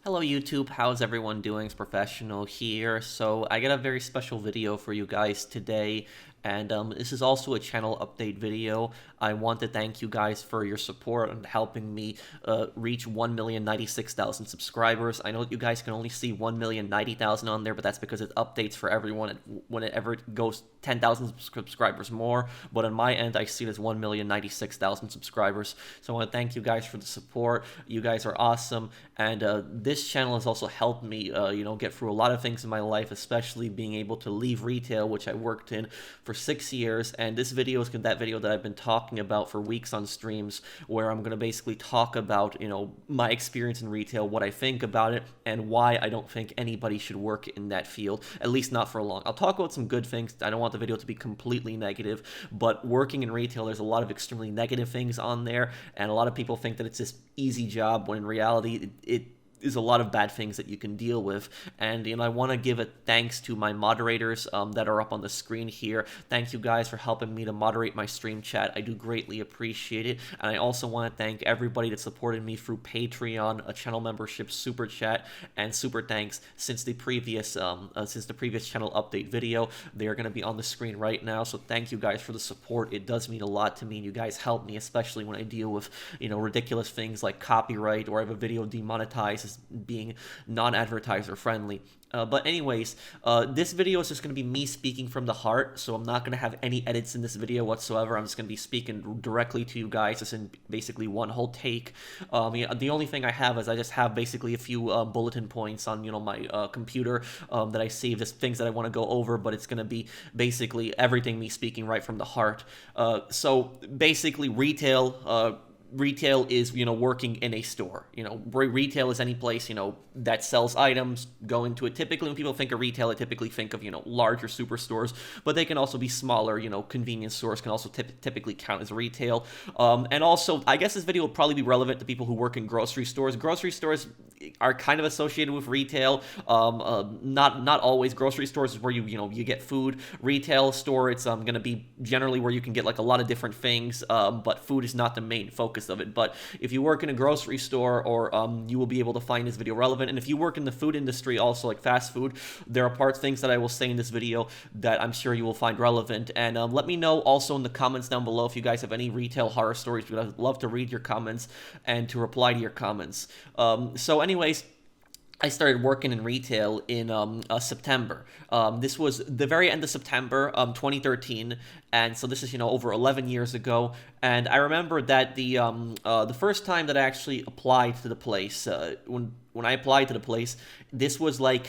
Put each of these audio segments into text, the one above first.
Hello YouTube, how's everyone doing? It's Professional here. So I got a very special video for you guys today, and this is also a channel update video. I want to thank you guys for your support and helping me reach 1,096,000 subscribers. I know you guys can only see 1,090,000 on there, but that's because it updates for everyone whenever it goes 10,000 subscribers more. But on my end, I see it as 1,096,000 subscribers. So I want to thank you guys for the support. You guys are awesome, and this channel has also helped me, get through a lot of things in my life, especially being able to leave retail, which I worked in for 6 years. And this video is that video that I've been talking about for weeks on streams, where I'm going to basically talk about, my experience in retail, what I think about it, and why I don't think anybody should work in that field, at least not for long. I'll talk about some good things. I don't want the video to be completely negative, but working in retail, there's a lot of extremely negative things on there, and a lot of people think that it's this easy job, when in reality, it is a lot of bad things that you can deal with. And I want to give a thanks to my moderators that are up on the screen here. Thank you guys for helping me to moderate my stream chat. I do greatly appreciate it. And I also want to thank everybody that supported me through Patreon, a channel membership, super chat, and super thanks since the previous channel update video. They are going to be on the screen right now. So thank you guys for the support. It does mean a lot to me, and you guys help me, especially when I deal with ridiculous things like copyright, or I have a video demonetized as being non-advertiser friendly. But anyways, this video is just going to be me speaking from the heart, so I'm not going to have any edits in this video whatsoever. I'm just going to be speaking directly to you guys, just in basically one whole take. The only thing I have is I just have basically a few bulletin points on my computer that I save, just things that I want to go over, but it's going to be basically everything me speaking right from the heart. So basically, retail is working in a store. Retail is any place that sells items. Go into it. Typically when people think of retail, they typically think of larger superstores, but they can also be smaller. Convenience stores can also typically count as retail. And also, I guess this video will probably be relevant to people who work in grocery stores. Grocery stores are kind of associated with retail. Not always. Grocery stores is where you get food. Retail store, it's going to be generally where you can get like a lot of different things, but food is not the main focus of it. But if you work in a grocery store, or you will be able to find this video relevant. And if you work in the food industry, also like fast food, there are things that I will say in this video that I'm sure you will find relevant. And let me know also in the comments down below if you guys have any retail horror stories, because I'd love to read your comments and to reply to your comments. So anyways, I started working in retail in September. This was the very end of September 2013, and so this is over 11 years ago. And I remember that the first time that I actually applied to the place, when I applied to the place, this was like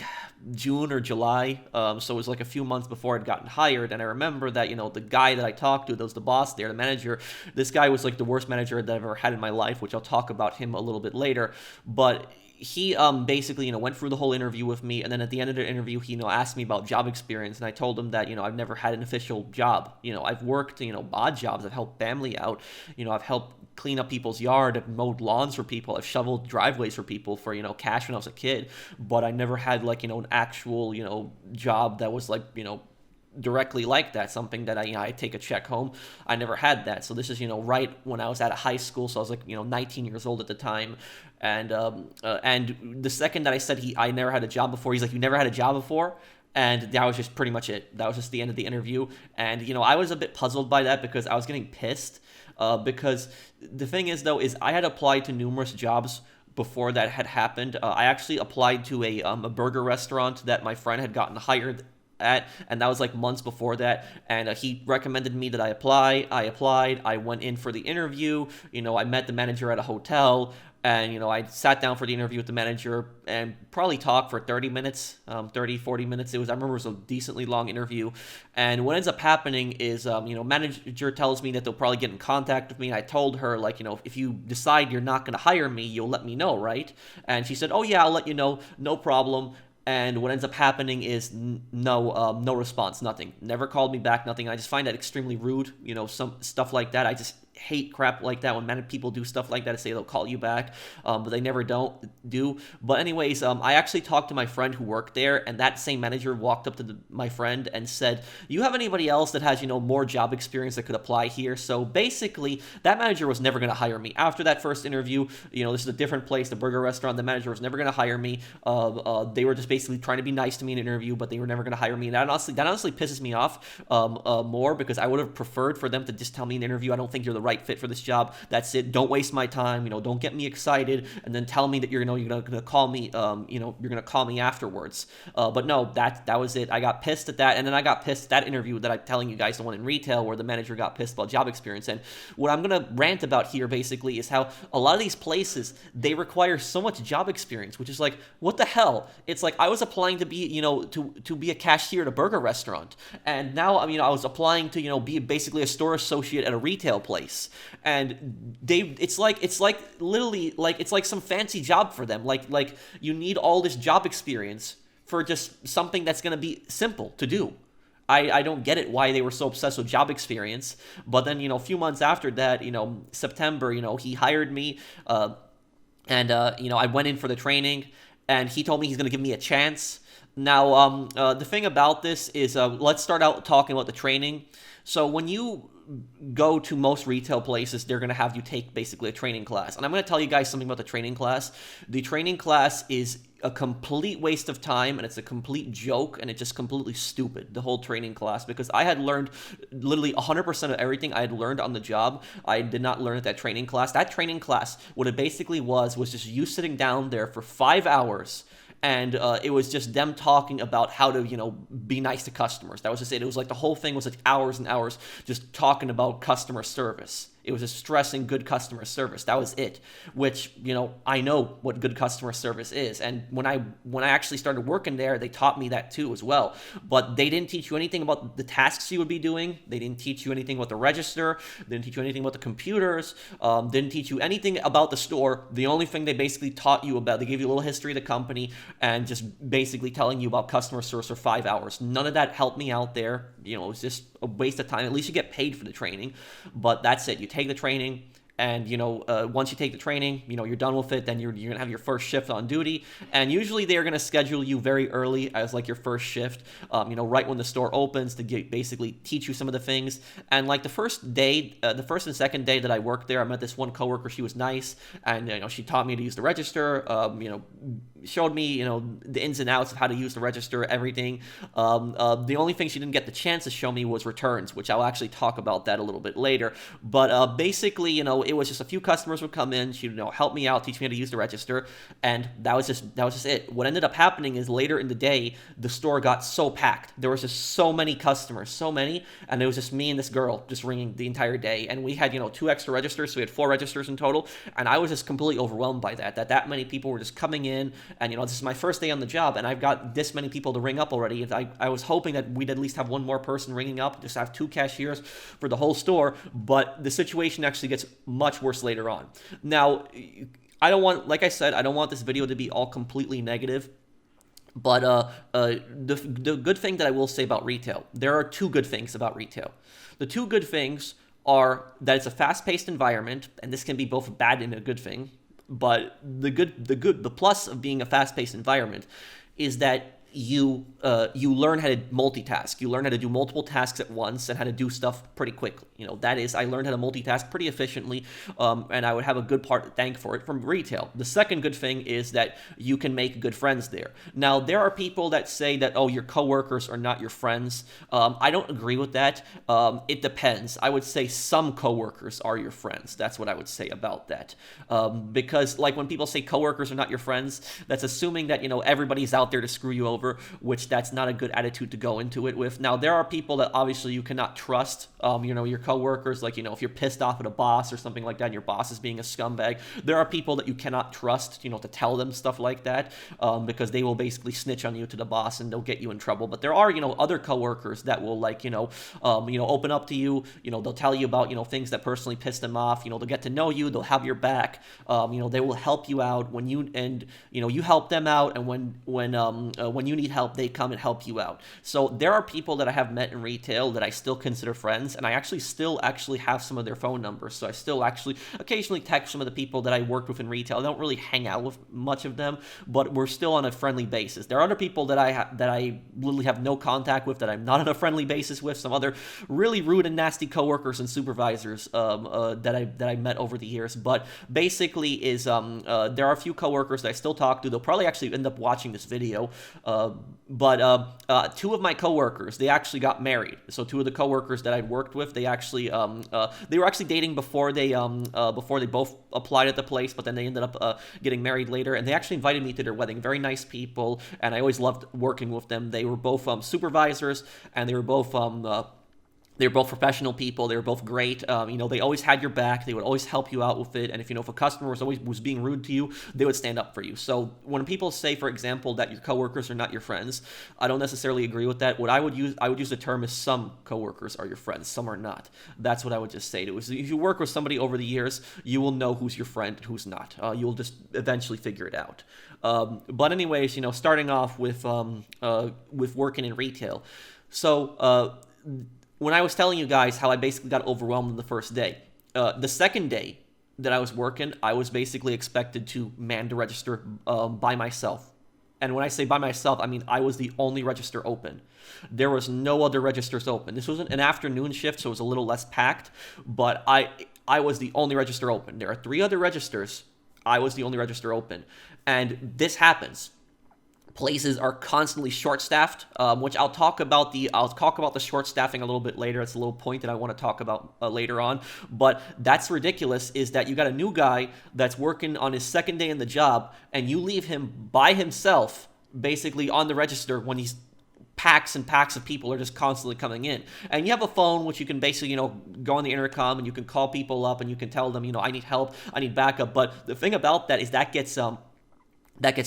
June or July, so it was like a few months before I'd gotten hired. And I remember that the guy that I talked to, that was the boss there, the manager, this guy was like the worst manager that I've ever had in my life, which I'll talk about him a little bit later. But he basically went through the whole interview with me, and then at the end of the interview, he asked me about job experience, and I told him that I've never had an official job. I've worked odd jobs. I've helped family out. I've helped clean up people's yard. I've mowed lawns for people. I've shoveled driveways for people for cash when I was a kid. But I never had like an actual job that was like directly like that, something that I take a check home. I never had that. So this is right when I was out of high school, so I was like 19 years old at the time. And the second that I said I never had a job before, he's like, "You never had a job before?" And that was just pretty much it. That was just the end of the interview. And I was a bit puzzled by that, because I was getting pissed, because the thing is though, is I had applied to numerous jobs before that had happened. I actually applied to a burger restaurant that my friend had gotten hired at, and that was like months before that. And he recommended me that I apply. I applied. I went in for the interview. I met the manager at a hotel, and I sat down for the interview with the manager and probably talked for 30 minutes, 40 minutes. I remember it was a decently long interview. And what ends up happening is, manager tells me that they'll probably get in contact with me. And I told her, like, if you decide you're not going to hire me, you'll let me know, right? And she said, "Oh yeah, I'll let you know, no problem." And what ends up happening is no response, nothing. Never called me back, nothing. I just find that extremely rude, some stuff like that. I just hate crap like that when many people do stuff like that to say they'll call you back, but they never do. But anyways, I actually talked to my friend who worked there, and that same manager walked up to my friend and said, "You have anybody else that has, more job experience that could apply here?" So basically, that manager was never going to hire me. After that first interview, this is a different place, the burger restaurant, the manager was never going to hire me. They were just basically trying to be nice to me in an interview, but they were never going to hire me. And that honestly pisses me off more, because I would have preferred for them to just tell me in an interview, "I don't think you're the right fit for this job. That's it. Don't waste my time. Don't get me excited, and then tell me that you're going to call me. You're going to call me afterwards." But no, that was it. I got pissed at that, and then I got pissed at that interview that I'm telling you guys, the one in retail, where the manager got pissed about job experience. And what I'm going to rant about here basically is how a lot of these places, they require so much job experience, which is like, what the hell? It's like I was applying to be, to be a cashier at a burger restaurant, and now I was applying to, be basically a store associate at a retail place, and it's like literally like it's like some fancy job for them. Like you need all this job experience for just something that's going to be simple to do. I don't get it why they were so obsessed with job experience. But then, a few months after that, September, he hired me, and I went in for the training, and he told me he's going to give me a chance. Now, the thing about this is, let's start out talking about the training. So when you go to most retail places, they're going to have you take basically a training class. And I'm going to tell you guys something about the training class. The training class is a complete waste of time, and it's a complete joke, and it's just completely stupid, the whole training class, because I had learned literally 100% of everything I had learned on the job. I did not learn at that training class. That training class, what it basically was just you sitting down there for 5 hours, and it was just them talking about how to, be nice to customers. That was just it. It was like the whole thing was like hours and hours just talking about customer service. It was just stressing good customer service. That was it, which, I know what good customer service is. And when I actually started working there, they taught me that too as well. But they didn't teach you anything about the tasks you would be doing. They didn't teach you anything about the register. They didn't teach you anything about the computers. Didn't teach you anything about the store. The only thing they basically taught you about, they gave you a little history of the company and just basically telling you about customer service for 5 hours. None of that helped me out there. It was just a waste of time. At least you get paid for the training, but that's it. You take the training, and once you take the training, you're done with it. Then you're gonna have your first shift on duty, and usually they're gonna schedule you very early as like your first shift, right when the store opens, to basically teach you some of the things. And like the first day, the first and second day that I worked there, I met this one coworker. She was nice, and she taught me to use the register. Showed me, the ins and outs of how to use the register, everything. The only thing she didn't get the chance to show me was returns, which I'll actually talk about that a little bit later. But basically, it was just a few customers would come in, she'd help me out, teach me how to use the register, and that was just it. What ended up happening is later in the day, the store got so packed. There was just so many customers, and it was just me and this girl just ringing the entire day. And we had 2 extra registers, so we had 4 registers in total. And I was just completely overwhelmed by that many people were just coming in. And, this is my first day on the job, and I've got this many people to ring up already. And I was hoping that we'd at least have one more person ringing up, just have 2 cashiers for the whole store. But the situation actually gets much worse later on. Now, like I said, I don't want this video to be all completely negative. But the good thing that I will say about retail, there are 2 good things about retail. The 2 good things are that it's a fast-paced environment, and this can be both a bad and a good thing. But the plus of being a fast-paced environment is that you learn how to multitask. You learn how to do multiple tasks at once and how to do stuff pretty quickly. That is, I learned how to multitask pretty efficiently, and I would have a good part to thank for it from retail. The second good thing is that you can make good friends there. Now, there are people that say that, oh, your coworkers are not your friends. I don't agree with that. It depends. I would say some coworkers are your friends. That's what I would say about that. Because, like, when people say coworkers are not your friends, that's assuming that, everybody's out there to screw you over, which that's not a good attitude to go into it with. Now, there are people that obviously you cannot trust, your coworkers, like, if you're pissed off at a boss or something like that, and your boss is being a scumbag, there are people that you cannot trust, to tell them stuff like that, because they will basically snitch on you to the boss and they'll get you in trouble. But there are, other coworkers that will, like, open up to you, they'll tell you about, things that personally piss them off, they'll get to know you, they'll have your back, they will help you out when you help them out, and when you need help, they come and help you out. So there are people that I have met in retail that I still consider friends, and I actually still have some of their phone numbers. So I still actually occasionally text some of the people that I worked with in retail. I don't really hang out with much of them, but we're still on a friendly basis. There are other people that I literally have no contact with, that I'm not on a friendly basis with. Some other really rude and nasty coworkers and supervisors that I met over the years. But basically, there are a few coworkers that I still talk to. They'll probably actually end up watching this video. But two of my coworkers, they actually got married. So two of the coworkers that I'd worked with, they were actually dating before they both applied at the place, but then they ended up getting married later, and they actually invited me to their wedding. Very nice people, and I always loved working with them. They were both supervisors, and they were both professional people. They were both great. They always had your back. They would always help you out with it. And if a customer was being rude to you, they would stand up for you. So when people say, for example, that your coworkers are not your friends, I don't necessarily agree with that. What I would use the term is some coworkers are your friends, some are not. That's what I would just say to it. If you work with somebody over the years, you will know who's your friend and who's not. You'll just eventually figure it out. But anyways, starting off with working in retail. So when I was telling you guys how I basically got overwhelmed on the first day, the second day that I was working, I was basically expected to man the register by myself. And when I say by myself, I mean I was the only register open. There was no other registers open. This was an afternoon shift, so it was a little less packed, but I was the only register open. There are 3 other registers. I was the only register open. And this happens. Places are constantly short-staffed, which I'll talk about the short-staffing a little bit later. It's a little point that I want to talk about later on. But that's ridiculous, is that you got a new guy that's working on his second day in the job, and you leave him by himself, basically on the register, when he's packs and packs of people are just constantly coming in. And you have a phone which you can basically, go on the intercom and you can call people up and you can tell them, I need help, I need backup. But the thing about that is that gets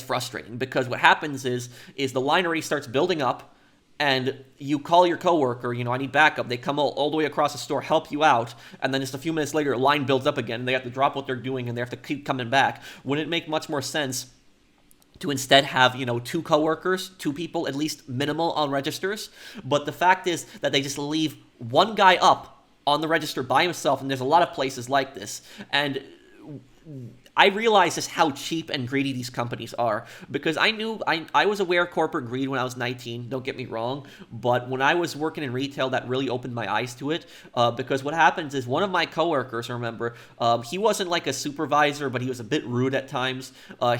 frustrating, because what happens is the line already starts building up, and you call your coworker, I need backup. They come all the way across the store, help you out, and then just a few minutes later, a line builds up again, and they have to drop what they're doing, and they have to keep coming back. Wouldn't it make much more sense to instead have, 2 coworkers, 2 people, at least minimal on registers? But the fact is that they just leave one guy up on the register by himself, and there's a lot of places like this. And I realized just how cheap and greedy these companies are, because I was aware of corporate greed when I was 19, don't get me wrong, but when I was working in retail, that really opened my eyes to it, because what happens is one of my coworkers, remember, he wasn't like a supervisor, but he was a bit rude at times.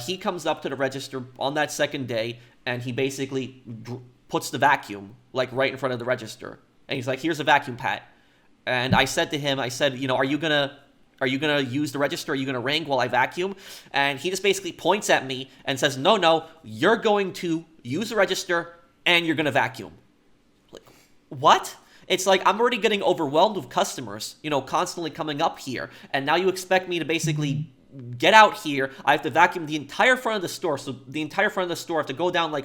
He comes up to the register on that second day, and he basically puts the vacuum, like, right in front of the register, and he's like, here's a vacuum, Pat. And I said to him, are you gonna use the register? Are you gonna ring while I vacuum? And he just basically points at me and says, no, you're going to use the register and you're gonna vacuum. Like, what? It's like, I'm already getting overwhelmed with customers, constantly coming up here. And now you expect me to basically get out here. I have to vacuum the entire front of the store. So the entire front of the store, I have to go down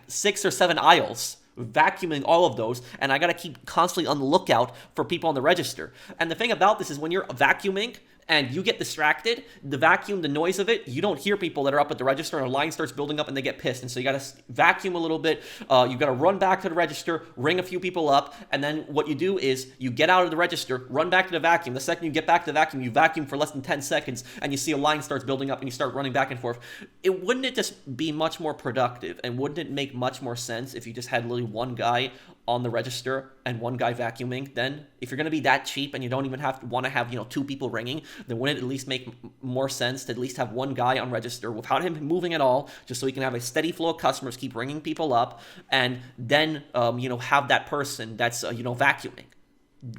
6 or 7 aisles, vacuuming all of those, and I gotta keep constantly on the lookout for people on the register. And the thing about this is, when you're vacuuming and you get distracted, the vacuum, the noise of it, you don't hear people that are up at the register, and a line starts building up and they get pissed. And so you gotta vacuum a little bit, you gotta run back to the register, ring a few people up, and then what you do is you get out of the register, run back to the vacuum. The second you get back to the vacuum, you vacuum for less than 10 seconds, and you see a line starts building up and you start running back and forth. Wouldn't it just be much more productive, and wouldn't it make much more sense if you just had literally one guy on the register and one guy vacuuming? Then if you're going to be that cheap and you don't even want to have 2 people ringing, then wouldn't it at least make more sense to at least have one guy on register without him moving at all, just so he can have a steady flow of customers, keep ringing people up, and then have that person that's vacuuming?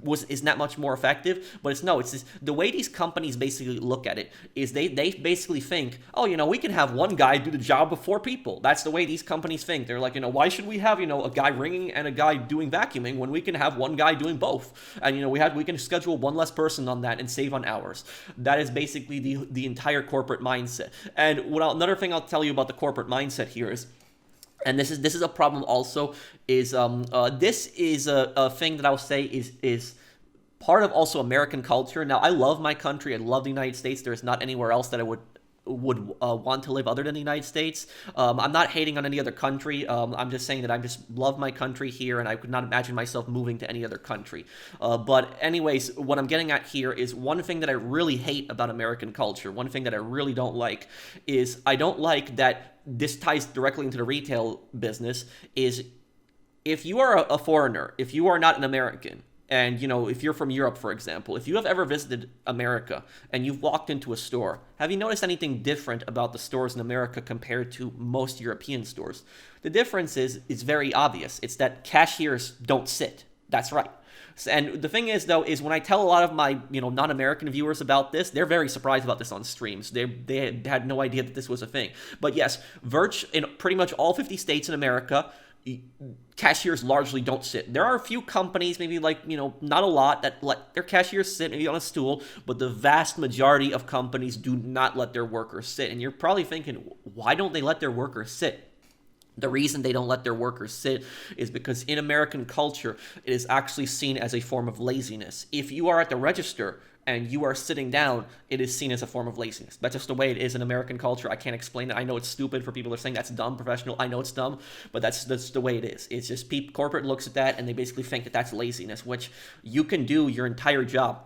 Isn't that much more effective? But it's just, the way these companies basically look at it is they basically think, we can have one guy do the job of 4 people. That's the way these companies think. They're like, why should we have a guy ringing and a guy doing vacuuming when we can have one guy doing both? And we can schedule one less person on that and save on hours. That is basically the entire corporate mindset. And another thing I'll tell you about the corporate mindset here is, and this is a problem also, is this is a thing that I will say is part of also American culture. Now, I love my country. I love the United States. There's not anywhere else that I would would want to live other than the United States. I'm not hating on any other country. I'm just saying that I just love my country here, and I could not imagine myself moving to any other country. But anyways, what I'm getting at here is one thing that I really hate about American culture, one thing that I really don't like, is I don't like that this ties directly into the retail business, is if you are a foreigner, if you are not an American, and, if you're from Europe, for example, if you have ever visited America and you've walked into a store, have you noticed anything different about the stores in America compared to most European stores? The difference is very obvious. It's that cashiers don't sit. That's right. And the thing is, though, is when I tell a lot of my, non-American viewers about this, they're very surprised about this on streams. They had no idea that this was a thing. But yes, in pretty much all 50 states in America, cashiers largely don't sit. There are a few companies, maybe not a lot, that let their cashiers sit maybe on a stool, but the vast majority of companies do not let their workers sit. And you're probably thinking, why don't they let their workers sit? The reason they don't let their workers sit is because in American culture, it is actually seen as a form of laziness. If you are at the register and you are sitting down, it is seen as a form of laziness. That's just the way it is in American culture. I can't explain it. I know it's stupid for people that are saying that's dumb, professional. I know it's dumb, but that's the way it is. It's just corporate looks at that and they basically think that that's laziness, which you can do your entire job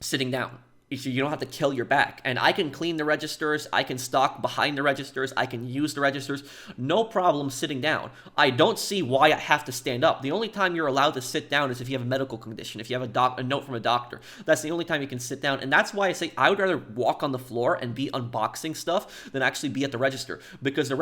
sitting down. You don't have to kill your back. And I can clean the registers, I can stock behind the registers, I can use the registers, no problem sitting down. I don't see why I have to stand up. The only time you're allowed to sit down is if you have a medical condition, if you have a note from a doctor. That's the only time you can sit down. And that's why I say I would rather walk on the floor and be unboxing stuff than actually be at the register. Because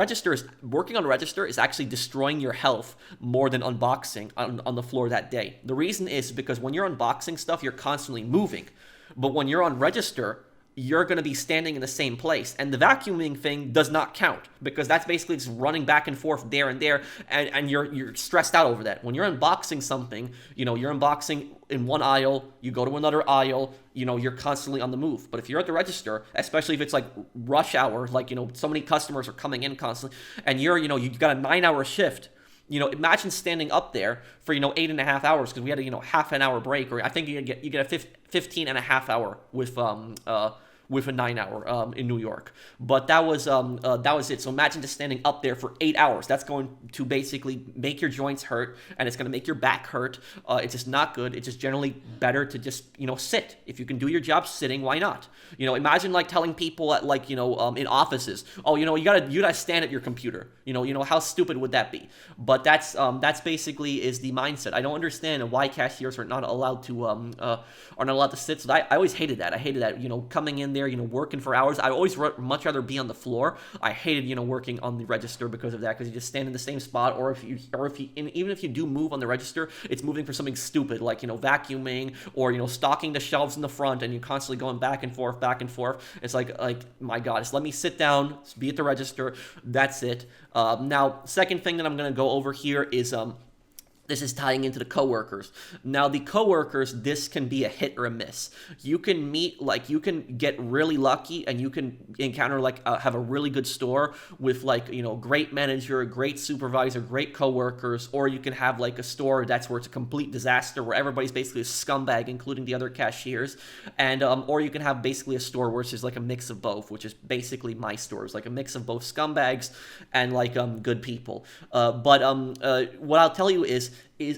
working on a register is actually destroying your health more than unboxing on the floor that day. The reason is because when you're unboxing stuff, you're constantly moving. But when you're on register, you're going to be standing in the same place. And the vacuuming thing does not count because that's basically just running back and forth there and there. And you're stressed out over that. When you're unboxing something, you're unboxing in one aisle, you go to another aisle, you're constantly on the move. But if you're at the register, especially if it's like rush hour, so many customers are coming in constantly and you've got a 9-hour shift. Imagine standing up there for, 8.5 hours because we had a, half an hour break, or I think you get a 15.5 hour with a 9-hour in New York. But that was it. So imagine just standing up there for 8 hours. That's going to basically make your joints hurt, and it's going to make your back hurt. It's just not good. It's just generally better to just sit. If you can do your job sitting, why not? Imagine telling people at in offices, oh, you gotta stand at your computer. How stupid would that be? But that's basically is the mindset. I don't understand why cashiers are not allowed to sit. So I always hated that. I hated that. Coming in there, working for hours. I always much rather be on the floor. I hated, working on the register because of that, because you just stand in the same spot, or even if you do move on the register, it's moving for something stupid like, vacuuming or, stocking the shelves in the front, and you're constantly going back and forth. It's like, my God, just let me sit down, be at the register. That's it. Now, second thing that I'm going to go over here is, this is tying into the coworkers. Now, the coworkers, this can be a hit or a miss. You can you can get really lucky, and you can encounter have a really good store with great manager, great supervisor, great coworkers, or you can have a store that's where it's a complete disaster, where everybody's basically a scumbag, including the other cashiers, and or you can have basically a store where it's just a mix of both, which is basically my store. It's a mix of both scumbags and good people. But what I'll tell you is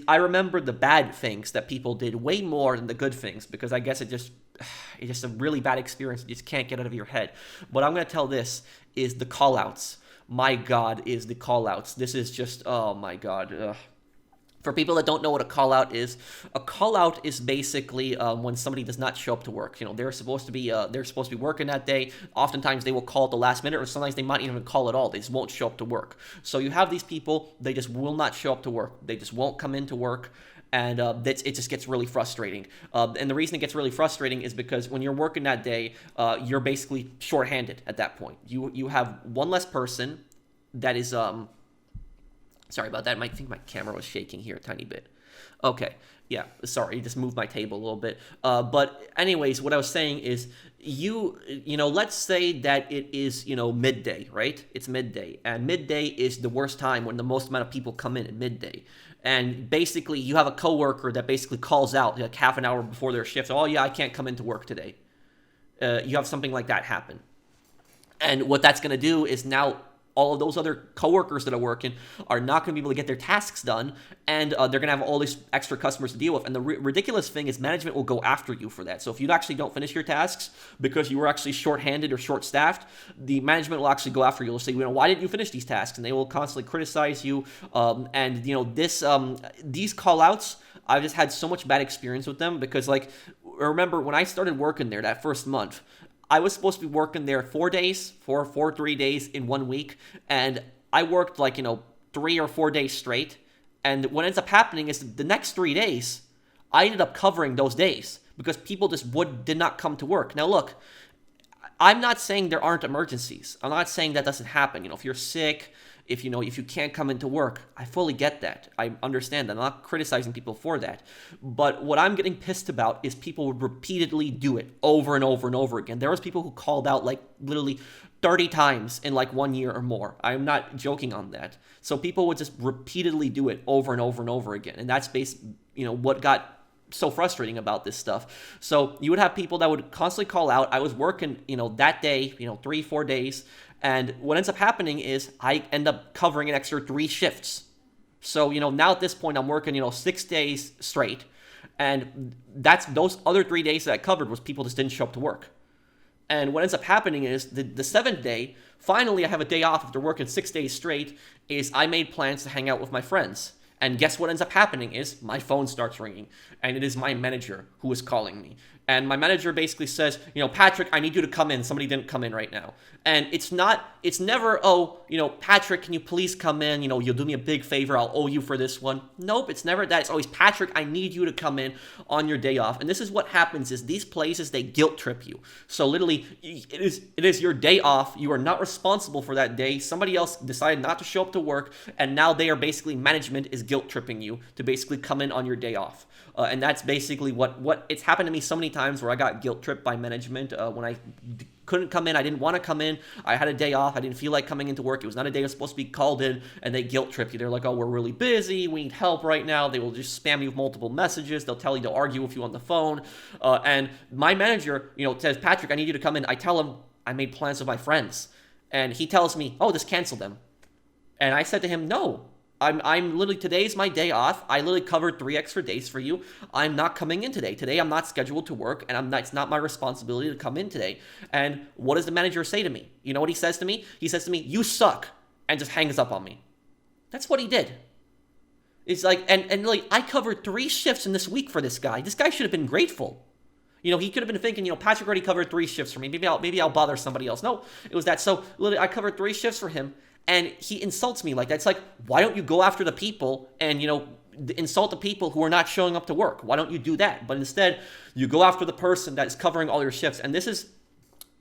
I remember the bad things that people did way more than the good things, because I guess it's just a really bad experience you just can't get out of your head. What I'm going to tell this is the call-outs. My God, is the call-outs. This is just, oh my God. For people that don't know what a call-out is basically when somebody does not show up to work. They're supposed to be working that day. Oftentimes they will call at the last minute, or sometimes they might even call at all. They just won't show up to work. So you have these people, they just will not show up to work. They just won't come into work. And it just gets really frustrating. And the reason it gets really frustrating is because when you're working that day, you're basically shorthanded at that point. You have one less person that is sorry about that. I think my camera was shaking here a tiny bit. Okay. Yeah, sorry, just moved my table a little bit. But anyways, what I was saying is let's say that it is, midday, right? It's midday. And midday is the worst time when the most amount of people come in at midday. And basically, you have a coworker that basically calls out half an hour before their shift. Oh, yeah, I can't come into work today. You have something like that happen. And what that's going to do is now all of those other coworkers that are working are not going to be able to get their tasks done, and they're going to have all these extra customers to deal with. And the ridiculous thing is management will go after you for that. So if you actually don't finish your tasks because you were actually short-handed or short-staffed, the management will actually go after you. They'll say, why didn't you finish these tasks? And they will constantly criticize you. These call-outs, I've just had so much bad experience with them because, like, remember when I started working there that first month, I was supposed to be working there 3 days in 1 week, and I worked 3 or 4 days straight. And what ends up happening is the next 3 days, I ended up covering those days because people just did not come to work. Now look, I'm not saying there aren't emergencies. I'm not saying that doesn't happen. If you're sick, if you can't come into work, I fully get that. I understand that. I'm not criticizing people for that. But what I'm getting pissed about is people would repeatedly do it over and over and over again. There was people who called out literally 30 times in 1 year or more. I'm not joking on that. So people would just repeatedly do it over and over and over again. And that's what got so frustrating about this stuff. So you would have people that would constantly call out. I was working, that day, 3-4 days. And what ends up happening is I end up covering an extra 3 shifts. So, now at this point I'm working, 6 days straight. And those other 3 days that I covered was people just didn't show up to work. And what ends up happening is the 7th day, finally I have a day off after working 6 days straight, is I made plans to hang out with my friends. And guess what ends up happening is my phone starts ringing, and it is my manager who is calling me. And my manager basically says, Patrick, I need you to come in. Somebody didn't come in right now. And it's never, Patrick, can you please come in? You'll do me a big favor. I'll owe you for this one. Nope, it's never that. It's always, Patrick, I need you to come in on your day off. And this is what happens is these places, they guilt trip you. So literally, it is your day off. You are not responsible for that day. Somebody else decided not to show up to work, and now they are basically, management is guilt tripping you to basically come in on your day off. And that's basically what it's happened to me so many times where I got guilt tripped by management when I couldn't come in. I didn't want to come in. I had a day off. I didn't feel like coming into work. It was not a day I was supposed to be called in, and they guilt trip you. They're like, oh, we're really busy. We need help right now. They will just spam you with multiple messages. They'll tell you, they'll argue with you on the phone. And my manager, says, Patrick, I need you to come in. I tell him I made plans with my friends. And he tells me, oh, just cancel them. And I said to him, no. I'm literally, today's my day off. I literally covered 3 extra days for you. I'm not coming in today. Today I'm not scheduled to work, and it's not my responsibility to come in today. And what does the manager say to me? You know what he says to me? He says to me, you suck, and just hangs up on me. That's what he did. It's like, and I covered 3 shifts in this week for this guy. This guy should have been grateful. He could have been thinking, Patrick already covered 3 shifts for me. Maybe I'll bother somebody else. No, it was that. So literally, I covered 3 shifts for him. And he insults me like that. It's like, why don't you go after the people and, insult the people who are not showing up to work? Why don't you do that? But instead, you go after the person that's covering all your shifts. And this is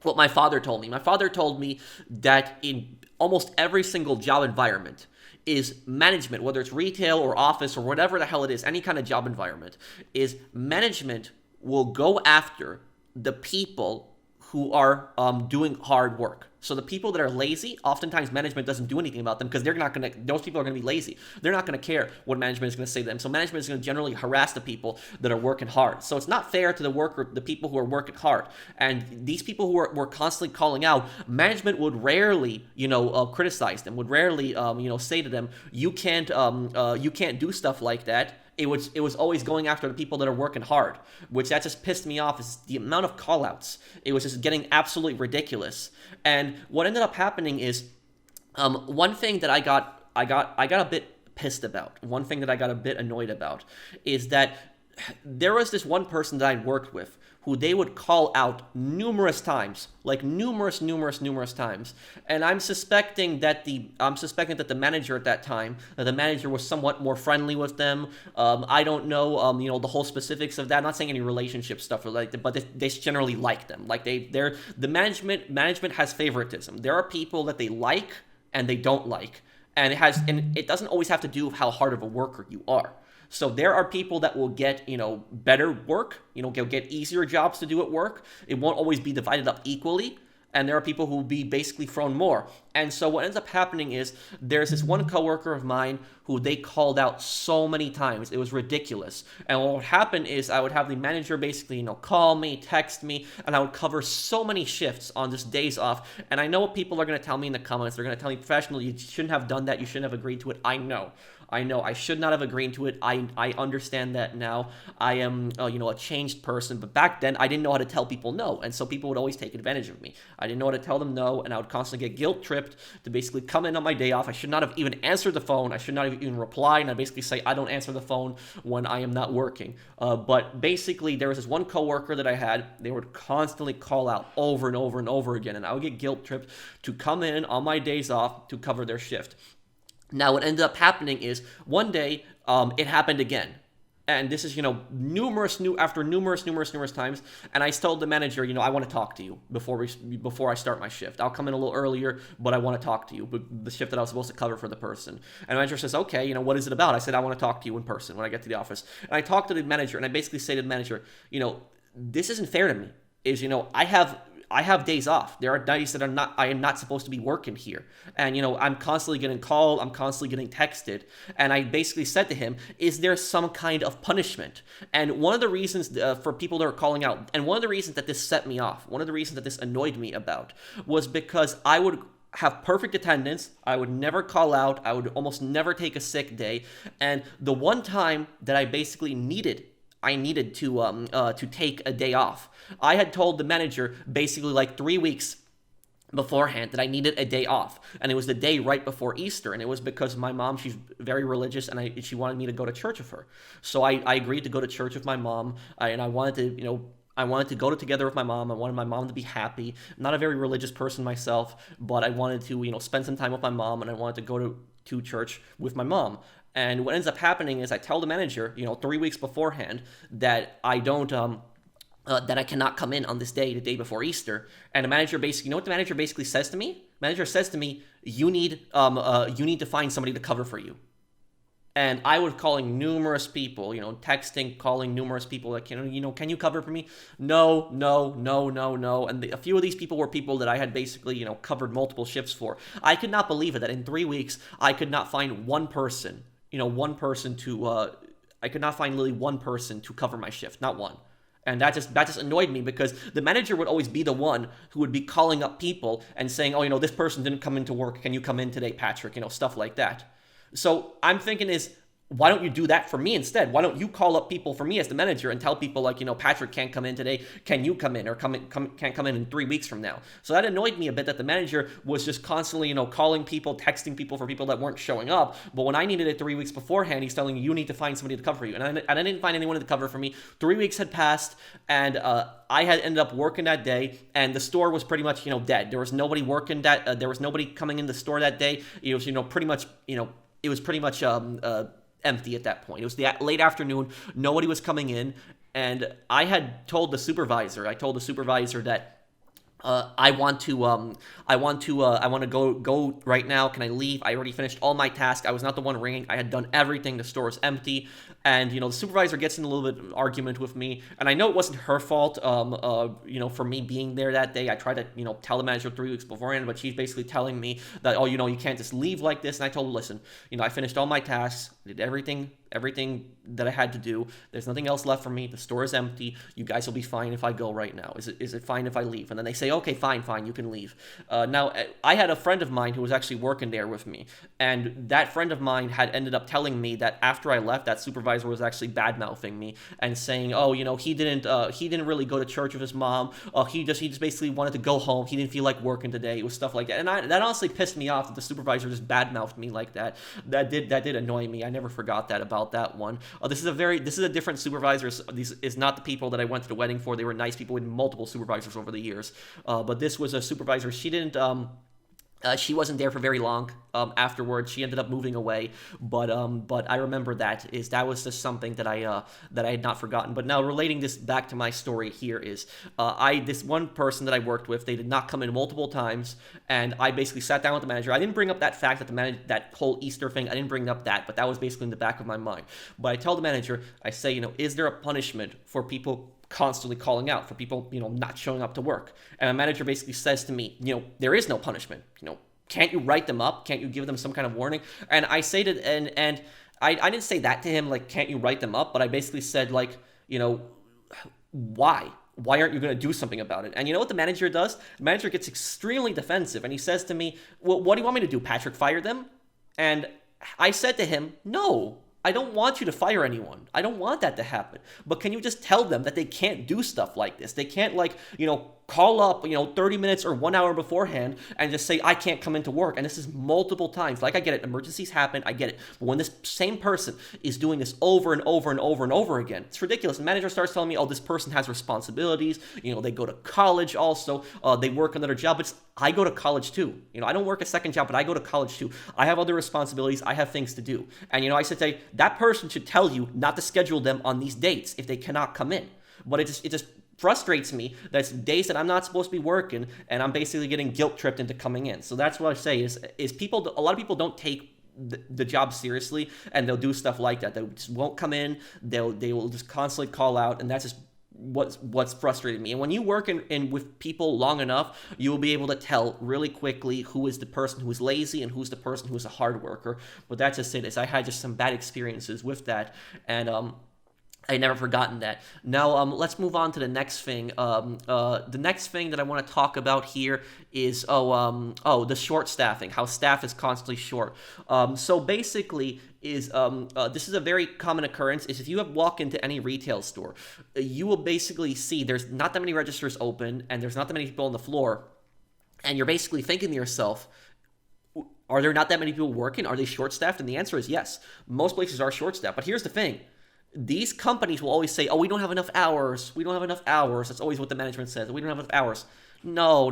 what my father told me. My father told me that in almost every single job environment is management, whether it's retail or office or whatever the hell it is, any kind of job environment, is management will go after the people who are doing hard work. So the people that are lazy, oftentimes management doesn't do anything about them because those people are going to be lazy. They're not going to care what management is going to say to them. So management is going to generally harass the people that are working hard. So it's not fair to the people who are working hard. And these people who were constantly calling out, management would rarely, criticize them, would rarely, say to them, you can't do stuff like that. It was always going after the people that are working hard, which that just pissed me off is the amount of call-outs. It was just getting absolutely ridiculous. And what ended up happening is one thing that I got a bit pissed about, one thing that I got a bit annoyed about is that there was this one person that I'd worked with who they would call out numerous times, like numerous times. And I'm suspecting that the manager at that time, the manager was somewhat more friendly with them. I don't know, the whole specifics of that. I'm not saying any relationship stuff, but they generally like them. Like the management has favoritism. There are people that they like and they don't like, and it doesn't always have to do with how hard of a worker you are. So there are people that will get, better work, get easier jobs to do at work. It won't always be divided up equally. And there are people who will be basically thrown more. And so what ends up happening is there's this one coworker of mine who they called out so many times. It was ridiculous. And what would happen is I would have the manager basically, call me, text me, and I would cover so many shifts on just days off. And I know what people are going to tell me in the comments. They're going to tell me, professional, you shouldn't have done that. You shouldn't have agreed to it. I know. I should not have agreed to it. I understand that now. I am, a changed person. But back then, I didn't know how to tell people no. And so people would always take advantage of me. I didn't know how to tell them no. And I would constantly get guilt tripped to basically come in on my day off. I should not have even answered the phone. I should not have even replied. And I basically say, I don't answer the phone when I am not working. But basically, there was this one coworker that I had. They would constantly call out over and over and over again. And I would get guilt tripped to come in on my days off to cover their shift. Now, what ended up happening is one day it happened again. And this is, numerous times. And I told the manager, I want to talk to you before I start my shift. I'll come in a little earlier, but I want to talk to you. But the shift that I was supposed to cover for the person. And the manager says, okay, what is it about? I said, I want to talk to you in person when I get to the office. And I talked to the manager, and I basically say to the manager, this isn't fair to me. I have days off. There are days that I am not supposed to be working here. And, I'm constantly getting called. I'm constantly getting texted. And I basically said to him, is there some kind of punishment? And one of the reasons for people that are calling out, and one of the reasons that this set me off, one of the reasons that this annoyed me about, was because I would have perfect attendance. I would never call out. I would almost never take a sick day. And the one time that I basically needed to take a day off, I had told the manager basically like 3 weeks beforehand that I needed a day off, and it was the day right before Easter, and it was because my mom, she's very religious, and she wanted me to go to church with her. So I agreed to go to church with my mom, and I wanted to go together with my mom. I wanted my mom to be happy. I'm not a very religious person myself, but I wanted to spend some time with my mom, and I wanted to go to church with my mom. And what ends up happening is I tell the manager, 3 weeks beforehand, that I don't, that I cannot come in on this day, the day before Easter. And the manager basically, what the manager basically says to me? Manager says to me, you need to find somebody to cover for you. And I was calling numerous people, texting, calling numerous people like, can you cover for me? No. And a few of these people were people that I had basically, covered multiple shifts for. I could not believe it that in 3 weeks, I could not find one person, I could not find literally one person to cover my shift, not one. And that just annoyed me because the manager would always be the one who would be calling up people and saying, oh, this person didn't come into work. Can you come in today, Patrick? Stuff like that. So I'm thinking why don't you do that for me instead? Why don't you call up people for me as the manager and tell people like, Patrick can't come in today. Can you come in or can't come in 3 weeks from now? So that annoyed me a bit that the manager was just constantly, calling people, texting people for people that weren't showing up. But when I needed it 3 weeks beforehand, he's telling you need to find somebody to cover for you. And I didn't find anyone to cover for me. 3 weeks had passed, and I had ended up working that day, and the store was pretty much, dead. There was nobody working there was nobody coming in the store that day. It was, pretty much, it was pretty much empty at that point. It was the late afternoon. Nobody was coming in, and I had told the supervisor. I told the supervisor that I want to go right now. Can I leave? I already finished all my tasks. I was not the one ringing. I had done everything. The store is empty. And, the supervisor gets in a little bit of an argument with me. And I know it wasn't her fault, for me being there that day. I tried to, tell the manager 3 weeks beforehand, but she's basically telling me that, oh, you can't just leave like this. And I told her, listen, I finished all my tasks, did everything that I had to do. There's nothing else left for me. The store is empty. You guys will be fine if I go right now. Is it fine if I leave? And then they say, okay, fine, you can leave. Now, I had a friend of mine who was actually working there with me. And that friend of mine had ended up telling me that after I left, that supervisor was actually bad-mouthing me and saying, oh, he didn't really go to church with his mom. He just basically wanted to go home. He didn't feel like working today. It was stuff like that. And that honestly pissed me off that the supervisor just bad-mouthed me like that. That did annoy me. I never forgot that about that one. This is a different supervisor. This is not the people that I went to the wedding for. They were nice people with multiple supervisors over the years. But this was a supervisor. She didn't. She wasn't there for very long afterwards. She ended up moving away, but I remember that was just something that I had not forgotten. But now relating this back to my story here is this one person that I worked with, they did not come in multiple times, and I basically sat down with the manager. I didn't bring up that fact that that whole Easter thing. I didn't bring up that, but that was basically in the back of my mind. But I tell the manager, I say, is there a punishment for people constantly calling out, for people, not showing up to work? And my manager basically says to me, there is no punishment. Can't you write them up? Can't you give them some kind of warning? And I say to and I didn't say that to him, like, can't you write them up? But I basically said, like, why? Why aren't you going to do something about it? And you know what the manager does? The manager gets extremely defensive, and he says to me, well, what do you want me to do, Patrick? Fire them? And I said to him, no, I don't want you to fire anyone. I don't want that to happen. But can you just tell them that they can't do stuff like this? They can't, like, call up, 30 minutes or 1 hour beforehand and just say, I can't come into work. And this is multiple times. Like, I get it. Emergencies happen. I get it. But when this same person is doing this over and over and over and over again, it's ridiculous. The manager starts telling me, oh, this person has responsibilities. They go to college also. They work another job. But I go to college too. I don't work a second job, but I go to college too. I have other responsibilities. I have things to do. And, I said, say, that person should tell you not to schedule them on these dates if they cannot come in. But it just frustrates me that it's days that I'm not supposed to be working, and I'm basically getting guilt tripped into coming in. So that's what I say is a lot of people don't take the job seriously, and they'll do stuff like that. They just won't come in. They will just constantly call out, and that's just what's frustrating me. And when you work in with people long enough, you will be able to tell really quickly who is the person who is lazy and who's the person who is a hard worker. But that's just it. I had just some bad experiences with that, and I never forgotten that. Now, let's move on to the next thing. The next thing that I want to talk about here is the short staffing. How staff is constantly short. So basically, this is a very common occurrence. Is if you walk into any retail store, you will basically see there's not that many registers open and there's not that many people on the floor, and you're basically thinking to yourself, are there not that many people working? Are they short-staffed? And the answer is yes. Most places are short-staffed. But here's the thing. These companies will always say, oh, we don't have enough hours. We don't have enough hours. That's always what the management says. We don't have enough hours. No.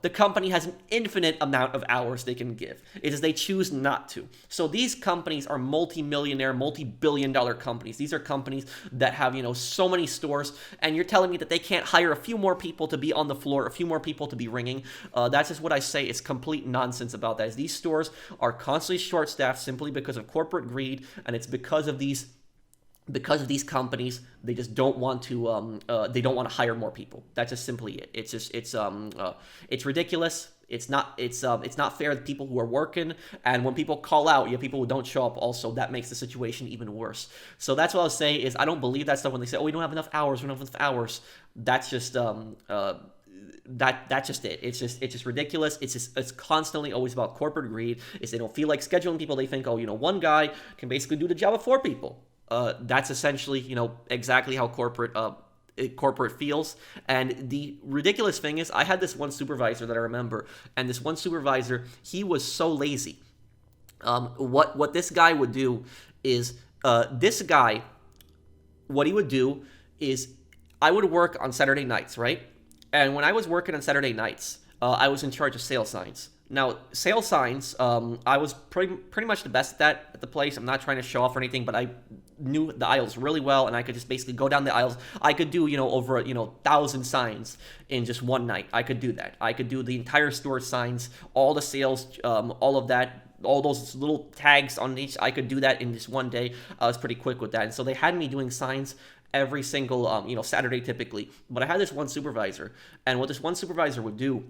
The company has an infinite amount of hours they can give. It is they choose not to. So these companies are multi-millionaire, multi-billion-dollar companies. These are companies that have, so many stores, and you're telling me that they can't hire a few more people to be on the floor, a few more people to be ringing. That's just what I say. It's complete nonsense about that. These stores are constantly short-staffed simply because of corporate greed, and it's because of these companies. They just don't want to hire more people. That's just simply it. It's ridiculous. It's not fair to people who are working, and when people call out, you have people who don't show up also. That makes the situation even worse. So that's what I'll say is I don't believe that stuff when they say, oh, we don't have enough hours, we don't have enough hours. That's just that's just it. It's just ridiculous. It's constantly always about corporate greed. They don't feel like scheduling people. They think, oh, one guy can basically do the job of 4 people. That's essentially, exactly how corporate feels. And the ridiculous thing is, I had this one supervisor that I remember, and this one supervisor, he was so lazy. What this guy would do is, what he would do is, I would work on Saturday nights, right? And when I was working on Saturday nights, I was in charge of sale signs. Now, sale signs, I was pretty much the best at the place. I'm not trying to show off or anything, but I knew the aisles really well, and I could just basically go down the aisles. I could do, over 1,000 signs in just one night. I could do that. I could do the entire store signs, all the sales, all of that, all those little tags on each. I could do that in just one day. I was pretty quick with that. And so they had me doing signs every single, Saturday typically. But I had this one supervisor, and what this one supervisor would do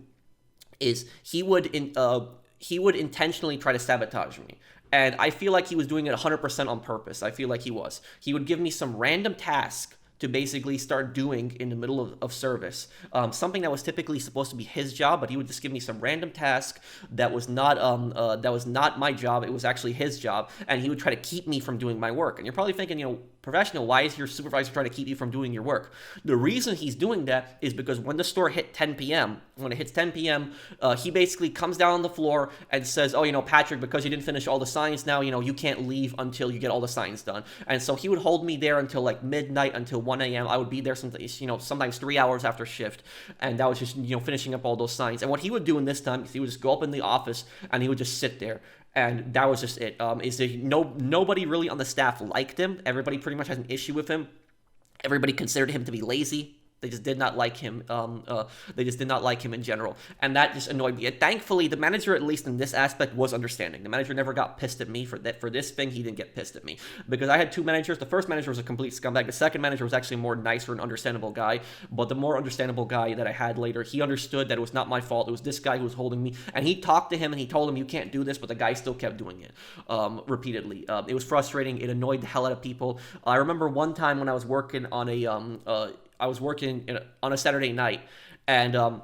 is he would intentionally try to sabotage me. And I feel like he was doing it 100% on purpose. I feel like he was. He would give me some random task to basically start doing in the middle of service. Something that was typically supposed to be his job, but he would just give me some random task that was not my job. It was actually his job, and he would try to keep me from doing my work. And you're probably thinking, professional, why is your supervisor trying to keep you from doing your work? The reason he's doing that is because when the store hit 10 p.m., when it hits 10 p.m., he basically comes down on the floor and says, oh, Patrick, because you didn't finish all the signs now, you can't leave until you get all the signs done. And so he would hold me there until like midnight, until 1 a.m. I would be there sometimes 3 hours after shift, and that was just, finishing up all those signs. And what he would do in this time is he would just go up in the office and he would just sit there. And that was just it. Nobody really on the staff liked him. Everybody pretty much has an issue with him. Everybody considered him to be lazy. They just did not like him. They just did not like him in general, and that just annoyed me. And thankfully, the manager, at least in this aspect, was understanding. The manager never got pissed at me for that. For this thing, he didn't get pissed at me because I had two managers. The first manager was a complete scumbag. The second manager was actually a more nicer and understandable guy. But the more understandable guy that I had later, he understood that it was not my fault. It was this guy who was holding me, and he talked to him and he told him, "You can't do this," but the guy still kept doing it repeatedly. It was frustrating. It annoyed the hell out of people. I remember one time when I was working on on a Saturday night, and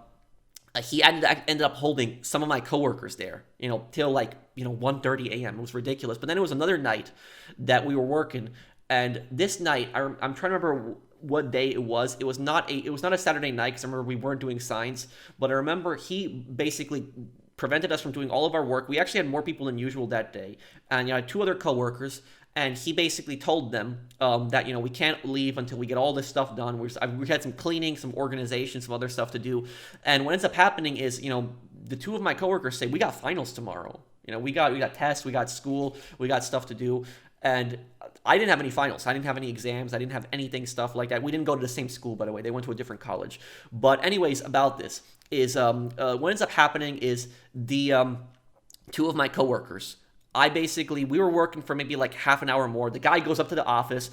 he ended up holding some of my coworkers there, till like 1:30 a.m. It was ridiculous. But then it was another night that we were working, and this night I'm trying to remember what day it was. It was not a Saturday night because I remember we weren't doing signs, but I remember he basically prevented us from doing all of our work. We actually had more people than usual that day, and I had two other coworkers. And he basically told them that, we can't leave until we get all this stuff done. We had some cleaning, some organization, some other stuff to do. And what ends up happening is, the two of my coworkers say, we got finals tomorrow. We got tests, we got school, we got stuff to do. And I didn't have any finals. I didn't have any exams. I didn't have anything, stuff like that. We didn't go to the same school, by the way. They went to a different college. But anyways, about this is what ends up happening is the two of my coworkers, we were working for maybe like half an hour more. The guy goes up to the office,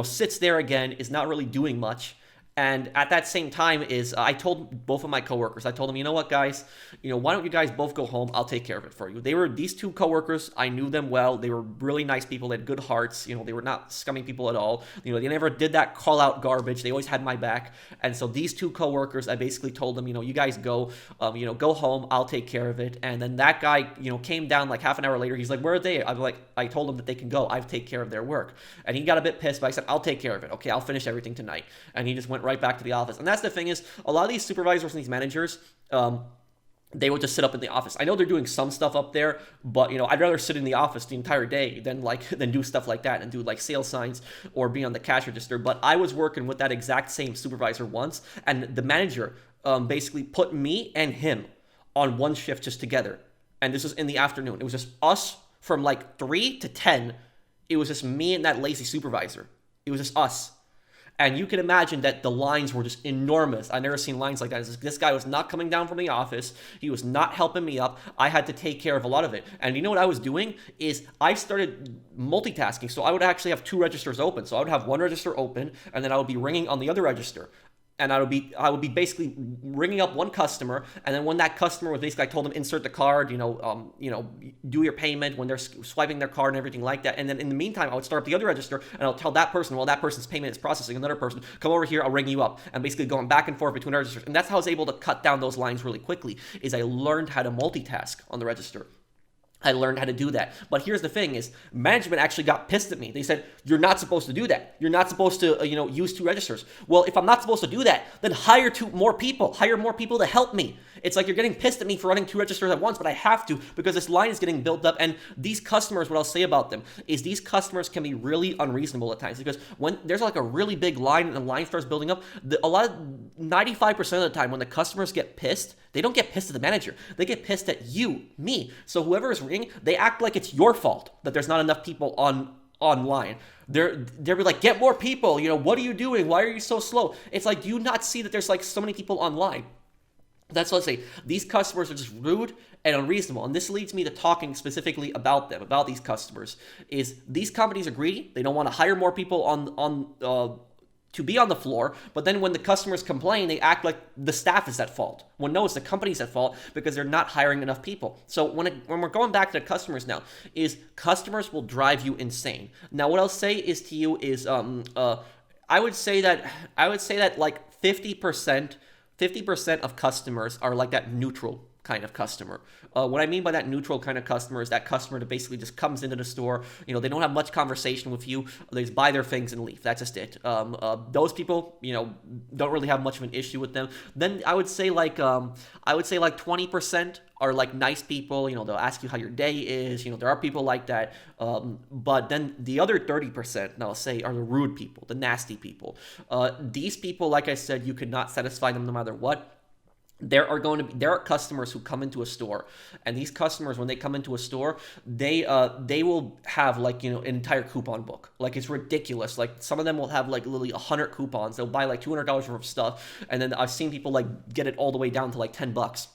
sits there again, is not really doing much. And at that same time I told both of my coworkers, I told them, you know what, guys, why don't you guys both go home? I'll take care of it for you. These two coworkers, I knew them well. They were really nice people. They had good hearts. They were not scummy people at all. They never did that call out garbage. They always had my back. And so these two coworkers, I basically told them, you guys go, go home. I'll take care of it. And then that guy, came down like half an hour later. He's like, where are they? I told them that they can go. I take care of their work. And he got a bit pissed, but I said, I'll take care of it. Okay, I'll finish everything tonight. And he just went right back to the office. And that's the thing is, a lot of these supervisors and these managers, they would just sit up in the office. I know they're doing some stuff up there, but I'd rather sit in the office the entire day than do stuff like that and do like sales signs or be on the cash register. But I was working with that exact same supervisor once, and the manager basically put me and him on one shift just together. And this was in the afternoon. It was just us from like 3 to 10. It was just me and that lazy supervisor. It was just us. And you can imagine that the lines were just enormous. I've never seen lines like that. This guy was not coming down from the office. He was not helping me up. I had to take care of a lot of it. And you know what I was doing is I started multitasking. So I would actually have two registers open. So I would have one register open, and then I would be ringing on the other register. And I would be basically ringing up one customer, and then when that customer was basically, I told them insert the card, do your payment when they're swiping their card and everything like that. And then in the meantime, I would start up the other register, and I'll tell that person while that person's payment is processing, another person, come over here, I'll ring you up, and basically going back and forth between registers. And that's how I was able to cut down those lines really quickly. Is I learned how to multitask on the register. I learned how to do that. But here's the thing is, management actually got pissed at me. They said, you're not supposed to do that. You're not supposed to, use two registers. Well, if I'm not supposed to do that, then hire more people to help me. It's like you're getting pissed at me for running two registers at once, but I have to because this line is getting built up. And these customers, what I'll say about them is these customers can be really unreasonable at times because when there's like a really big line and the line starts building up, 95% of the time when the customers get pissed, they don't get pissed at the manager. They get pissed at you, me. So whoever is ringing, they act like it's your fault that there's not enough people online. They're like, get more people. What are you doing? Why are you so slow? It's like, do you not see that there's like so many people online? That's what I say. These customers are just rude and unreasonable. And this leads me to talking specifically about them, about these customers. Is these companies are greedy. They don't want to hire more people to be on the floor, but then when the customers complain, they act like the staff is at fault. When no, it's the company's at fault because they're not hiring enough people. So when we're going back to the customers now, is customers will drive you insane. Now, what I'll say is to you is I would say that like 50% of customers are like that neutral kind of customer. What I mean by that neutral kind of customer is that customer that basically just comes into the store. They don't have much conversation with you. They just buy their things and leave. That's just it. Those people, don't really have much of an issue with them. Then I would say like 20% are like nice people. They'll ask you how your day is. There are people like that. But then the other 30%, I'll say, are the rude people, the nasty people. These people, like I said, you could not satisfy them no matter what. there are customers who come into a store, and these customers, when they come into a store, they will have, like, an entire coupon book. Like, it's ridiculous. Like, some of them will have like literally 100 coupons. They'll buy like $200 worth of stuff, and then I've seen people like get it all the way down to like $10.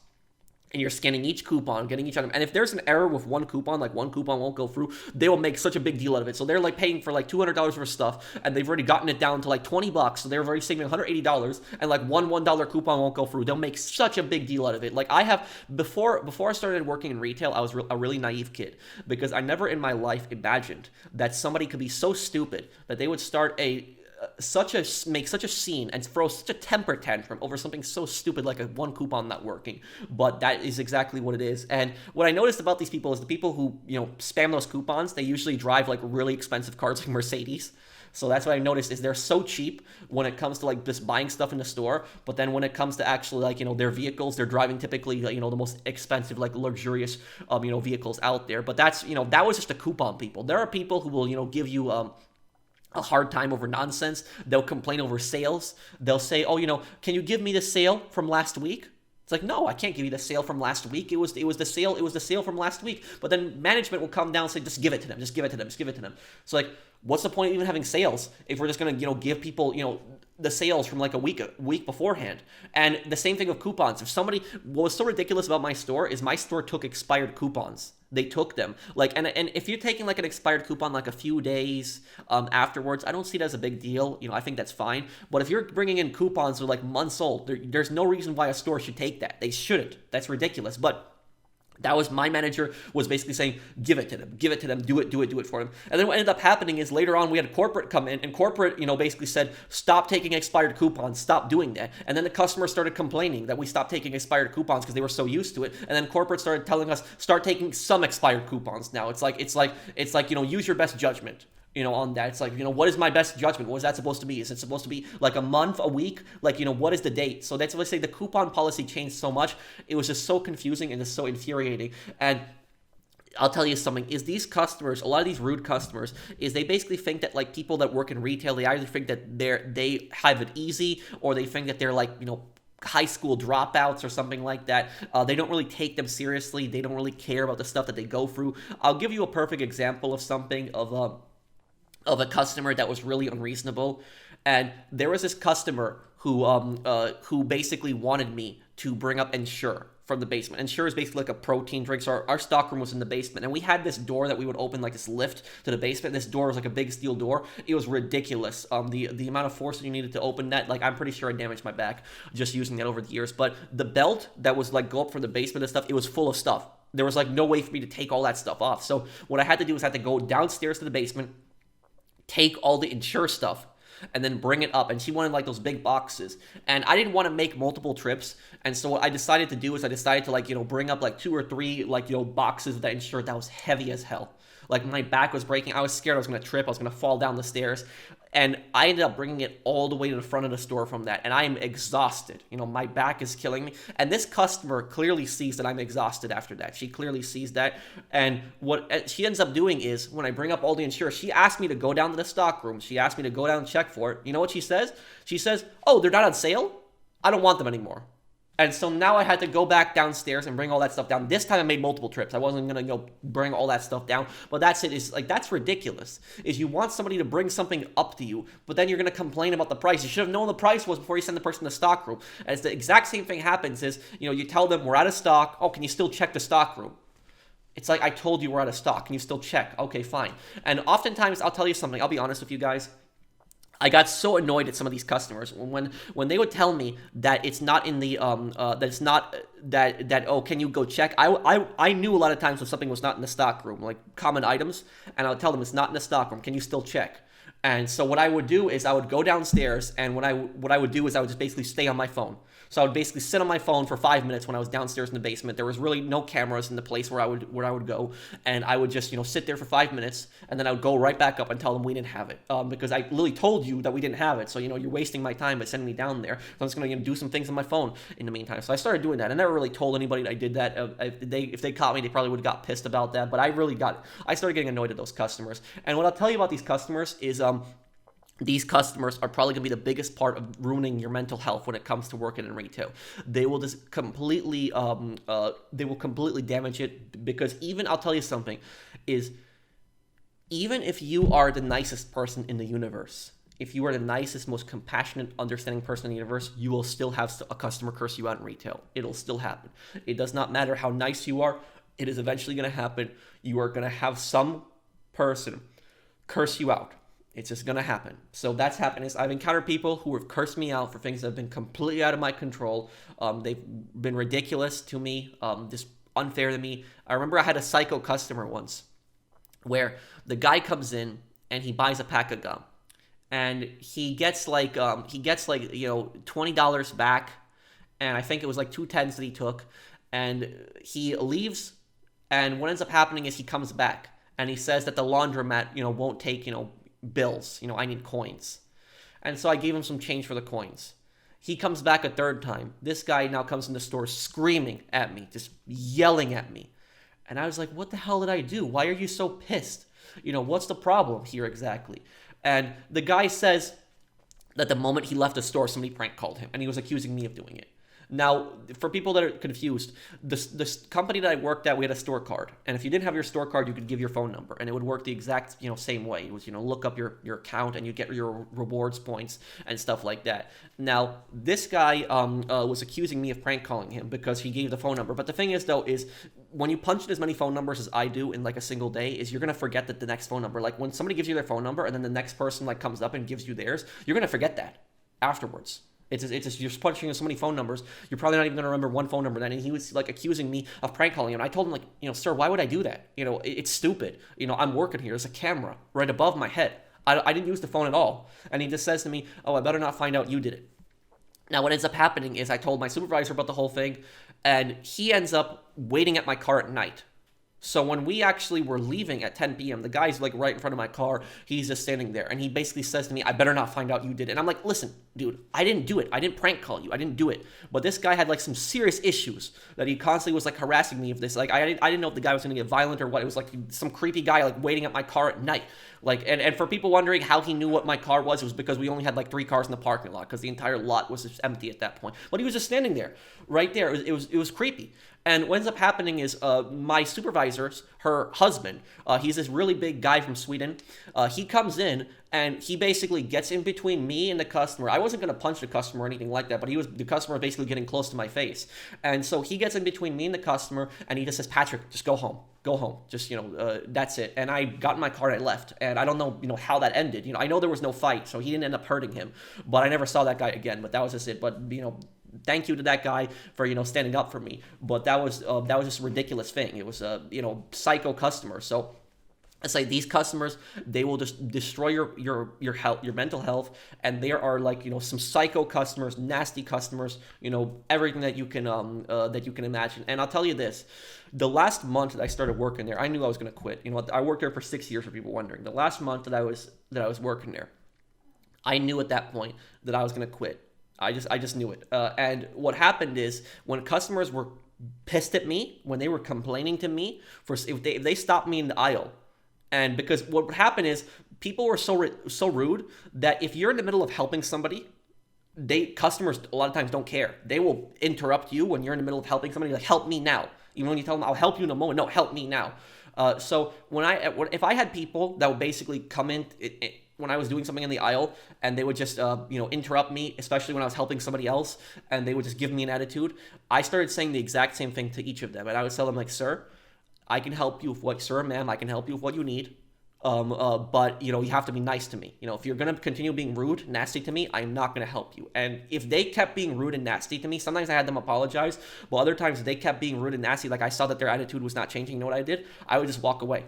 And you're scanning each coupon, getting each item. And if there's an error with one coupon, like one coupon won't go through, they will make such a big deal out of it. So they're like paying for like $200 worth of stuff, and they've already gotten it down to like $20. So they're already saving $180, and like one $1 coupon won't go through. They'll make such a big deal out of it. Like, I have, before I started working in retail, I was a really naive kid, because I never in my life imagined that somebody could be so stupid that they would start make such a scene and throw such a temper tantrum over something so stupid like a one coupon not working. But that is exactly what it is. And what I noticed about these people is the people who, spam those coupons, they usually drive like really expensive cars like Mercedes. So that's what I noticed, is they're so cheap when it comes to like just buying stuff in the store, but then when it comes to actually, like, their vehicles, they're driving typically, the most expensive, like, luxurious vehicles out there. But that's, that was just the coupon people. There are people who will, give you a hard time over nonsense. They'll complain over sales. They'll say, "Oh, can you give me the sale from last week?" It's like, no, I can't give you the sale from last week. It was the sale from last week. But then management will come down and say, just give it to them, just give it to them, just give it to them. So, like, what's the point of even having sales if we're just gonna, give people, the sales from like a week beforehand? And the same thing with coupons. What was so ridiculous about my store is my store took expired coupons. They took them, like, and if you're taking like an expired coupon like a few days afterwards, I don't see it as a big deal. I think that's fine. But if you're bringing in coupons that are like months old, there's no reason why a store should take that. They shouldn't. That's ridiculous. But that was, my manager was basically saying, give it to them, do it for them. And then what ended up happening is later on we had corporate come in, and corporate, basically said, stop taking expired coupons, stop doing that. And then the customers started complaining that we stopped taking expired coupons because they were so used to it. And then corporate started telling us, start taking some expired coupons now. It's like, use your best judgment. On that. It's like, what is my best judgment? What is that supposed to be? Is it supposed to be like a month, a week? Like, what is the date? So that's what I say, the coupon policy changed so much. It was just so confusing and just so infuriating. And I'll tell you something, is these customers, a lot of these rude customers, is they basically think that, like, people that work in retail, they either think that they have it easy, or they think that they're like, high school dropouts or something like that. They don't really take them seriously. They don't really care about the stuff that they go through. I'll give you a perfect example of something, of a customer that was really unreasonable. And there was this customer who basically wanted me to bring up Ensure from the basement. Ensure is basically like a protein drink. So our stockroom was in the basement, and we had this door that we would open, like this lift to the basement. This door was like a big steel door. It was ridiculous. The amount of force that you needed to open that, like, I'm pretty sure I damaged my back just using that over the years. But the belt that was like go up from the basement and stuff, it was full of stuff. There was like no way for me to take all that stuff off. So what I had to do was I had to go downstairs to the basement, take all the Ensure stuff, and then bring it up. And she wanted like those big boxes, and I didn't want to make multiple trips. And so what I decided to do is I decided to, like, bring up like 2 or 3 like boxes of that Ensure that was heavy as hell. Like, my back was breaking. I was scared I was gonna trip. I was gonna fall down the stairs. And I ended up bringing it all the way to the front of the store from that. And I am exhausted. My back is killing me. And this customer clearly sees that I'm exhausted after that. She clearly sees that. And what she ends up doing is, when I bring up all the Ensure, she asked me to go down to the stock room. She asked me to go down and check for it. You know what she says? She says, "Oh, they're not on sale? I don't want them anymore." And so now I had to go back downstairs and bring all that stuff down. This time I made multiple trips. I wasn't going to go bring all that stuff down. But that's it. It's like, that's ridiculous. Is you want somebody to bring something up to you, but then you're going to complain about the price. You should have known the price was before you send the person to the stock room. And it's the exact same thing happens is, you tell them we're out of stock. Oh, can you still check the stock room? It's like, I told you we're out of stock. Can you still check? Okay, fine. And oftentimes, I'll tell you something. I'll be honest with you guys. I got so annoyed at some of these customers when they would tell me that it's not in the that it's not that oh, can you go check? I knew a lot of times when something was not in the stock room, like common items, and I would tell them it's not in the stock room. Can you still check? And so what I would do is I would go downstairs, and what I would do is I would just basically stay on my phone. So I would basically sit on my phone for 5 minutes when I was downstairs in the basement. There was really no cameras in the place where I would go, and I would just sit there for 5 minutes, and then I would go right back up and tell them we didn't have it, because I literally told you that we didn't have it. So you're wasting my time by sending me down there. So I'm just gonna do some things on my phone in the meantime. So I started doing that. I never really told anybody that I did that. If they caught me, they probably would have got pissed about that. But I started getting annoyed at those customers. And what I'll tell you about these customers is these customers are probably going to be the biggest part of ruining your mental health when it comes to working in retail. They will just completely damage it, because even, I'll tell you something, is even if you are the nicest person in the universe, if you are the nicest, most compassionate, understanding person in the universe, you will still have a customer curse you out in retail. It'll still happen. It does not matter how nice you are. It is eventually going to happen. You are going to have some person curse you out. It's just going to happen. So that's happening. I've encountered people who have cursed me out for things that have been completely out of my control. They've been ridiculous to me, just unfair to me. I remember I had a psycho customer once where the guy comes in and he buys a pack of gum. And he gets like $20 back. And I think it was like 2 10s that he took. And he leaves. And what ends up happening is he comes back. And he says that the laundromat, won't take, bills. I need coins. And so I gave him some change for the coins. He comes back a third time. This guy now comes in the store screaming at me, just yelling at me. And I was like, what the hell did I do? Why are you so pissed? What's the problem here exactly? And the guy says that the moment he left the store, somebody prank called him, and he was accusing me of doing it. Now, for people that are confused, this company that I worked at, we had a store card. And if you didn't have your store card, you could give your phone number. And it would work the exact same way. It was, look up your account and you get your rewards points and stuff like that. Now, this guy was accusing me of prank calling him because he gave the phone number. But the thing is, though, is when you punch in as many phone numbers as I do in like a single day, is you're going to forget that the next phone number. Like when somebody gives you their phone number and then the next person like comes up and gives you theirs, you're going to forget that afterwards. It's just you're punching in so many phone numbers, you're probably not even going to remember one phone number then. And he was like accusing me of prank calling him. And I told him like, sir, why would I do that? It's stupid. I'm working here. There's a camera right above my head. I didn't use the phone at all. And he just says to me, oh, I better not find out you did it. Now, what ends up happening is I told my supervisor about the whole thing, and he ends up waiting at my car at night. So when we actually were leaving at 10 p.m., the guy's like right in front of my car. He's just standing there. And he basically says to me, I better not find out you did it. And I'm like, listen, dude, I didn't do it. I didn't prank call you. I didn't do it. But this guy had like some serious issues that he constantly was like harassing me of this. Like I didn't know if the guy was going to get violent or what. It was like some creepy guy like waiting at my car at night. Like, and for people wondering how he knew what my car was, it was because we only had like 3 cars in the parking lot because the entire lot was just empty at that point. But he was just standing there, right there. It was creepy. And what ends up happening is my supervisor's, her husband, he's this really big guy from Sweden. He comes in and he basically gets in between me and the customer. I wasn't going to punch the customer or anything like that, but the customer was basically getting close to my face. And so he gets in between me and the customer and he just says, Patrick, just go home. Go home. Just, that's it. And I got in my car and I left. And I don't know, how that ended. I know there was no fight, so he didn't end up hurting him. But I never saw that guy again. But that was just it. But, thank you to that guy for, standing up for me. But that was just a ridiculous thing. It was a, psycho customer. So it's like these customers, they will just destroy your health, your mental health. And there are like, some psycho customers, nasty customers, everything that you can imagine. And I'll tell you this, the last month that I started working there, I knew I was going to quit. I worked there for 6 years, for people wondering. The last month that I was working there, I knew at that point that I was going to quit. I just knew it. And what happened is when customers were pissed at me, when they were complaining to me if they stopped me in the aisle, and because what would happen is people were so rude that if you're in the middle of helping somebody, customers a lot of times don't care. They will interrupt you when you're in the middle of helping somebody, like help me now. Even when you tell them I'll help you in a moment, no, help me now. So if I had people that would basically come in when I was doing something in the aisle and they would just interrupt me, especially when I was helping somebody else, and they would just give me an attitude, I started saying the exact same thing to each of them. And I would tell them like, sir, I can help you with what, sir, ma'am, I can help you with what you need. But you have to be nice to me. If you're going to continue being rude, nasty to me, I'm not going to help you. And if they kept being rude and nasty to me, sometimes I had them apologize, but other times they kept being rude and nasty. Like I saw that their attitude was not changing. You know what I did? I would just walk away.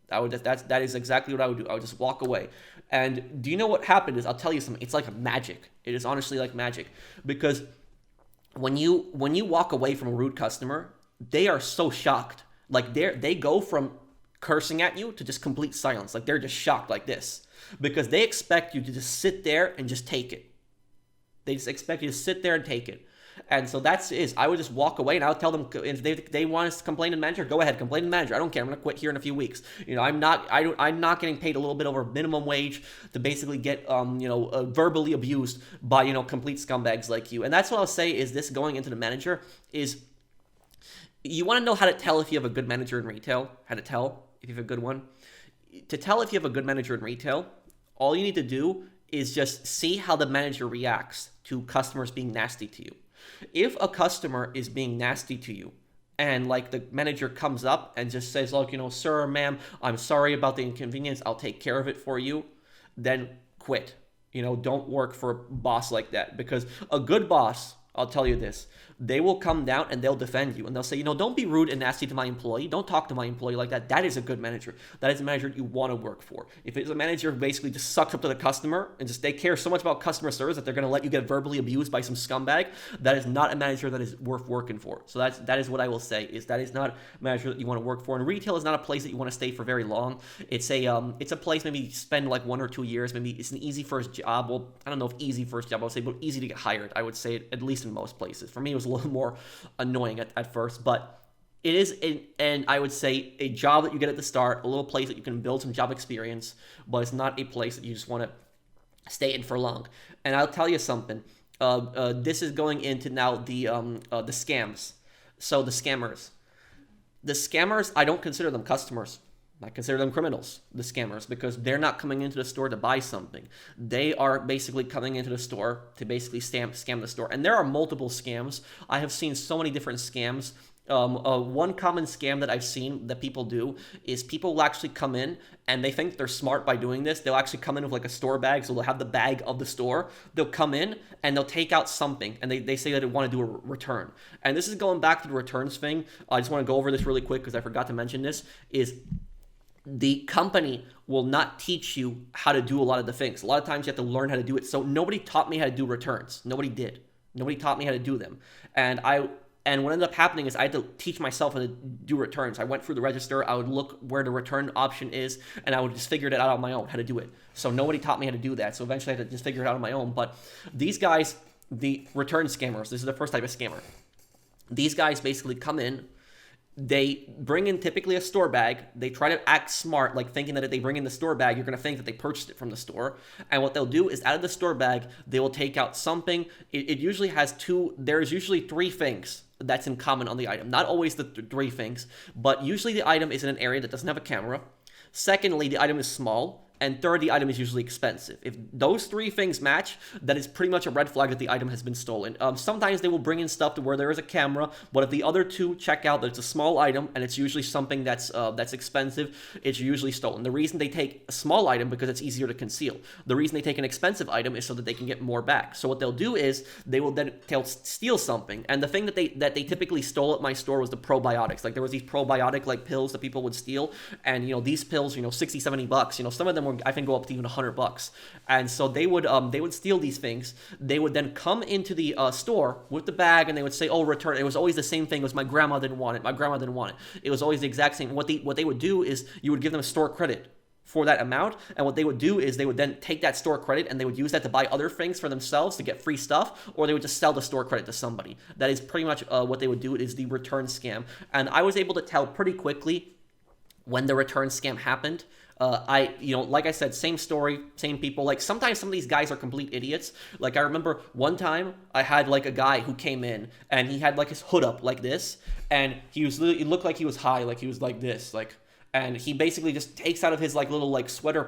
That is exactly what I would do. I would just walk away. And do you know what happened is, I'll tell you something. It's like magic. It is honestly like magic, because when you walk away from a rude customer, they are so shocked. Like they go from cursing at you to just complete silence. Like they're just shocked like this, because they expect you to just sit there and just take it. They just expect you to sit there and take it. And so I would just walk away and I would tell them if they want us to complain to the manager, go ahead, complain to the manager. I don't care. I'm gonna quit here in a few weeks. I'm not getting paid a little bit over minimum wage to basically get verbally abused by complete scumbags like you. And that's what I'll say is this going into the manager is you want to know how to tell if you have a good manager in retail, how to tell if you have a good one. To tell if you have a good manager in retail, all you need to do is just see how the manager reacts to customers being nasty to you. If a customer is being nasty to you and like the manager comes up and just says, look, sir, ma'am, I'm sorry about the inconvenience, I'll take care of it for you, then quit. Don't work for a boss like that, because a good boss, I'll tell you this, they will come down and they'll defend you and they'll say, don't be rude and nasty to my employee. Don't talk to my employee like that. That is a good manager. That is a manager you want to work for. If it's a manager who basically just sucks up to the customer and they care so much about customer service that they're going to let you get verbally abused by some scumbag, that is not a manager that is worth working for. So that is what I will say, is that is not a manager that you want to work for. And retail is not a place that you want to stay for very long. It's a place maybe you spend like 1 or 2 years. Maybe it's an easy first job. Well, I don't know if easy first job I would say, but easy to get hired. I would say at least in most places. For me, it was a little more annoying at first, but it is and I would say a job that you get at the start, a little place that you can build some job experience, but it's not a place that you just want to stay in for long. And I'll tell you something, this is going into now the scams. So the scammers, I don't consider them customers. I consider them criminals, the scammers, because they're not coming into the store to buy something. They are basically coming into the store to basically scam the store. And there are multiple scams. I have seen so many different scams. One common scam that I've seen that people do is people will actually come in and they think they're smart by doing this. They'll actually come in with like a store bag. So they'll have the bag of the store. They'll come in and they'll take out something and they say that they want to do a return. And this is going back to the returns thing. I just want to go over this really quick because I forgot to mention this, is the company will not teach you how to do a lot of the things. A lot of times you have to learn how to do it. So nobody taught me how to do returns. Nobody did. Nobody taught me how to do them. And what ended up happening is I had to teach myself how to do returns. I went through the register. I would look where the return option is, and I would just figure it out on my own, how to do it. So nobody taught me how to do that. So eventually I had to just figure it out on my own. But these guys, the return scammers, this is the first type of scammer. These guys basically come in. They bring in typically a store bag. They try to act smart, like thinking that if they bring in the store bag, you're going to think that they purchased it from the store. And what they'll do is out of the store bag, they will take out something. It usually has there's usually 3 things that's in common on the item. Not always the 3 things, but usually the item is in an area that doesn't have a camera. Secondly, the item is small. And third, the item is usually expensive. If those 3 things match, that is pretty much a red flag that the item has been stolen. Sometimes they will bring in stuff to where there is a camera, but if the other 2 check out that it's a small item and it's usually something that's expensive, it's usually stolen. The reason they take a small item because it's easier to conceal. The reason they take an expensive item is so that they can get more back. So what they'll do is they'll steal something. And the thing that they typically stole at my store was the probiotics. Like there was these probiotic like pills that people would steal, and these pills, $60-$70. Some of them I think go up to even $100. And so they would steal these things. They would then come into the store with the bag and they would say, oh, return. It was always the same thing. It was my grandma didn't want it. My grandma didn't want it. It was always the exact same. What they would do is you would give them a store credit for that amount. And what they would do is they would then take that store credit and they would use that to buy other things for themselves to get free stuff, or they would just sell the store credit to somebody. That is pretty much what they would do. It is the return scam. And I was able to tell pretty quickly when the return scam happened. Like I said, same story, same people. Like sometimes some of these guys are complete idiots. Like I remember one time I had like a guy who came in and he had like his hood up like this, and he looked like he was high, like he was like this, and he basically just takes out of his like little like sweater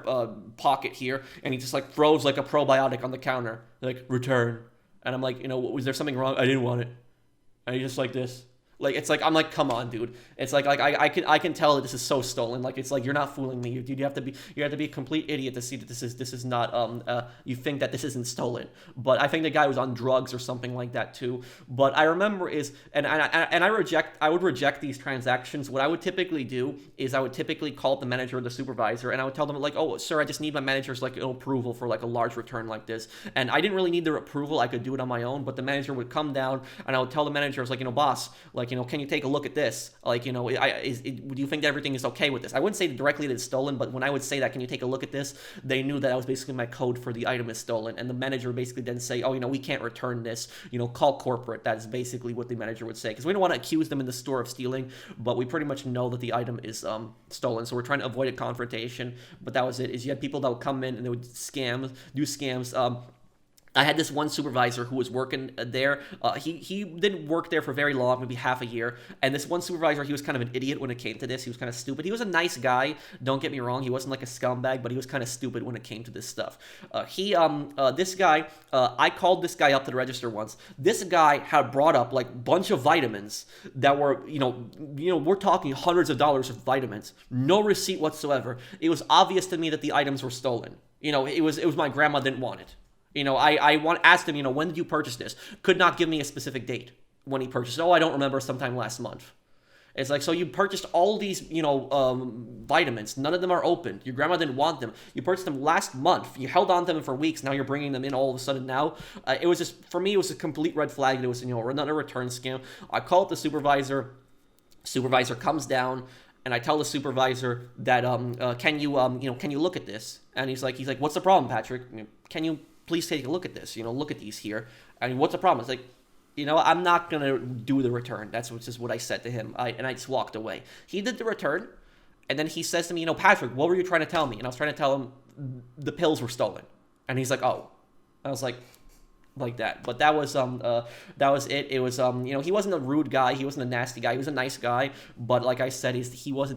pocket here, and he just like throws like a probiotic on the counter, like return. And I'm like, was there something wrong? I didn't want it. And he's just like this. Like it's like I'm like, come on, dude. It's like I can tell that this is so stolen. Like it's like you're not fooling me, dude. You have to be a complete idiot to see that this is not you think that this isn't stolen. But I think the guy was on drugs or something like that too. But I remember I would reject these transactions. What I would typically do is I would typically call the manager or the supervisor and I would tell them like, oh sir, I just need my manager's like approval for like a large return like this. And I didn't really need their approval. I could do it on my own. But the manager would come down and I would tell the manager, I was like, boss, like like, can you take a look at this? Like, do you think that everything is okay with this? I wouldn't say directly that it's stolen, but when I would say that, can you take a look at this? They knew that was basically my code for the item is stolen. And the manager basically then say, oh, we can't return this. Call corporate. That is basically what the manager would say. Because we don't want to accuse them in the store of stealing, but we pretty much know that the item is stolen. So we're trying to avoid a confrontation. But that was it. Is you had people that would come in and they would do scams. I had this one supervisor who was working there. He didn't work there for very long, maybe half a year. And this one supervisor, he was kind of an idiot when it came to this. He was kind of stupid. He was a nice guy. Don't get me wrong. He wasn't like a scumbag, but he was kind of stupid when it came to this stuff. This guy, I called this guy up to the register once. This guy had brought up like a bunch of vitamins that were, we're talking hundreds of dollars of vitamins. No receipt whatsoever. It was obvious to me that the items were stolen. It was my grandma didn't want it. Asked him, when did you purchase this? Could not give me a specific date when he purchased it. Oh, I don't remember, sometime last month. It's like, so you purchased all these, vitamins. None of them are opened. Your grandma didn't want them. You purchased them last month. You held on to them for weeks. Now you're bringing them in all of a sudden now. It was just, for me, it was a complete red flag. It was, another return scam. I call up the supervisor. Supervisor comes down. And I tell the supervisor that, can you look at this? And he's like, what's the problem, Patrick? Can you please take a look at this? Look at these here. I mean, what's the problem? It's like, I'm not going to do the return. That's just what I said to him. And I just walked away. He did the return. And then he says to me, Patrick, what were you trying to tell me? And I was trying to tell him the pills were stolen. And he's like, oh. I was like that. But that was it. It was he wasn't a rude guy, he wasn't a nasty guy, he was a nice guy, but like I said, he was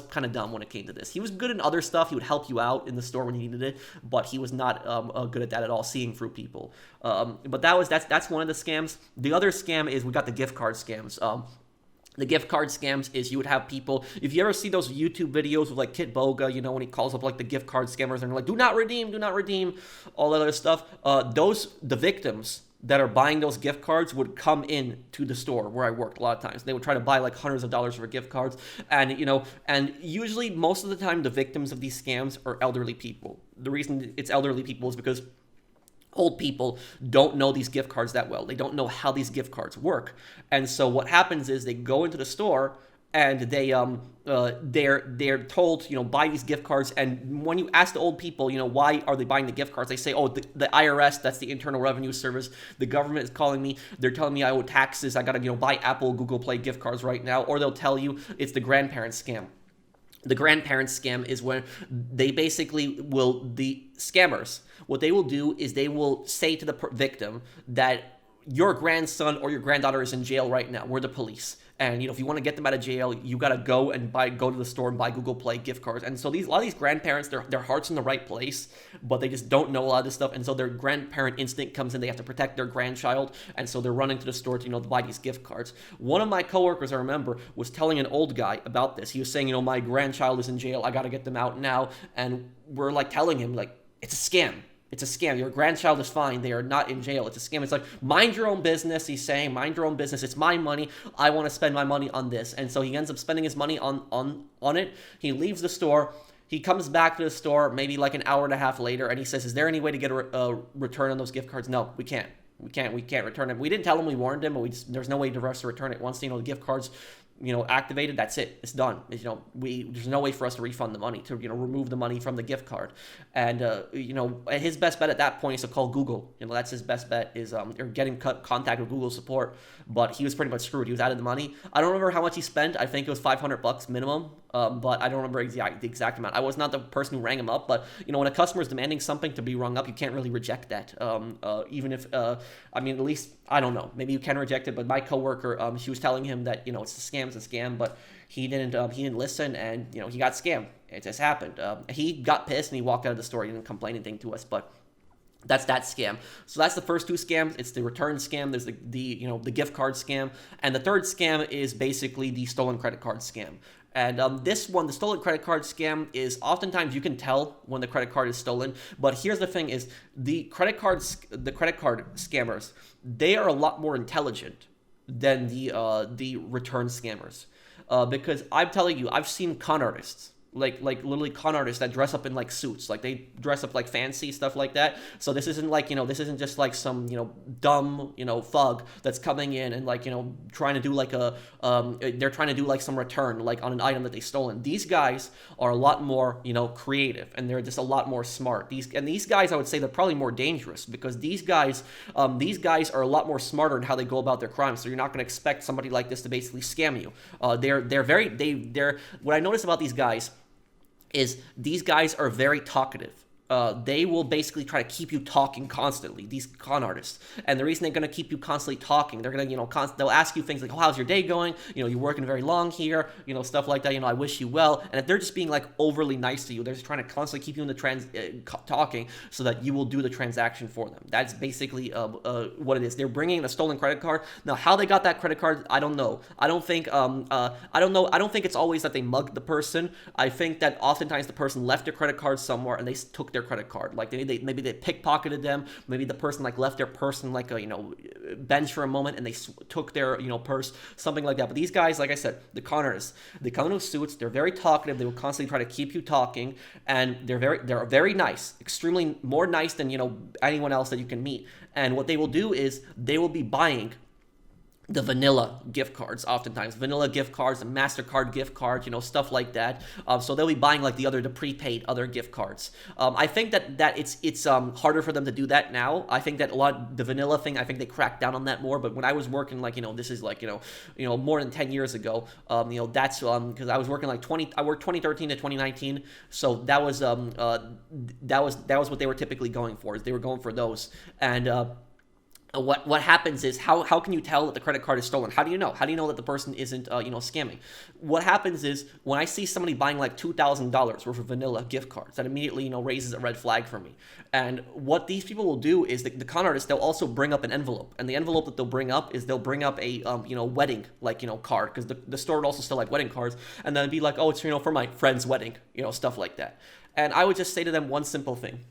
kind of dumb when it came to this. He was good in other stuff. He would help you out in the store when you needed it, but he was not good at that at all, seeing through people. But that's one of the scams. The other scam is we got the gift card scams. The gift card scams is you would have people, if you ever see those YouTube videos with like Kit Boga, when he calls up like the gift card scammers and they're like, do not redeem, all that other stuff. The victims that are buying those gift cards would come in to the store where I worked a lot of times. They would try to buy like hundreds of dollars worth of gift cards. And, and usually most of the time the victims of these scams are elderly people. The reason it's elderly people is because old people don't know these gift cards that well. They don't know how these gift cards work. And so what happens is they go into the store and they're told, buy these gift cards. And when you ask the old people, why are they buying the gift cards? They say, oh, the IRS, that's the Internal Revenue Service. The government is calling me. They're telling me I owe taxes. I got to, buy Apple, Google Play gift cards right now. Or they'll tell you it's the grandparents scam. The grandparents scam is when they basically the scammers, what they will do is they will say to the victim that your grandson or your granddaughter is in jail right now. We're the police. And, if you want to get them out of jail, you got to go to the store and buy Google Play gift cards. And so a lot of these grandparents, their heart's in the right place, but they just don't know a lot of this stuff. And so their grandparent instinct comes in. They have to protect their grandchild. And so they're running to the store to, to buy these gift cards. One of my coworkers, I remember, was telling an old guy about this. He was saying, my grandchild is in jail. I got to get them out now. And we're like telling him, like, it's a scam. It's a scam. Your grandchild is fine. They are not in jail. It's a scam. It's like, mind your own business. He's saying, mind your own business. It's my money. I want to spend my money on this. And so he ends up spending his money on it. He leaves the store. He comes back to the store maybe like an hour and a half later, and he says, is there any way to get a return on those gift cards? No, we can't. We can't return them. We didn't tell him, we warned him, but there's no way for us to return it. Once, the gift cards, activated, that's it. It's done. There's no way for us to refund the money, to, remove the money from the gift card. And, his best bet at that point is to call Google. That's his best bet, is or getting contact with Google support. But he was pretty much screwed. He was out of the money. I don't remember how much he spent. I think it was $500 minimum. But I don't remember the exact amount. I was not the person who rang him up, but when a customer is demanding something to be rung up, you can't really reject that. Even if, at least, I don't know, maybe you can reject it, but my coworker, she was telling him that, it's a scam, but he didn't listen, and, he got scammed. It just happened. He got pissed and he walked out of the store. He didn't complain anything to us, but that's that scam. So that's the first two scams. It's the return scam. There's the gift card scam. And the third scam is basically the stolen credit card scam. And this one, the stolen credit card scam, is oftentimes you can tell when the credit card is stolen. But here's the thing: is the credit card scammers, they are a lot more intelligent than the return scammers, because I'm telling you, I've seen con artists like literally con artists that dress up in like suits, like they dress up like fancy stuff like that. So this isn't like, this isn't just like some, dumb, thug that's coming in and like, trying to do like they're trying to do like some return like on an item that they stolen. These guys are a lot more, creative, and they're just a lot more smart. These guys, I would say, they're probably more dangerous, because these guys are a lot more smarter in how they go about their crimes. So you're not going to expect somebody like this to basically scam you. They're what I notice about these guys is these guys are very talkative. They will basically try to keep you talking constantly, these con artists. And the reason they're going to keep you constantly talking, they're going to, they'll ask you things like, oh, how's your day going? You're working very long here, stuff like that. I wish you well. And if they're just being like overly nice to you, they're just trying to constantly keep you in the talking so that you will do the transaction for them. That's basically what it is. They're bringing in a stolen credit card. Now, how they got that credit card, I don't know. I don't think it's always that they mugged the person. I think that oftentimes the person left their credit card somewhere and they took their credit card. Like maybe they pickpocketed them. Maybe the person like left their purse in like a bench for a moment and they took their purse, something like that. But these guys, like I said, the con artists, they come in with suits. They're very talkative. They will constantly try to keep you talking, and they're very nice, extremely more nice than anyone else that you can meet. And what they will do is they will be buying the vanilla gift cards, oftentimes vanilla gift cards, the MasterCard gift cards, stuff like that. So they'll be buying like the prepaid other gift cards. I think that it's harder for them to do that now. I think that the vanilla thing, I think they cracked down on that more. But when I was working this is like more than 10 years ago. That's because I was working I worked 2013 to 2019. So that was what they were typically going for. Is they were going for those. And what happens is, how can you tell that the credit card is stolen? How do you know? How do you know that the person isn't scamming? What happens is, when I see somebody buying like $2,000 worth of vanilla gift cards, that immediately raises a red flag for me. And what these people will do is, the con artists, they'll also bring up an envelope, and the envelope that they'll bring up is they'll bring up a wedding card, because the store would also sell like wedding cards, and then it'd be like, oh, it's for my friend's wedding, stuff like that. And I would just say to them one simple thing.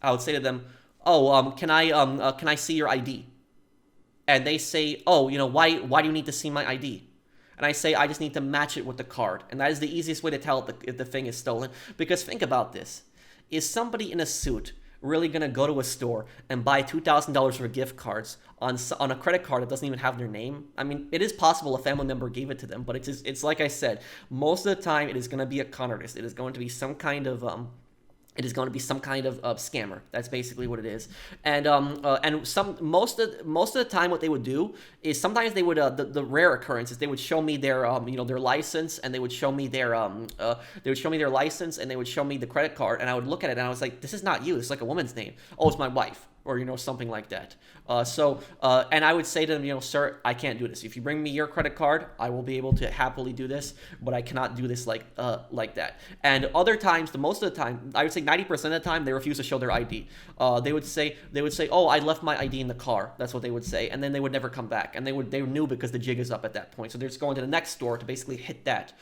I would say to them, oh, can I see your ID? And they say, oh, why do you need to see my ID? And I say, I just need to match it with the card. And that is the easiest way to tell if the thing is stolen. Because think about this. Is somebody in a suit really going to go to a store and buy $2,000 worth of gift cards on a credit card that doesn't even have their name? I mean, it is possible a family member gave it to them, but it's like I said, most of the time it is going to be a con artist. It is going to be some kind of scammer. That's basically what it is. And most of the time, what they would do is, sometimes they would the rare occurrence is they would show me their their license, and they would show me their license, and they would show me the credit card, and I would look at it and I was like, this is not you. It's like a woman's name. Oh, it's my wife. Or something like that. And I would say to them, sir, I can't do this. If you bring me your credit card, I will be able to happily do this, but I cannot do this like that. And other times, most of the time, I would say 90% of the time, they refuse to show their ID. They would say, oh, I left my ID in the car. That's what they would say, and then they would never come back. And they knew, because the jig is up at that point. So they're just going to the next store to basically hit that.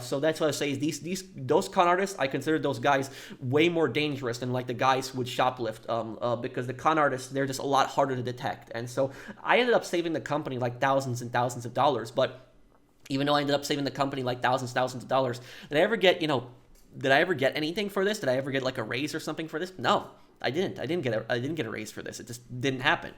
So that's what I say is those con artists, I consider those guys way more dangerous than like the guys who would shoplift, because the con artists, they're just a lot harder to detect. And so I ended up saving the company like thousands and thousands of dollars. But even though I ended up saving the company like thousands of dollars, did I ever get anything for this? Did I ever get like a raise or something for this? No. I didn't get a raise for this. It just didn't happen.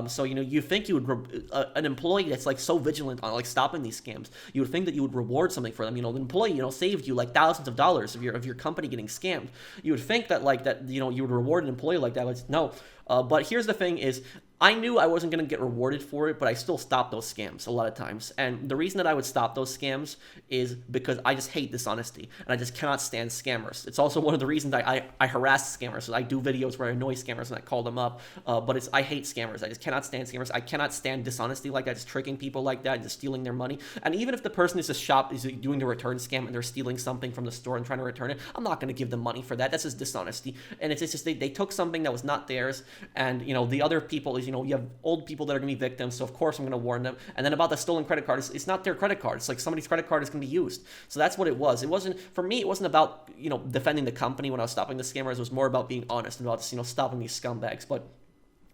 So you think you would an employee that's like so vigilant on like stopping these scams, you would think that you would reward something for them. The employee saved you like thousands of dollars of your company getting scammed. You would think that you would reward an employee like that. But no. But here's the thing is, I knew I wasn't going to get rewarded for it, but I still stopped those scams a lot of times. And the reason that I would stop those scams is because I just hate dishonesty, and I just cannot stand scammers. It's also one of the reasons I harass scammers. So I do videos where I annoy scammers and I call them up. But I hate scammers. I just cannot stand scammers. I cannot stand dishonesty like that, just tricking people like that, just stealing their money. And even if the person is doing the return scam and they're stealing something from the store and trying to return it, I'm not going to give them money for that. That's just dishonesty. And it's just they took something that was not theirs. And the other people is you have old people that are going to be victims, so of course I'm going to warn them. And then about the stolen credit card, it's not their credit card. It's like somebody's credit card is going to be used. So that's what it was. It wasn't, for me, it wasn't about defending the company when I was stopping the scammers. It was more about being honest and about stopping these scumbags. But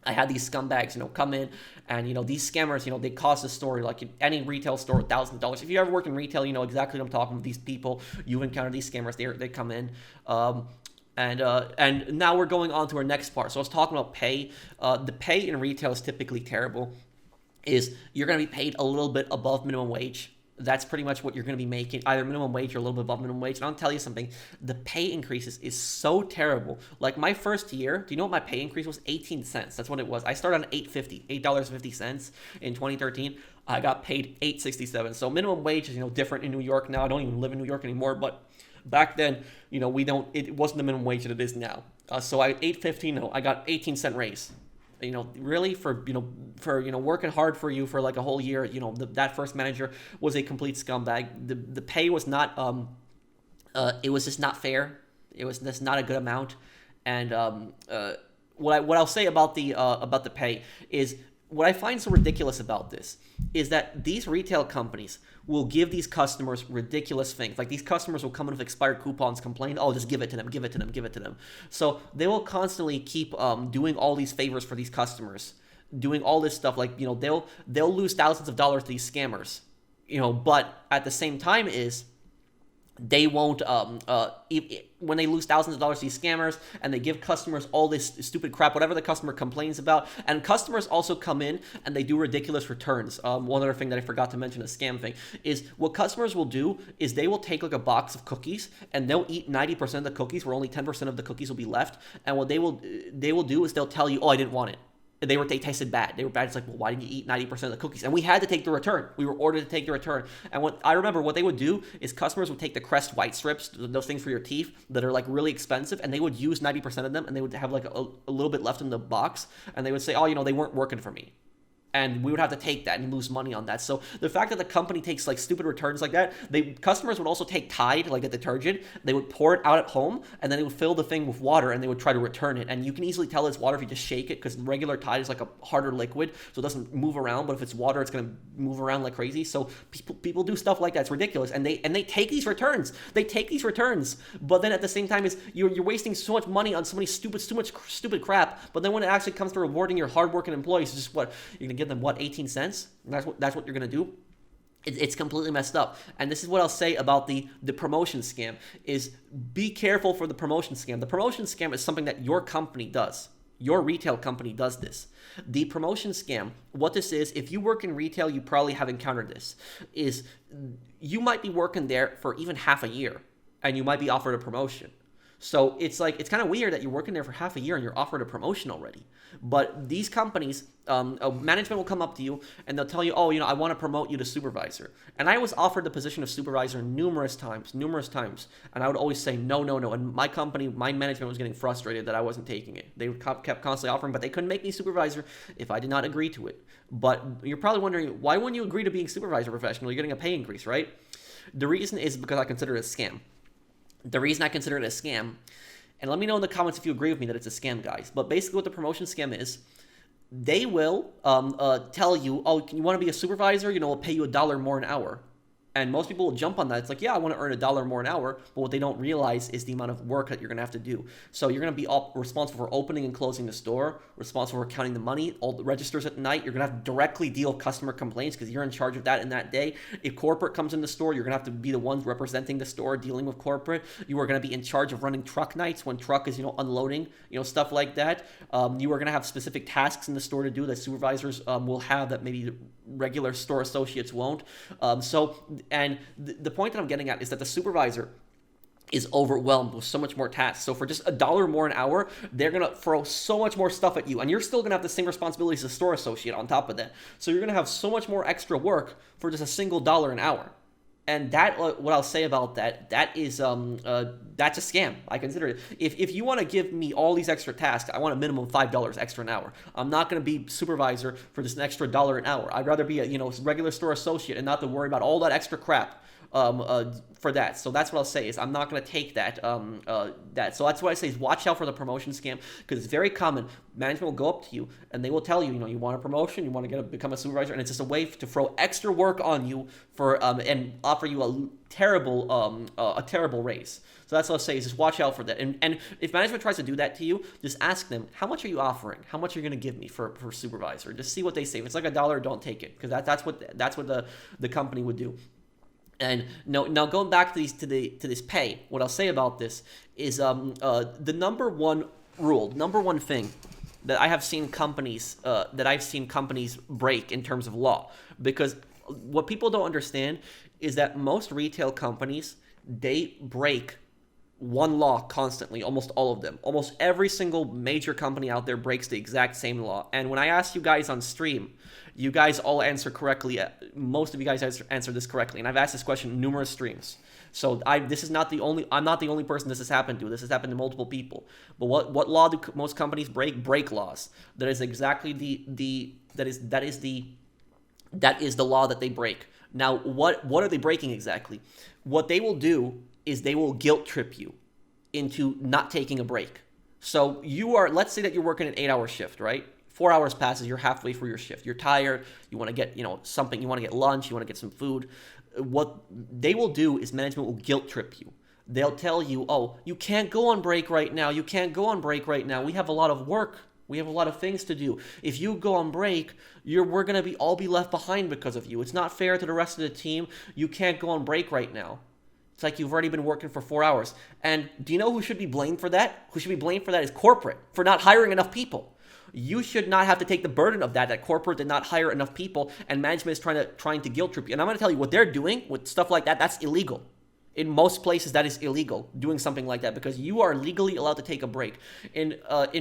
I had these scumbags, come in, and these scammers, they cost the store like in any retail store $1,000. If you ever work in retail, you know exactly what I'm talking about. These people, you encounter these scammers, they come in, and now we're going on to our next part. So I was talking about pay. The pay in retail is typically terrible. Is you're going to be paid a little bit above minimum wage. That's pretty much what you're going to be making, either minimum wage or a little bit above minimum wage. And I'll tell you something, the pay increases is so terrible. Like my first year, do you know what my pay increase was? 18 cents. That's what it was. I started on $8.50 in 2013. I got paid $8.67. So minimum wage is, different in New York now. I don't even live in New York anymore, but back then, it wasn't the minimum wage that it is now. So I $8.50, I got 18-cent raise. Really for working hard for you for like a whole year, that first manager was a complete scumbag. The pay was not, it was just not fair. It was just not a good amount. And what I'll say about the pay is, what I find so ridiculous about this is that these retail companies will give these customers ridiculous things. Like these customers will come in with expired coupons, complain, oh, just give it to them, give it to them, give it to them. So they will constantly keep doing all these favors for these customers, doing all this stuff. Like, they'll lose thousands of dollars to these scammers, but at the same time they won't, when they lose thousands of dollars to these scammers and they give customers all this stupid crap, whatever the customer complains about, and customers also come in and they do ridiculous returns. One other thing that I forgot to mention, a scam thing, is what customers will do is they will take like a box of cookies and they'll eat 90% of the cookies where only 10% of the cookies will be left. And what they will do is they'll tell you, oh, I didn't want it. They tasted bad. They were bad. It's like, well, why didn't you eat 90% of the cookies? And we had to take the return. We were ordered to take the return. And what I remember, what they would do is customers would take the Crest white strips, those things for your teeth that are like really expensive, and they would use 90% of them, and they would have like a little bit left in the box, and they would say, oh, they weren't working for me. And we would have to take that and lose money on that. So the fact that the company takes like stupid returns like that, customers would also take Tide, like a detergent, they would pour it out at home, and then they would fill the thing with water, and they would try to return it. And you can easily tell it's water if you just shake it, because regular Tide is like a harder liquid, so it doesn't move around. But if it's water, it's gonna move around like crazy. So people do stuff like that. It's ridiculous, and they take these returns. They take these returns, but then at the same time, you're wasting so much money on so much stupid crap. But then when it actually comes to rewarding your hardworking employees, it's just what you're gonna give them, 18 cents? That's what you're gonna do? It's completely messed up. And this is what I'll say about the promotion scam, is be careful for the promotion scam. The promotion scam is something that your company does. Your retail company does this. The promotion scam, what this is, if you work in retail, you probably have encountered this, is you might be working there for even half a year and you might be offered a promotion. So it's kind of weird that you're working there for half a year and you're offered a promotion already. But these companies, management will come up to you and they'll tell you, oh, I want to promote you to supervisor. And I was offered the position of supervisor numerous times. And I would always say, no. And my company, my management was getting frustrated that I wasn't taking it. They kept constantly offering, but they couldn't make me supervisor if I did not agree to it. But you're probably wondering, why wouldn't you agree to being supervisor professional? You're getting a pay increase, right? The reason is because I consider it a scam. The reason I consider it a scam, and let me know in the comments if you agree with me that it's a scam, guys. But basically what the promotion scam is, they will tell you, oh, you want to be a supervisor? We'll pay you $1 more an hour. And most people will jump on that. It's like, yeah, I want to earn $1 more an hour. But what they don't realize is the amount of work that you're going to have to do. So you're going to be responsible for opening and closing the store, responsible for counting the money, all the registers at night. You're going to have to directly deal with customer complaints because you're in charge of that in that day. If corporate comes in the store, you're going to have to be the ones representing the store, dealing with corporate. You are going to be in charge of running truck nights when truck is, unloading, stuff like that. You are going to have specific tasks in the store to do that supervisors will have that maybe regular store associates won't. And the point that I'm getting at is that the supervisor is overwhelmed with so much more tasks. So for just $1 more an hour, they're going to throw so much more stuff at you. And you're still going to have the same responsibilities as a store associate on top of that. So you're going to have so much more extra work for just a single $1 an hour. And that, what I'll say about that is, that's a scam. I consider it. If you want to give me all these extra tasks, I want a minimum $5 extra an hour. I'm not going to be supervisor for this extra $1 an hour. I'd rather be a, regular store associate and not to worry about all that extra crap. for that. So that's what I'll say is I'm not going to take that. So that's what I say is watch out for the promotion scam, because it's very common. Management will go up to you and they will tell you, you want a promotion, you want to become a supervisor, and it's just a way to throw extra work on you for and offer you a terrible raise. So that's what I'll say is just watch out for that. And if management tries to do that to you, just ask them, how much are you offering? How much are you going to give me for supervisor? Just see what they say. If it's like $1, don't take it, because that's what the company would do. And now going back to this pay, what I'll say about this is the number one thing that I have seen companies break in terms of law, because what people don't understand is that most retail companies, they break one law constantly, almost all of them. Almost every single major company out there breaks the exact same law. And when I asked you guys on stream, you guys all answer correctly. Most of you guys answer this correctly. And I've asked this question numerous streams. So I'm not the only person this has happened to. This has happened to multiple people. But what law do most companies break? Break laws. That is exactly that is the law that they break. Now, what are they breaking exactly? What they will do is they will guilt trip you into not taking a break. So let's say that you're working an 8-hour shift, right? 4 hours passes, you're halfway through your shift. You're tired, you want to get, something, you want to get lunch, you want to get some food. What they will do is management will guilt trip you. They'll tell you, oh, you can't go on break right now. You can't go on break right now. We have a lot of work. We have a lot of things to do. If you go on break, we're going to all be left behind because of you. It's not fair to the rest of the team. You can't go on break right now. It's like you've already been working for 4 hours. And do you know who should be blamed for that? Who should be blamed for that is corporate, for not hiring enough people. You should not have to take the burden of that corporate did not hire enough people, and management is trying to guilt trip you. And I'm going to tell you what they're doing with stuff like that, that's illegal. In most places, that is illegal, doing something like that, because you are legally allowed to take a break. In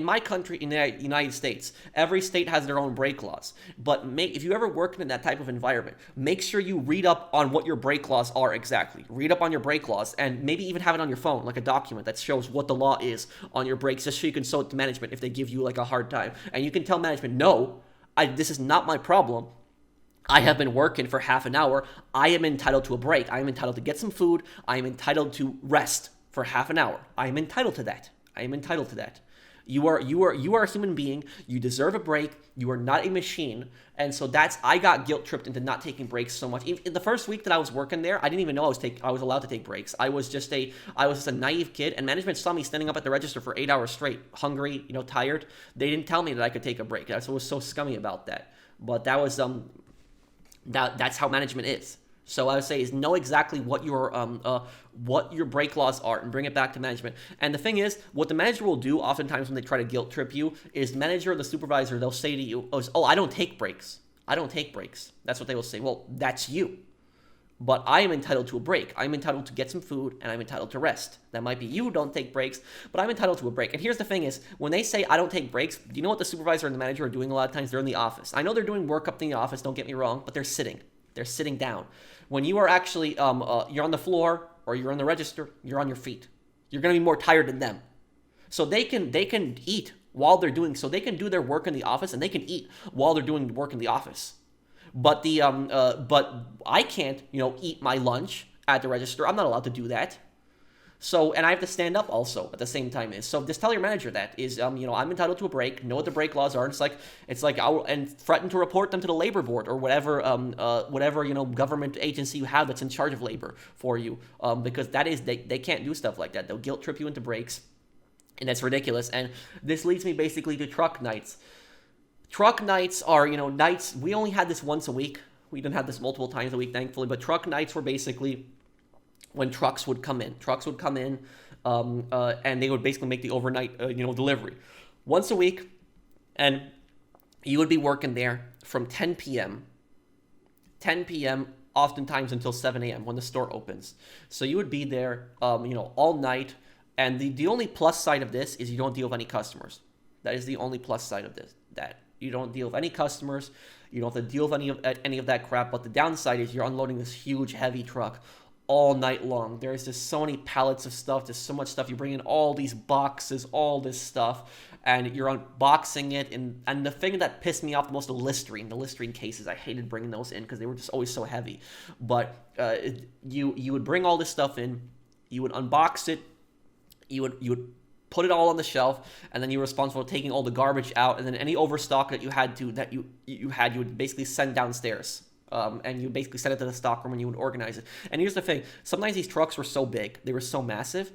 my country, in the United States, every state has their own break laws. But if you ever work in that type of environment, make sure you read up on what your break laws are exactly. Read up on your break laws, and maybe even have it on your phone, like a document that shows what the law is on your breaks, just so you can show it to management if they give you like a hard time. And you can tell management, no, this is not my problem. I have been working for half an hour. I am entitled to a break. I am entitled to get some food. I am entitled to rest for half an hour. I am entitled to that. I am entitled to that. You are a human being. You deserve a break. You are not a machine. And so I got guilt tripped into not taking breaks so much. In the first week that I was working there, I didn't even know I was allowed to take breaks. I was just a naive kid, and management saw me standing up at the register for 8 hours straight, hungry, tired. They didn't tell me that I could take a break. That's what was so scummy about that. But that was that's how management is. So I would say is know exactly what your break laws are and bring it back to management. And the thing is, what the manager will do oftentimes when they try to guilt trip you is the manager or the supervisor, they'll say to you, oh, I don't take breaks. I don't take breaks. That's what they will say. Well, that's you. But I am entitled to a break. I'm entitled to get some food, and I'm entitled to rest. That might be you don't take breaks, but I'm entitled to a break. And here's the thing is, when they say I don't take breaks, do you know what the supervisor and the manager are doing a lot of times? They're in the office. I know they're doing work up in the office, don't get me wrong, but they're sitting. They're sitting down. When you are actually, you're on the floor, or you're on the register, you're on your feet. You're going to be more tired than them. So they can eat while they're doing, so they can do their work in the office, and they can eat while they're doing work in the office. But but I can't, eat my lunch at the register. I'm not allowed to do that. So, and I have to stand up also at the same time. So just tell your manager that I'm entitled to a break. Know what the break laws are. It's like and threaten to report them to the labor board or whatever government agency you have that's in charge of labor for you. Because they can't do stuff like that. They'll guilt trip you into breaks, and that's ridiculous. And this leads me basically to truck nights. Truck nights are, nights, we only had this once a week. We didn't have this multiple times a week, thankfully, but truck nights were basically when trucks would come in. Trucks would come in, and they would basically make the overnight, delivery. Once a week, and you would be working there from 10 p.m., oftentimes until 7 a.m. when the store opens. So you would be there, all night, and the only plus side of this is you don't deal with any customers. That is the only plus side of this, that you don't deal with any customers. You don't have to deal with any of that crap. But the downside is you're unloading this huge, heavy truck all night long. There's just so many pallets of stuff. There's so much stuff. You bring in all these boxes, all this stuff. and you're unboxing it, and the thing that pissed me off the most, the Listerine cases. I hated bringing those in because they were just always so heavy. But you would bring all this stuff in, you would unbox it, you would put it all on the shelf, and then you were responsible for taking all the garbage out, and then any overstock that you would basically send downstairs. And you basically send it to the stockroom and you would organize it. And here's the thing. Sometimes these trucks were so big, they were so massive,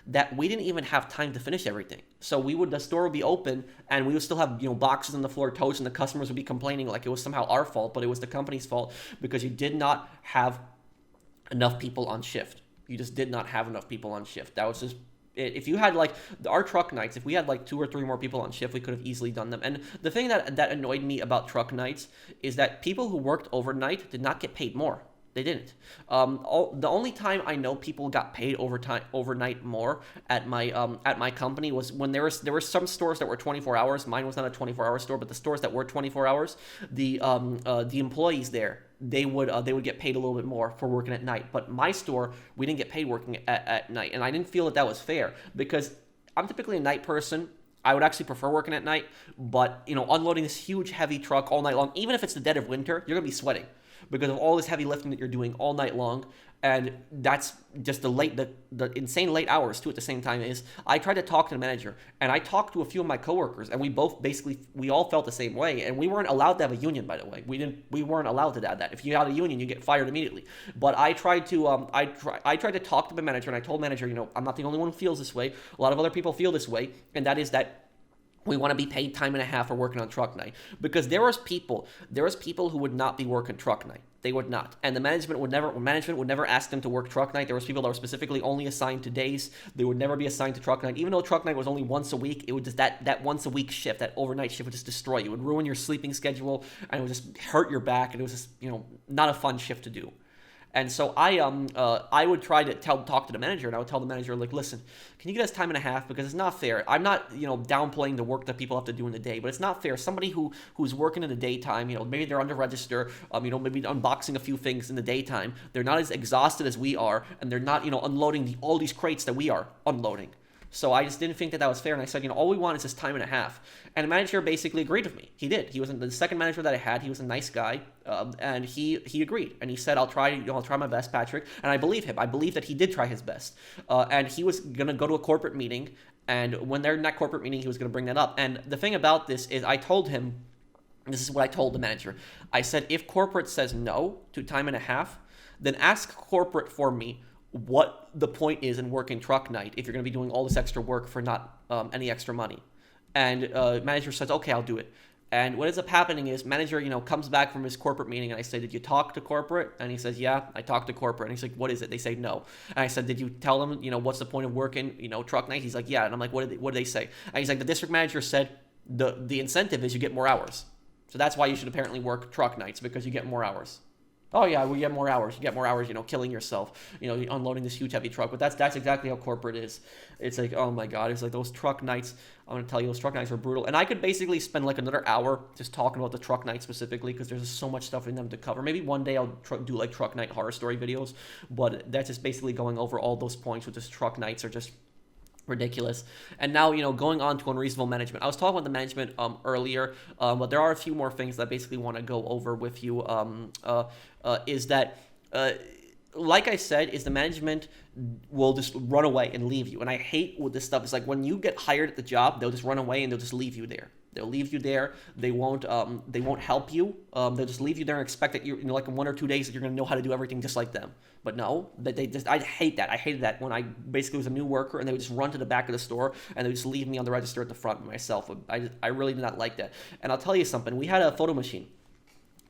that we didn't even have time to finish everything. So the store would be open and we would still have, boxes on the floor, toast, and the customers would be complaining like it was somehow our fault, but it was the company's fault because you did not have enough people on shift. You just did not have enough people on shift. That was just, if you had our truck nights, if we had 2 or 3 more people on shift, we could have easily done them. And the thing that annoyed me about truck nights is that people who worked overnight did not get paid more. They didn't. The only time I know people got paid overnight more at my company was when there were some stores that were 24 hours. Mine was not a 24-hour store, but the stores that were 24 hours, the employees there, they would get paid a little bit more for working at night. But my store, we didn't get paid working at night, and I didn't feel that was fair because I'm typically a night person. I would actually prefer working at night, but unloading this huge heavy truck all night long, even if it's the dead of winter, you're gonna be sweating because of all this heavy lifting that you're doing all night long. And that's just the insane late hours too. At the same time, is I tried to talk to the manager, and I talked to a few of my coworkers, and we all felt the same way. And we weren't allowed to have a union, by the way. We weren't allowed to have that. If you had a union, you get fired immediately. But I tried to I tried to talk to the manager, and I told the manager, I'm not the only one who feels this way. A lot of other people feel this way, and that is that we want to be paid time and a half for working on truck night, because there was people who would not be working truck night. They would not, and the management would never ask them to work truck night. There was people that were specifically only assigned to days. They would never be assigned to truck night, even though truck night was only once a week. It would just that once a week shift, that overnight shift, would just destroy you. It would ruin your sleeping schedule, and it would just hurt your back, and it was just not a fun shift to do. And so I would try to talk to the manager, and I would tell the manager, listen, can you get us time and a half, because it's not fair. I'm not downplaying the work that people have to do in the day, but it's not fair. Somebody who's working in the daytime, maybe they're under register, maybe unboxing a few things in the daytime. They're not as exhausted as we are, and they're not unloading all these crates that we are unloading. So I just didn't think that was fair, and I said, all we want is this time and a half. And the manager basically agreed with me. He did. He was the second manager that I had. He was a nice guy, and he agreed. And he said, I'll try my best, Patrick. And I believe him. I believe that he did try his best. And he was gonna go to a corporate meeting, and when they're in that corporate meeting, he was gonna bring that up. And the thing about this is, I told him, this is what I told the manager. I said, if corporate says no to time and a half, then ask corporate for me what the point is in working truck night if you're going to be doing all this extra work for not any extra money. And manager says, okay, I'll do it. And what ends up happening is manager, comes back from his corporate meeting, and I say, did you talk to corporate? And he says, yeah, I talked to corporate. And he's like, what is it? They say no. And I said, did you tell them, what's the point of working, truck night? He's like, yeah. And I'm like, what did they say? And he's like, the district manager said the incentive is you get more hours. So that's why you should apparently work truck nights, because you get more hours. Oh yeah, we get more hours. You get more hours, killing yourself, unloading this huge heavy truck. But that's exactly how corporate is. It's like, oh my God, it's like those truck nights. I'm gonna tell you, those truck nights were brutal. And I could basically spend another hour just talking about the truck nights specifically, because there's just so much stuff in them to cover. Maybe one day I'll do truck night horror story videos, but that's just basically going over all those points with just truck nights are just ridiculous. And now, going on to unreasonable management. I was talking about the management earlier, but there are a few more things that I basically want to go over with you. Is that, like I said, is the management will just run away and leave you. And I hate with this stuff. It's like when you get hired at the job, they'll just run away and they'll just leave you there. They'll leave you there. They won't help you. They'll just leave you there and expect that in 1 or 2 days that you're going to know how to do everything just like them. But no, I hate that. I hated that when I basically was a new worker, and they would just run to the back of the store and they would just leave me on the register at the front myself. I really did not like that. And I'll tell you something. We had a photo machine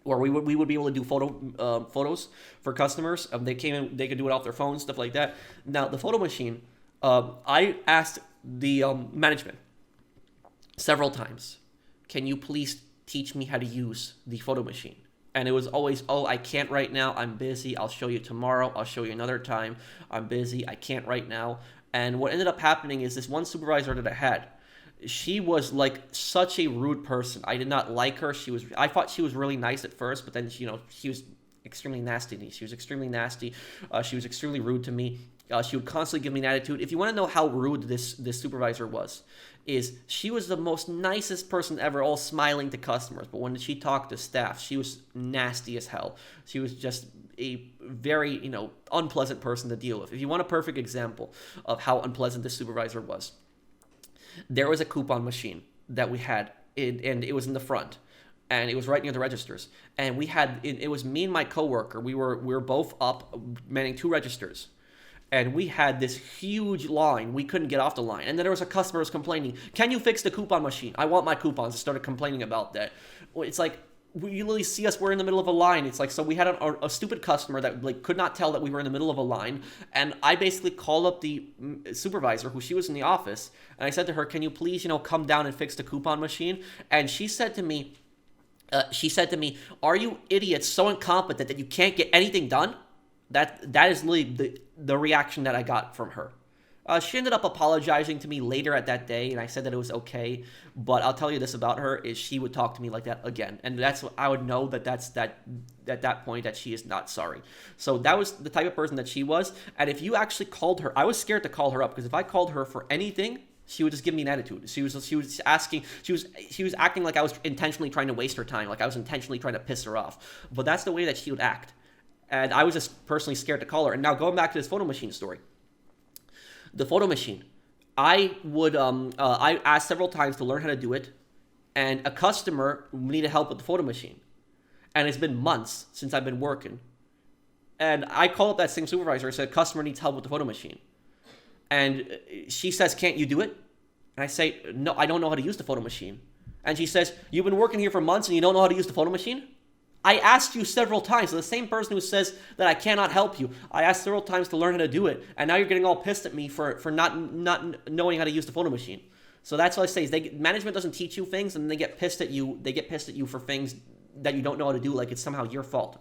where we would be able to do photos for customers. They came in, they could do it off their phones, stuff like that. Now the photo machine, I asked the management several times, can you please teach me how to use the photo machine? And it was always, oh, I can't right now. I'm busy. I'll show you tomorrow. I'll show you another time. I'm busy. I can't right now. And what ended up happening is this one supervisor that I had, she was such a rude person. I did not like her. I thought she was really nice at first, but then she was extremely nasty to me. She was extremely nasty. She was extremely rude to me. She would constantly give me an attitude. If you want to know how rude this supervisor was, is she was the most nicest person ever, all smiling to customers. But when she talked to staff, she was nasty as hell. She was just a very, unpleasant person to deal with. If you want a perfect example of how unpleasant this supervisor was, there was a coupon machine that we had, and it was in the front, and it was right near the registers. And we had, it was me and my coworker. We were both up manning 2 registers. And we had this huge line. We couldn't get off the line. And then there was a customer who was complaining, "Can you fix the coupon machine? I want my coupons." I started complaining about that. It's like, you literally see us, we're in the middle of a line. It's like, so we had a stupid customer that could not tell that we were in the middle of a line. And I basically called up the supervisor, who she was in the office. And I said to her, "Can you please, come down and fix the coupon machine?" And she said to me, "Are you idiots so incompetent that you can't get anything done?" That is literally the reaction that I got from her. She ended up apologizing to me later at that day, and I said that it was okay. But I'll tell you this about her, is she would talk to me like that again. And that's what I would know, that's at that point that she is not sorry. So that was the type of person that she was. And if you actually called her, I was scared to call her up, because if I called her for anything, she would just give me an attitude. She was acting like I was intentionally trying to waste her time, like I was intentionally trying to piss her off. But that's the way that she would act. And I was just personally scared to call her. And now going back to this photo machine story. The photo machine. I asked several times to learn how to do it. And a customer needed help with the photo machine. And it's been months since I've been working. And I called up that same supervisor and said, "Customer needs help with the photo machine." And she says, "Can't you do it?" And I say, "No, I don't know how to use the photo machine." And she says, "You've been working here for months and you don't know how to use the photo machine?" I asked you several times. So the same person who says that I cannot help you, I asked several times to learn how to do it, and now you're getting all pissed at me for not knowing how to use the photo machine. So that's what I say, is management doesn't teach you things, and they get pissed at you. They get pissed at you for things that you don't know how to do, like it's somehow your fault.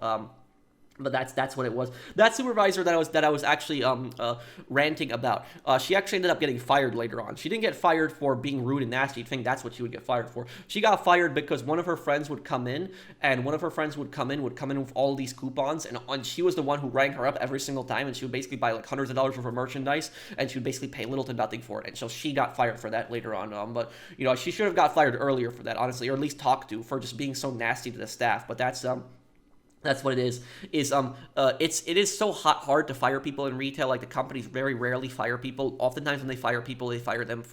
But that's what it was. That supervisor that I was actually ranting about, she actually ended up getting fired later on. She didn't get fired for being rude and nasty. You'd think that's what she would get fired for. She got fired because one of her friends would come in, and one of her friends would come in with all these coupons, and she was the one who rang her up every single time, and she would basically buy like hundreds of dollars worth of merchandise, and she would basically pay little to nothing for it. And so she got fired for that later on. But she should have got fired earlier for that, honestly, or at least talked to, for just being so nasty to the staff. But that's what it is. It is so hard to fire people in retail. Like, the companies very rarely fire people. Oftentimes when they fire people, they fire them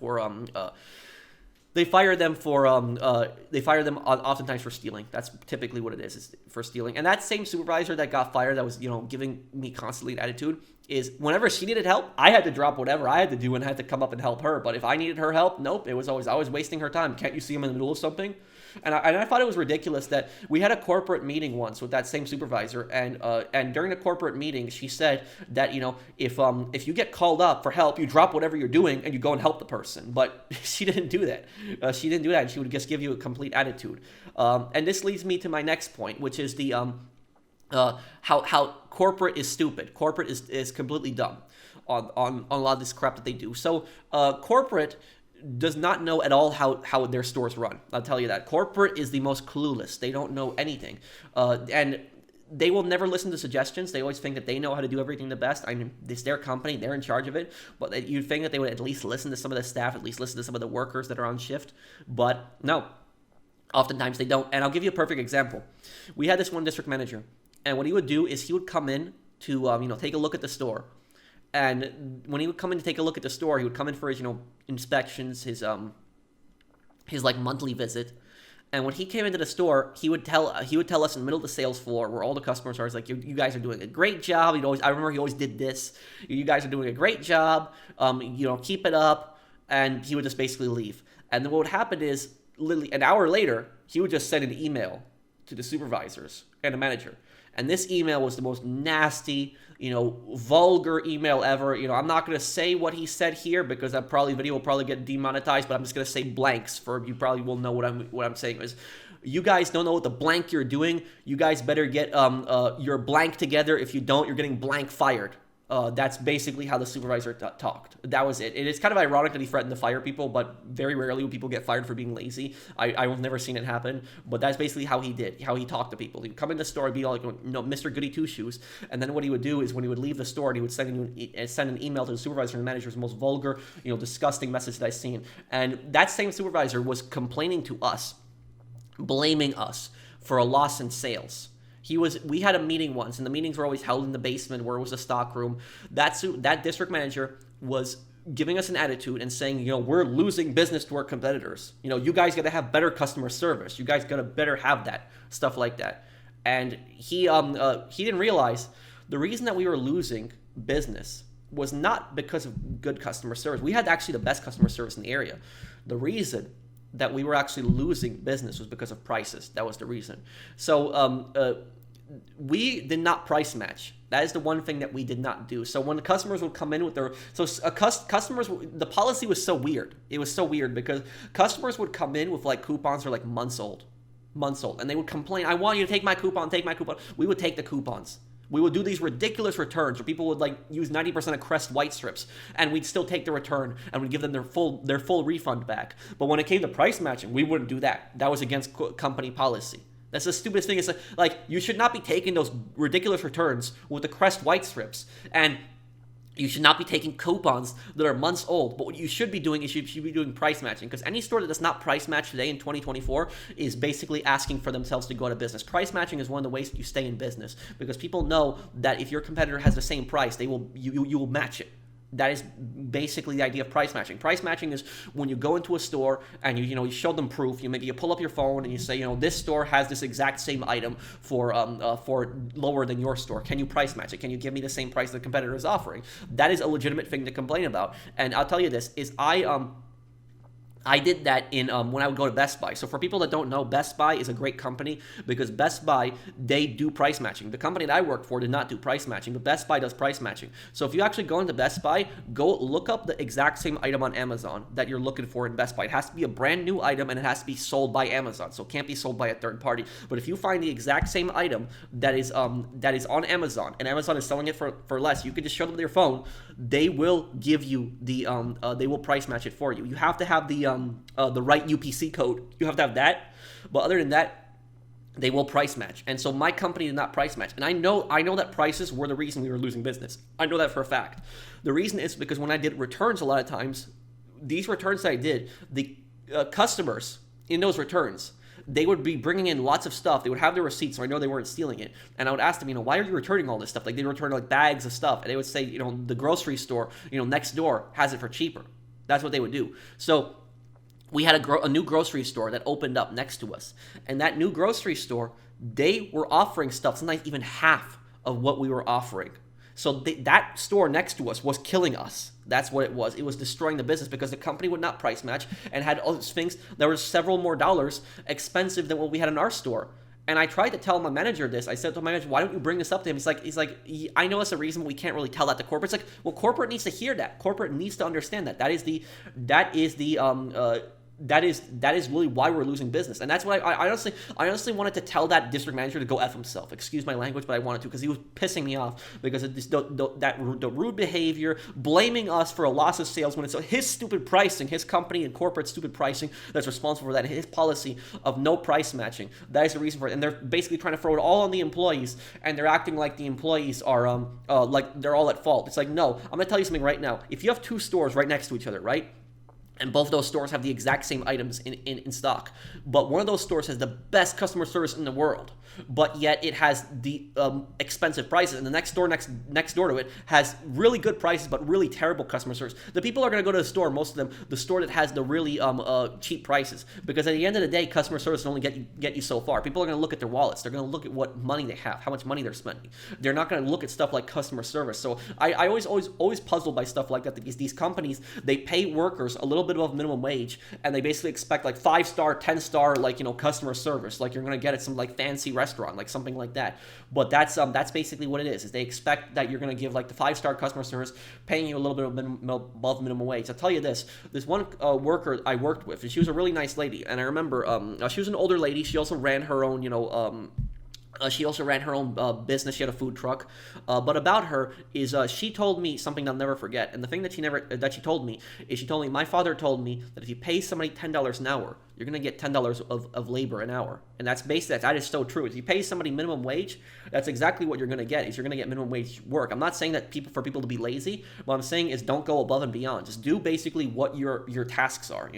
oftentimes for stealing. That's typically what it is for stealing. And that same supervisor that got fired, that was giving me constantly an attitude, is whenever she needed help, I had to drop whatever I had to do and I had to come up and help her. But if I needed her help, nope, it was always, I was wasting her time. Can't you see I'm in the middle of something? And I thought it was ridiculous that we had a corporate meeting once with that same supervisor, and during the corporate meeting, she said that if you get called up for help, you drop whatever you're doing and you go and help the person. But she didn't do that. And she would just give you a complete attitude. And this leads me to my next point, which is the how corporate is stupid. Corporate is completely dumb on a lot of this crap that they do. So corporate does not know at all how their stores run. I'll tell you that. Corporate is the most clueless. They don't know anything. And they will never listen to suggestions. They always think that they know how to do everything the best. I mean, it's their company. They're in charge of it. But you'd think that they would at least listen to some of the staff, at least listen to some of the workers that are on shift. But no, oftentimes they don't. And I'll give you a perfect example. We had this one district manager. And what he would do is he would come in to take a look at the store. And when he would come in to take a look at the store, he would come in for his, inspections, his like monthly visit. And when he came into the store, he would tell us in the middle of the sales floor where all the customers are, like, you guys are doing a great job. I remember he always did this. You guys are doing a great job. Keep it up. And he would just basically leave. And then what would happen is, literally an hour later, he would just send an email to the supervisors and the manager. And this email was the most nasty, vulgar email ever. I'm not going to say what he said here because that video will probably get demonetized, but I'm just going to say blanks you probably will know what I'm saying is, you guys don't know what the blank you're doing. You guys better get your blank together. If you don't, you're getting blank fired. That's basically how the supervisor talked. That was it. It is kind of ironic that he threatened to fire people, but very rarely will people get fired for being lazy. I've never seen it happen, but that's basically how he did, how he talked to people. He would come in the store and be like, Mr. Goody Two Shoes, and then what he would do is when he would leave the store, he would send an email to the supervisor and the manager's most vulgar, disgusting message that I've seen. And that same supervisor was complaining to us, blaming us for a loss in sales. We had a meeting once, and the meetings were always held in the basement where it was a stock room. That district manager was giving us an attitude and saying, we're losing business to our competitors. You guys got to have better customer service. You guys got to better have that, stuff like that. And he didn't realize the reason that we were losing business was not because of good customer service. We had actually the best customer service in the area. The reason that we were actually losing business was because of prices. That was the reason. So we did not price match. That is the one thing that we did not do. So when the customers would come in with customers, the policy was so weird. It was so weird because customers would come in with like coupons that are like months old, and they would complain, "I want you to take my coupon, take my coupon." We would take the coupons. We would do these ridiculous returns where people would like use 90% of Crest white strips, and we'd still take the return and we'd give them their full refund back. But when it came to price matching, we wouldn't do that. That was against company policy. That's the stupidest thing. It's like you should not be taking those ridiculous returns with the Crest white strips, and you should not be taking coupons that are months old. But what you should be doing is you should be doing price matching, because any store that does not price match today in 2024 is basically asking for themselves to go out of business. Price matching is one of the ways that you stay in business, because people know that if your competitor has the same price, you will match it. That is basically the idea of price matching. Price matching is when you go into a store and you show them proof. You pull up your phone and you say, this store has this exact same item for lower than your store. Can you price match it? Can you give me the same price the competitor is offering? That is a legitimate thing to complain about. And I'll tell you this is I did that in when I would go to Best Buy. So for people that don't know, Best Buy is a great company because Best Buy, they do price matching. The company that I worked for did not do price matching, but Best Buy does price matching. So if you actually go into Best Buy, go look up the exact same item on Amazon that you're looking for in Best Buy. It has to be a brand new item and it has to be sold by Amazon. So it can't be sold by a third party. But if you find the exact same item that is on Amazon and Amazon is selling it for less, you can just show them their phone. They will give you the they will price match it for you. You have to have the right UPC code. You have to have that. But other than that, they will price match. And so my company did not price match. And I know that prices were the reason we were losing business. I know that for a fact. The reason is because when I did returns a lot of times, these returns that I did, the customers in those returns, they would be bringing in lots of stuff. They would have their receipts, so I know they weren't stealing it. And I would ask them, why are you returning all this stuff? Like, they return like bags of stuff. And they would say, the grocery store, next door has it for cheaper. That's what they would do. So we had a new grocery store that opened up next to us. And that new grocery store, they were offering stuff, sometimes even half of what we were offering. So that store next to us was killing us. That's what it was. It was destroying the business because the company would not price match and had all these things that were several more dollars expensive than what we had in our store. And I tried to tell my manager this. I said to my manager, "Why don't you bring this up to him?" He's like, "I know it's a reason, but we can't really tell that to corporate." It's like, well, corporate needs to hear that. Corporate needs to understand that. That is really why we're losing business. And that's what I honestly wanted to tell that district manager to go F himself. Excuse my language, but I wanted to, because he was pissing me off because of this, the rude behavior, blaming us for a loss of sales when it's his stupid pricing, his company and corporate stupid pricing that's responsible for that, and his policy of no price matching. That is the reason for it. And they're basically trying to throw it all on the employees, and they're acting like the employees are like they're all at fault. It's like, no, I'm gonna tell you something right now. If you have two stores right next to each other, right? And both of those stores have the exact same items in stock. But one of those stores has the best customer service in the world, but yet it has the expensive prices. And the next door to it has really good prices, but really terrible customer service. The people are going to go to the store, most of them, the store that has the really cheap prices. Because at the end of the day, customer service will only get you so far. People are going to look at their wallets. They're going to look at what money they have, how much money they're spending. They're not going to look at stuff like customer service. So I always puzzled by stuff like that, because these companies, they pay workers a little bit above minimum wage, and they basically expect like 5-star, 10-star, customer service, like you're gonna get at some like fancy restaurant, like something like that. But that's basically what it is they expect that you're gonna give like the 5-star customer service, paying you a little bit above minimum wage. I'll tell you this one worker I worked with, and she was a really nice lady, and I remember she was an older lady. She also ran her own She also ran her own business. She had a food truck. But about her is she told me something I'll never forget. And the thing that she told me is she told me my father told me that if you pay somebody $10 an hour, you're gonna get $10 of labor an hour. And that's basically that is so true. If you pay somebody minimum wage, that's exactly what you're gonna get. Is you're gonna get minimum wage work. I'm not saying that for people to be lazy. What I'm saying is don't go above and beyond. Just do basically what your tasks are.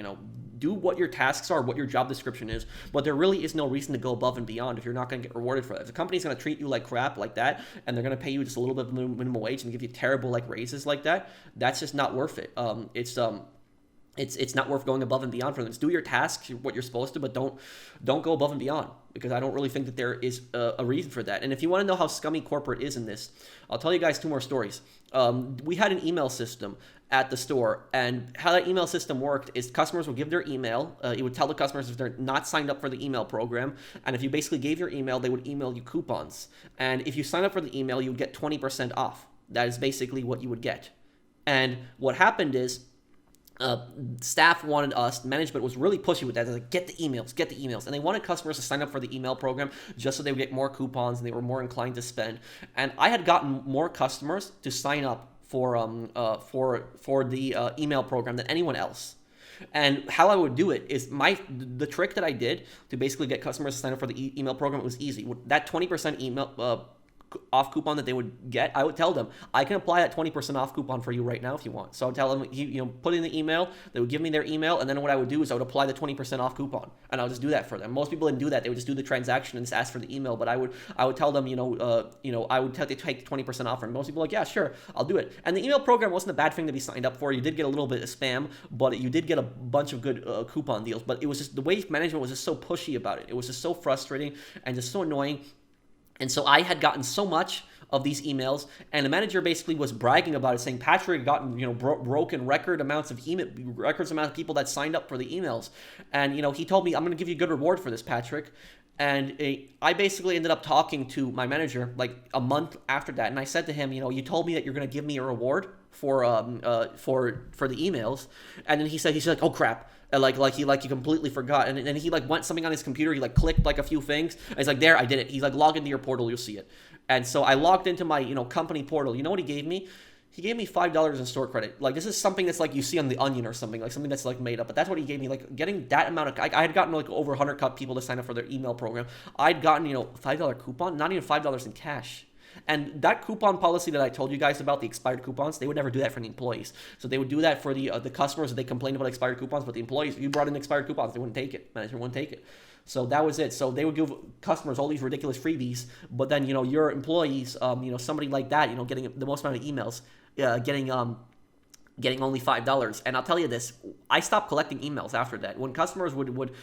Do what your tasks are, what your job description is, but there really is no reason to go above and beyond if you're not going to get rewarded for that. If the company's going to treat you like crap like that, and they're going to pay you just a little bit of minimum wage and give you terrible like raises like that, that's just not worth it. It's not worth going above and beyond for them. Just do your tasks, what you're supposed to, but don't go above and beyond, because I don't really think that there is a reason for that. And if you want to know how scummy corporate is in this, I'll tell you guys 2 more stories. We had an email system at the store, and how that email system worked is customers would give their email. It would tell the customers if they're not signed up for the email program, and if you basically gave your email, they would email you coupons. And if you sign up for the email, you would get 20% off. That is basically what you would get. And what happened is, staff wanted us, management was really pushy with that. They're like, get the emails. And they wanted customers to sign up for the email program just so they would get more coupons and they were more inclined to spend. And I had gotten more customers to sign up for the email program than anyone else. And how I would do it is the trick that I did to basically get customers to sign up for the email program, it was easy. That 20% email off coupon that they would get, I would tell them, I can apply that 20% off coupon for you right now if you want. So I would tell them, put in the email, they would give me their email, and then what I would do is I would apply the 20% off coupon, and I would just do that for them. Most people didn't do that. They would just do the transaction and just ask for the email, but I would tell them, I would take 20% off, and most people were like, yeah, sure, I'll do it. And the email program wasn't a bad thing to be signed up for. You did get a little bit of spam, but you did get a bunch of good coupon deals, but it was just, the way management was just so pushy about it. It was just so frustrating and just so annoying. And so I had gotten so much of these emails, and the manager basically was bragging about it, saying Patrick had gotten broken record amounts of people that signed up for the emails, and he told me, I'm going to give you a good reward for this, Patrick. And I basically ended up talking to my manager like a month after that, and I said to him, you told me that you're going to give me a reward for the emails, and then he's like, oh crap. And he completely forgot, and then he went something on his computer. He clicked a few things, and he's like, there, I did it. He's like, log into your portal, you'll see it. And so I logged into my company portal. You know what he gave me? He gave me $5 in store credit. This is something that's you see on The Onion or something, something that's made up. But that's what he gave me. Getting that amount of, I had gotten over 100 people to sign up for their email program. I'd gotten $5 coupon, not even $5 in cash. And that coupon policy that I told you guys about, the expired coupons, they would never do that for the employees. So they would do that for the customers. They complained about expired coupons, but the employees, if you brought in expired coupons, they wouldn't take it. Management wouldn't take it. So that was it. So they would give customers all these ridiculous freebies, but then your employees, somebody like that, getting the most amount of emails, getting only $5. And I'll tell you this, I stopped collecting emails after that. When customers would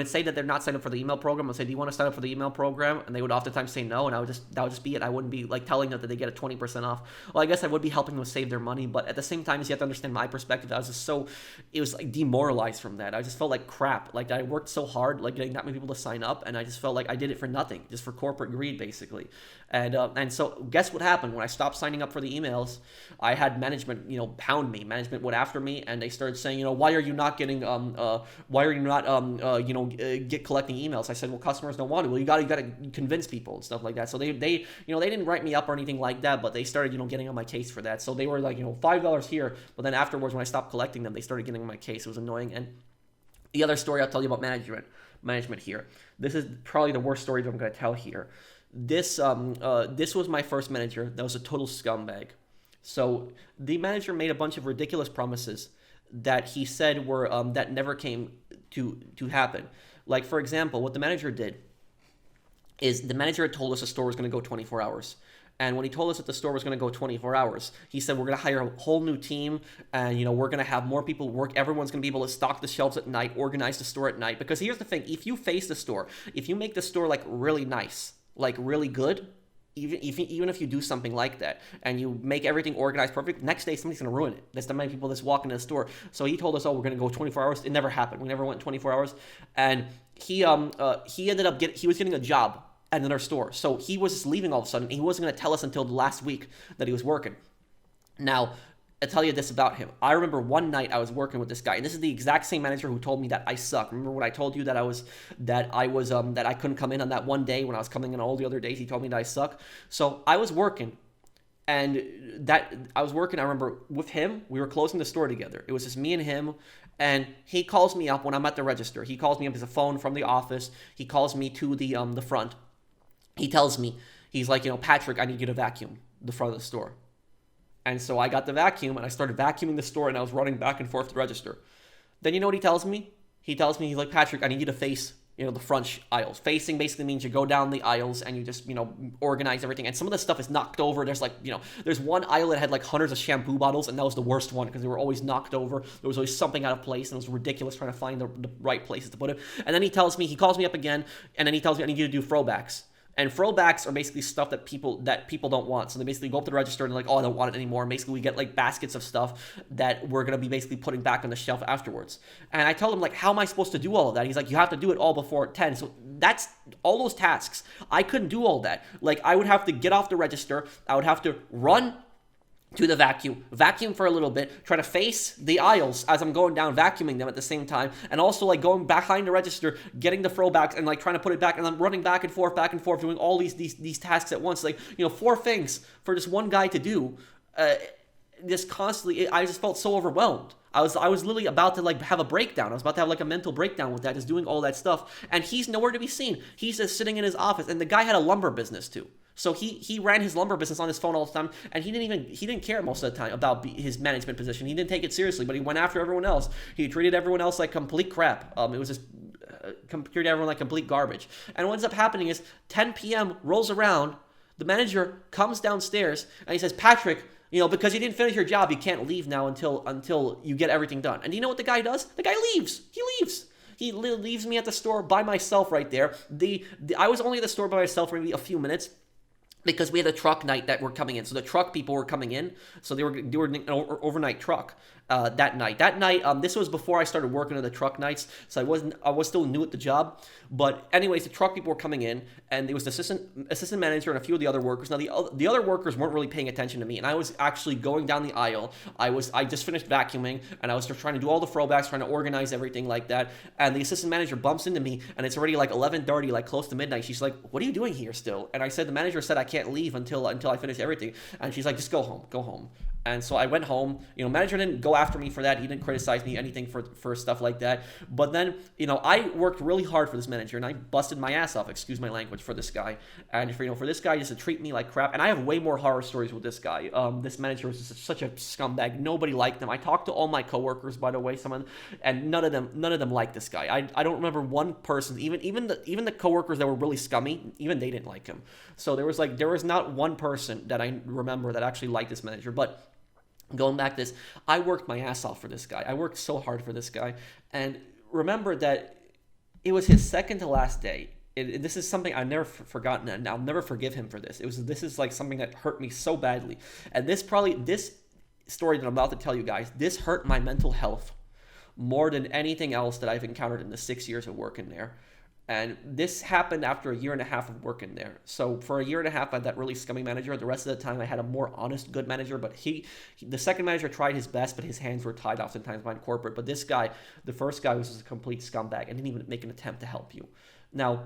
it say that they're not signed up for the email program, I'd say, do you want to sign up for the email program? And they would oftentimes say no, and that would just be it. I wouldn't be telling them that they get a 20% off. Well, I guess I would be helping them save their money, but at the same time, you have to understand my perspective. I was just it was demoralized from that. I just felt like crap. I worked so hard, getting that many people to sign up, and I just felt like I did it for nothing, just for corporate greed, basically. And so guess what happened when I stopped signing up for the emails? I had management, pound me. Management went after me, and they started saying, why are you not getting, why are you not, collecting emails? I said, well, customers don't want it. Well, you got to convince people and stuff like that. So they didn't write me up or anything like that, but they started, getting on my case for that. So they were like, $5 here, but then afterwards, when I stopped collecting them, they started getting on my case. It was annoying. And the other story I'll tell you about management here. This is probably the worst story that I'm going to tell here. This was my first manager that was a total scumbag. So the manager made a bunch of ridiculous promises that he said were that never came to happen. Like, for example, what the manager did is the manager had told us the store was going to go 24 hours. And when he told us that the store was going to go 24 hours, he said, we're going to hire a whole new team, and, we're going to have more people work. Everyone's going to be able to stock the shelves at night, organize the store at night. Because here's the thing. If you face the store, if you make the store, really nice, really good, even if you do something like that and you make everything organized perfect, next day somebody's going to ruin it. That's the many people that's walking in the store. So he told us, we're going to go 24 hours. It never happened. We never went 24 hours. And he ended up he was getting a job at another store. So he was just leaving all of a sudden. He wasn't going to tell us until the last week that he was working. Now, I'll tell you this about him. I remember one night I was working with this guy, and this is the exact same manager who told me that I suck. Remember when I told you that I couldn't come in on that one day when I was coming in all the other days? He told me that I suck. So I was working, and I remember with him, we were closing the store together. It was just me and him, and he calls me up when I'm at the register. He calls me up as a phone from the office. He calls me to the front. He tells me, he's like, Patrick, I need you to vacuum the front of the store. And so I got the vacuum, and I started vacuuming the store, and I was running back and forth to the register. Then you know what he tells me? He tells me, he's like, Patrick, I need you to face, the front aisles. Facing basically means you go down the aisles, and you just, organize everything. And some of the stuff is knocked over. There's there's one aisle that had like hundreds of shampoo bottles, and that was the worst one because they were always knocked over. There was always something out of place, and it was ridiculous trying to find the right places to put it. And then he calls me up again, and then he tells me I need you to do throwbacks. And throwbacks are basically stuff that people don't want. So they basically go up to the register and they're like, oh, I don't want it anymore. And basically we get like baskets of stuff that we're going to be basically putting back on the shelf afterwards. And I tell him like, how am I supposed to do all of that? He's like, you have to do it all before 10. So that's all those tasks. I couldn't do all that. Like I would have to get off the register. I would have to run to the vacuum for a little bit, try to face the aisles as I'm going down, vacuuming them at the same time, and also like going behind the register, getting the throwbacks and like trying to put it back, and I'm running back and forth, doing all these tasks at once, like 4 things for just one guy to do. Just constantly, I just felt so overwhelmed. I was literally about to like have a breakdown. I was about to have like a mental breakdown with that, just doing all that stuff, and he's nowhere to be seen. He's just sitting in his office, and the guy had a lumber business too. So he ran his lumber business on his phone all the time, and he didn't care most of the time about his management position. He didn't take it seriously, but he went after everyone else. He treated everyone else like complete crap. It was just treated everyone like complete garbage. And what ends up happening is 10 p.m. rolls around, the manager comes downstairs, and he says, Patrick, because you didn't finish your job, you can't leave now until you get everything done. And do you know what the guy does? The guy leaves. He leaves. He leaves me at the store by myself right there. I was only at the store by myself for maybe a few minutes, because we had a truck night that were coming in. So the truck people were coming in. So they were doing an overnight truck that night. This was before I started working on the truck nights. So I was still new at the job. But anyways, the truck people were coming in, and there was the assistant manager and a few of the other workers. Now the other workers weren't really paying attention to me, and I was actually going down the aisle. I just finished vacuuming, and I was just trying to do all the throwbacks, trying to organize everything like that. And the assistant manager bumps into me, and it's already like 11:30, like close to midnight. She's like, "What are you doing here still?" And I said, "The manager said I can't leave until I finish everything." And she's like, "Just go home." And so I went home. Manager didn't go after me for that. He didn't criticize me anything for stuff like that. But then, I worked really hard for this manager, and I busted my ass off, excuse my language, for this guy. And for this guy just to treat me like crap. And I have way more horror stories with this guy. This manager was just such a scumbag. Nobody liked him. I talked to all my coworkers, by the way, and none of them liked this guy. I don't remember one person, even the coworkers that were really scummy, even they didn't like him. So there was not one person that I remember that actually liked this manager. But going back to this, I worked my ass off for this guy. I worked so hard for this guy. And remember that it was his second to last day. This is something I've never forgotten, and I'll never forgive him for this. This is like something that hurt me so badly. And this story that I'm about to tell you guys, this hurt my mental health more than anything else that I've encountered in the 6 years of working there. And this happened after a year and a half of working there. So for a year and a half, I had that really scummy manager. The rest of the time, I had a more honest, good manager. But the second manager tried his best, but his hands were tied oftentimes by corporate. But this guy, the first guy, was just a complete scumbag and didn't even make an attempt to help you. Now,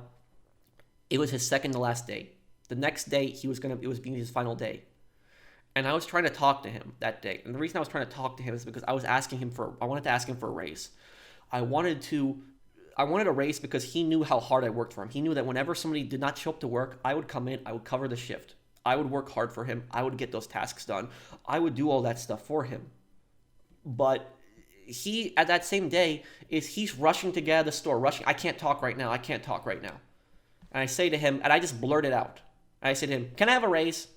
it was his second to last day. The next day, it was being his final day. And I was trying to talk to him that day. And the reason I was trying to talk to him is because I wanted to ask him for a raise. I wanted a raise because he knew how hard I worked for him. He knew that whenever somebody did not show up to work, I would come in, I would cover the shift. I would work hard for him. I would get those tasks done. I would do all that stuff for him. But he, at that same day, he's rushing to get out of the store. I can't talk right now. And I say to him, and I just blurt it out. I say to him, can I have a raise?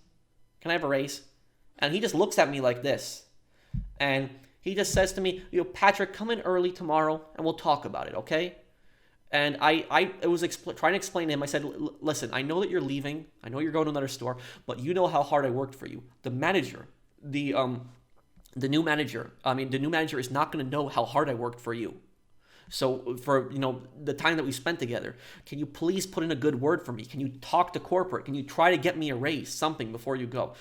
And he just looks at me like this. And he just says to me, Patrick, come in early tomorrow and we'll talk about it, okay? And I was trying to explain to him. I said, listen, I know that you're leaving. I know you're going to another store, but you know how hard I worked for you. The new manager is not going to know how hard I worked for you. So for, the time that we spent together, can you please put in a good word for me? Can you talk to corporate? Can you try to get me a raise, something before you go?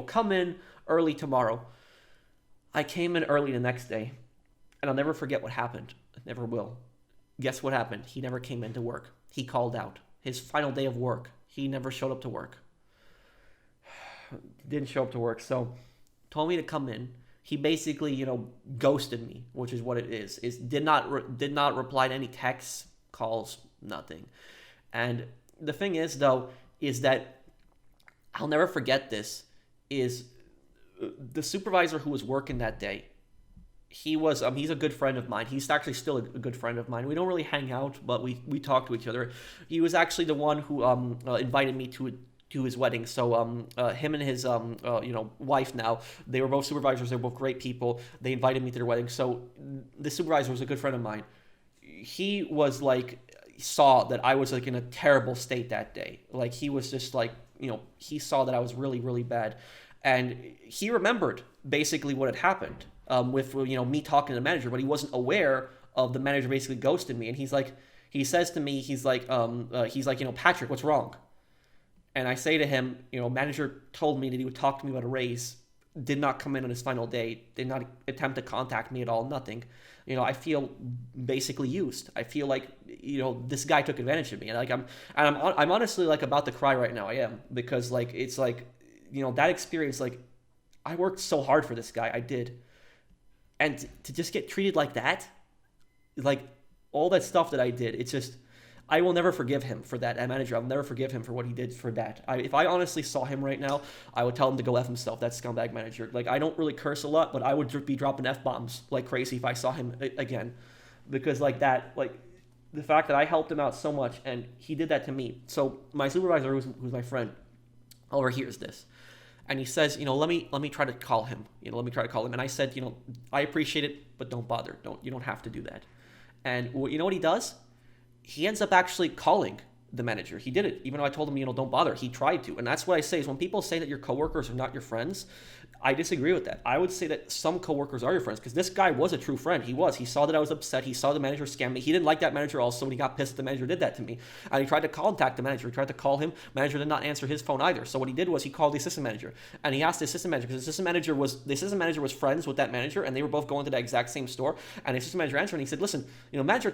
Come in early tomorrow. I came in early the next day, and I'll never forget what happened. I never will. Guess what happened? He never came into work. He called out. His final day of work, he never showed up to work. Didn't show up to work, so told me to come in. He basically, ghosted me, which is what it is. Did not reply to any texts, calls, nothing. And the thing is, though, is that I'll never forget this. Is the supervisor who was working that day? He's a good friend of mine. He's actually still a good friend of mine. We don't really hang out, but we talk to each other. He was actually the one who invited me to his wedding. So him and his wife now, they were both supervisors. They were both great people. They invited me to their wedding. So the supervisor was a good friend of mine. He was saw that I was in a terrible state that day. He was just he saw that I was really, really bad. And he remembered basically what had happened with me talking to the manager, but he wasn't aware of the manager basically ghosted me. And he says to me, Patrick, what's wrong? And I say to him, manager told me that he would talk to me about a raise, did not come in on his final day, did not attempt to contact me at all, nothing. I feel basically used. I feel this guy took advantage of me, and I'm honestly about to cry right now. I am, because it's that experience. I worked so hard for this guy, I did, and to just get treated like that, all that stuff that I did, it's just. I will never forgive him for that. That manager, I'll never forgive him for what he did for that. If I honestly saw him right now, I would tell him to go F himself. That scumbag manager. I don't really curse a lot, but I would be dropping F-bombs like crazy if I saw him again. Because the fact that I helped him out so much, and he did that to me. So my supervisor, who's my friend, overhears this. And he says, let me try to call him. Let me try to call him. And I said, I appreciate it, but don't bother. You don't have to do that. And you know what he does? He ends up actually calling the manager. He did it, even though I told him, don't bother. He tried to. And that's what I say is when people say that your coworkers are not your friends, I disagree with that. I would say that some coworkers are your friends, because this guy was a true friend. He was. He saw that I was upset. He saw the manager scam me. He didn't like that manager also, and he got pissed the manager did that to me. And he tried to contact the manager. He tried to call him. Manager did not answer his phone either. So what he did was he called the assistant manager, and he asked the assistant manager, because the assistant manager was friends with that manager, and they were both going to that exact same store. And the assistant manager answered, and he said, listen, manager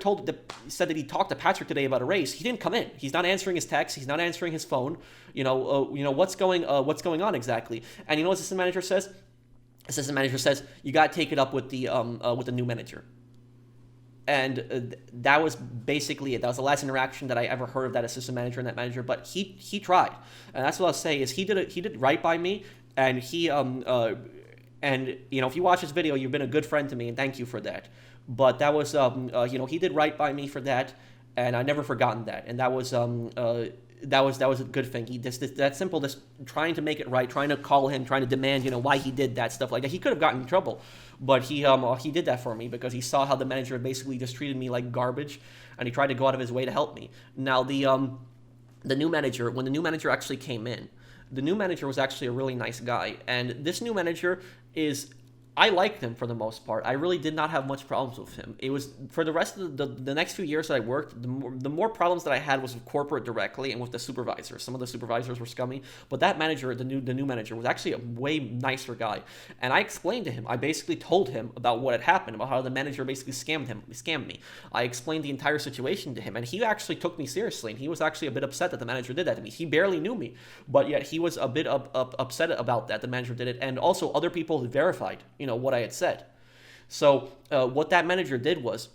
said that he talked to Patrick today about a raise. He didn't come in. He's not answering his text. He's not answering his phone. What's going on exactly? And you know what the assistant manager says? Assistant manager says, you got to take it up with the new manager. And that was basically it. That was the last interaction that I ever heard of that assistant manager and that manager. But he tried, and that's what I'll say is he did right by me, and if you watch this video, you've been a good friend to me, and thank you for that. But that was he did right by me for that, and I never forgotten that, and that was a good thing. He that simple, just trying to make it right, trying to call him, trying to demand, why he did that stuff like that. He could have gotten in trouble, but he did that for me because he saw how the manager basically just treated me like garbage, and he tried to go out of his way to help me. Now the new manager, when the new manager actually came in, the new manager was actually a really nice guy, and this new manager I liked him for the most part. I really did not have much problems with him. It was for the rest of the next few years that I worked, the more problems that I had was with corporate directly and with the supervisors. Some of the supervisors were scummy, but that manager, the new manager, was actually a way nicer guy. And I explained to him. I basically told him about what had happened, about how the manager basically scammed me. I explained the entire situation to him, and he actually took me seriously. And he was actually a bit upset that the manager did that to me. He barely knew me, but yet he was a bit upset about that. The manager did it, and also other people who verified what I had said. So what that manager did was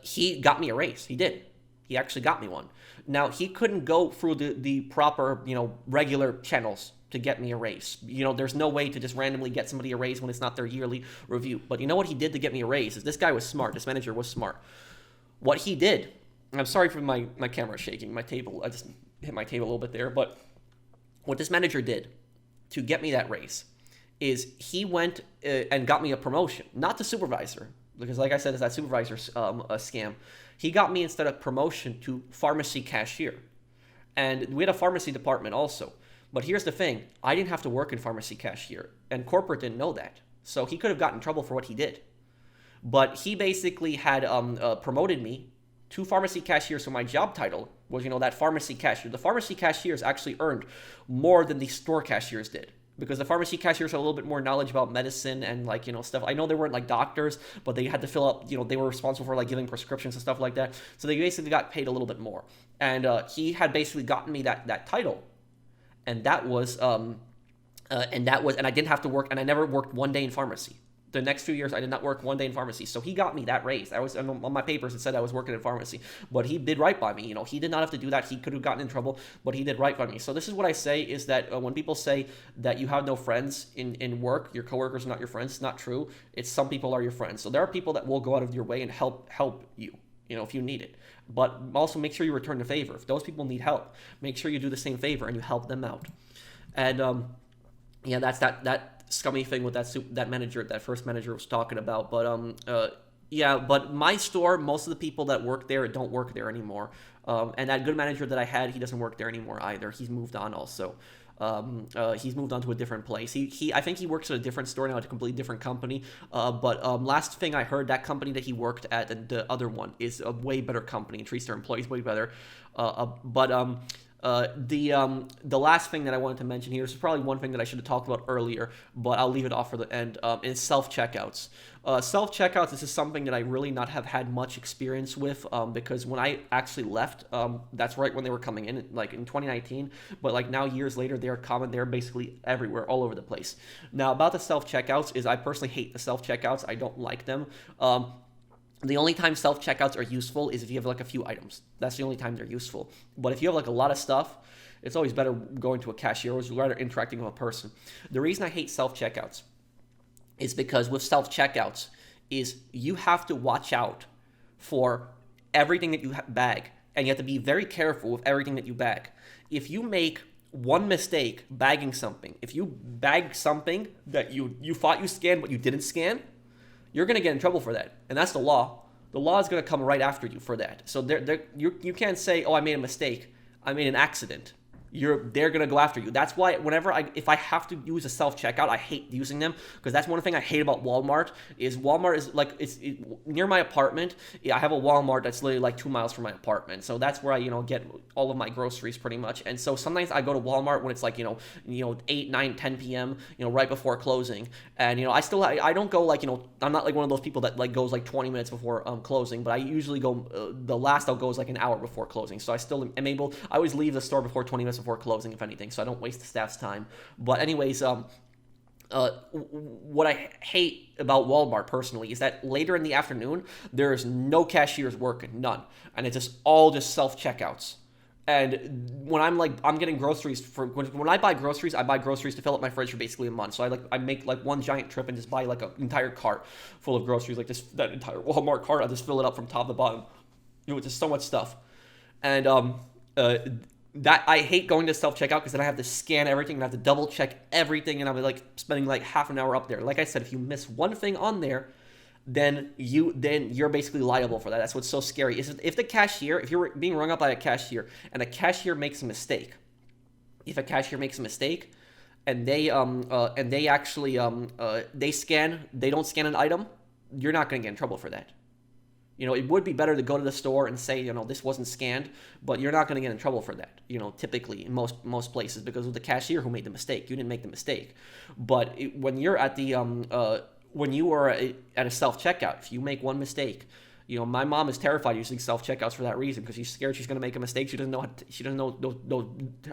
he got me a raise. He did. He actually got me one. Now, he couldn't go through the proper, regular channels to get me a raise. There's no way to just randomly get somebody a raise when it's not their yearly review. But you know what he did to get me a raise is this guy was smart. This manager was smart. What he did, I'm sorry for my camera shaking, my table. I just hit my table a little bit there. But what this manager did to get me that raise is he went and got me a promotion, not to supervisor, because like I said, it's that supervisor a scam. He got me instead of promotion to pharmacy cashier. And we had a pharmacy department also. But here's the thing, I didn't have to work in pharmacy cashier, and corporate didn't know that. So he could have gotten in trouble for what he did. But he basically had promoted me to pharmacy cashier, so my job title was, that pharmacy cashier. The pharmacy cashiers actually earned more than the store cashiers did, because the pharmacy cashiers had a little bit more knowledge about medicine and like stuff. I know they weren't like doctors, but they had to fill up. They were responsible for like giving prescriptions and stuff like that. So they basically got paid a little bit more. And he had basically gotten me that title, and that was and I didn't have to work, and I never worked one day in pharmacy. The next few years, I did not work one day in pharmacy. So he got me that raise. I was on my papers, it said I was working in pharmacy, but he did right by me. He did not have to do that. He could have gotten in trouble, but he did right by me. So this is what I say is that when people say that you have no friends in work, your coworkers are not your friends, it's not true. It's some people are your friends. So there are people that will go out of your way and help you, if you need it. But also make sure you return the favor. If those people need help, make sure you do the same favor and you help them out. And yeah, that's that scummy thing with that manager, that first manager was talking about. But yeah, but my store, most of the people that work there don't work there anymore. And that good manager that I had, he doesn't work there anymore either. He's moved on also. He's moved on to a different place. I think he works at a different store now, at a completely different company. But last thing I heard, that company that he worked at, and the other one, is a way better company and treats their employees way better. The last thing that I wanted to mention here is probably one thing that I should have talked about earlier, but I'll leave it off for the end, is self-checkouts. Self-checkouts, this is something that I really not have had much experience with, because when I actually left, that's right when they were coming in, like in 2019, but like now years later, they're common, they're basically everywhere, all over the place. Now, about the self-checkouts is I personally hate the self-checkouts. I don't like them. The only time self-checkouts are useful is if you have like a few items. That's the only time they're useful. But if you have like a lot of stuff, it's always better going to a cashier or rather interacting with a person. The reason I hate self-checkouts is because with self-checkouts is you have to watch out for everything that you bag, and you have to be very careful with everything that you bag. If you make one mistake bagging something, if you bag something that you thought you scanned but you didn't scan, you're going to get in trouble for that. And that's the law. The law is going to come right after you for that. So you can't say, oh, I made a mistake. I made an accident. They're going to go after you. That's why if I have to use a self-checkout, I hate using them, because that's one thing I hate about Walmart is like, near my apartment. I have a Walmart that's literally like 2 miles from my apartment. So that's where I, get all of my groceries pretty much. And so sometimes I go to Walmart when it's like, 8, 9, 10 p.m., right before closing. And, I don't go like, I'm not like one of those people that like goes like 20 minutes before closing, but I usually go, the last I'll go is like an hour before closing. So I still am able, I always leave the store before 20 minutes before closing, if anything, so I don't waste the staff's time. But anyways, what I hate about Walmart personally is that later in the afternoon, there's no cashiers working, none. And it's just all just self-checkouts. And when I'm getting groceries when I buy groceries to fill up my fridge for basically a month. So I make like one giant trip and just buy like an entire cart full of groceries, like that entire Walmart cart. I just fill it up from top to bottom. It's just so much stuff. And that I hate going to self-checkout, because then I have to scan everything and I have to double check everything, and I'm like spending like half an hour up there. Like I said, if you miss one thing on there, then you're basically liable for that. That's what's so scary. Is if you're being rung up by a cashier and a cashier makes a mistake, if a cashier makes a mistake and they actually they don't scan an item, you're not going to get in trouble for that. It would be better to go to the store and say, this wasn't scanned, but you're not going to get in trouble for that, typically in most places, because of the cashier who made the mistake. You didn't make the mistake. But when you're at when you are at a self-checkout, if you make one mistake, my mom is terrified using self-checkouts for that reason, because she's scared she's going to make a mistake. She doesn't know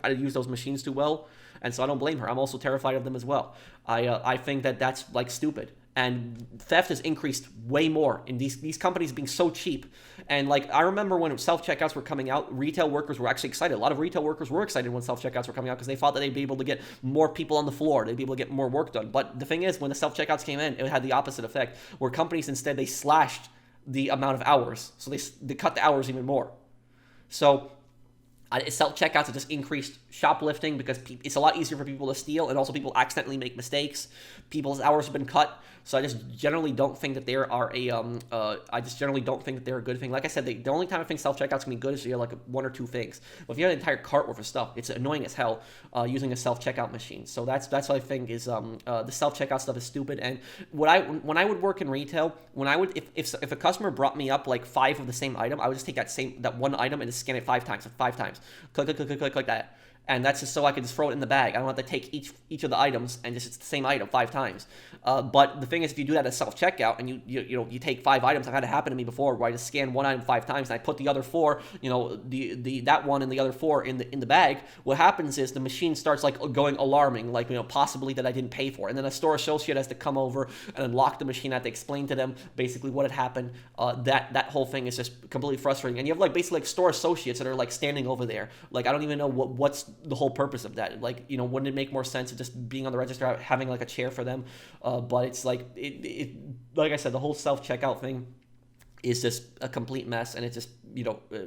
how to use those machines too well, and so I don't blame her. I'm also terrified of them as well. I think that that's like stupid. And theft has increased way more in these companies being so cheap. And like, I remember when self-checkouts were coming out, retail workers were actually excited. A lot of retail workers were excited when self-checkouts were coming out, because they thought that they'd be able to get more people on the floor. They'd be able to get more work done. But the thing is, when the self-checkouts came in, it had the opposite effect, where companies instead, they slashed the amount of hours. So they cut the hours even more. So self-checkouts have just increased shoplifting, because it's a lot easier for people to steal, and also people accidentally make mistakes. People's hours have been cut. So I just generally don't think that they are a good thing. Like I said, the only time I think self-checkouts can be good is if you have like one or two things. But if you have an entire cart worth of stuff, it's annoying as hell using a self-checkout machine. So that's what I think is the self-checkout stuff is stupid. And when I would work in retail, if a customer brought me up like 5 of the same item, I would just take that one item and just scan it 5 times, click like that. and that's just so I can just throw it in the bag. I don't have to take each of the items and just it's the same item 5 times. But the thing is, if you do that as self checkout and you take 5 items, I've had it happen to me before where I just scan one item 5 times and I put the other 4, that one and the other 4 in the bag. What happens is the machine starts like going alarming, like possibly that I didn't pay for, and then a store associate has to come over and unlock the machine. I have to explain to them basically what had happened. That whole thing is just completely frustrating, and you have like basically like store associates that are like standing over there. Like I don't even know what's the whole purpose of that. Like wouldn't it make more sense of just being on the register, having like a chair for them? But it's like like I said, the whole self checkout thing is just a complete mess, and it's just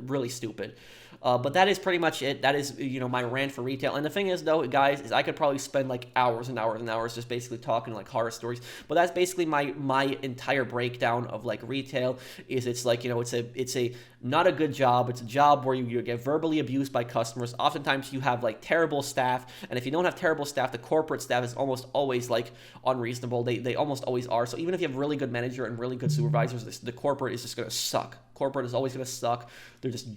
really stupid. But that is pretty much it. That is my rant for retail. And the thing is though, guys, is I could probably spend like hours and hours and hours just basically talking like horror stories. But that's basically my entire breakdown of like retail. Is it's like it's a not a good job. It's a job where you get verbally abused by customers. Oftentimes you have like terrible staff, and if you don't have terrible staff, the corporate staff is almost always like unreasonable. They almost always are. So even if you have really good manager and really good supervisors, the corporate is just gonna suck. Corporate is always gonna suck. They're just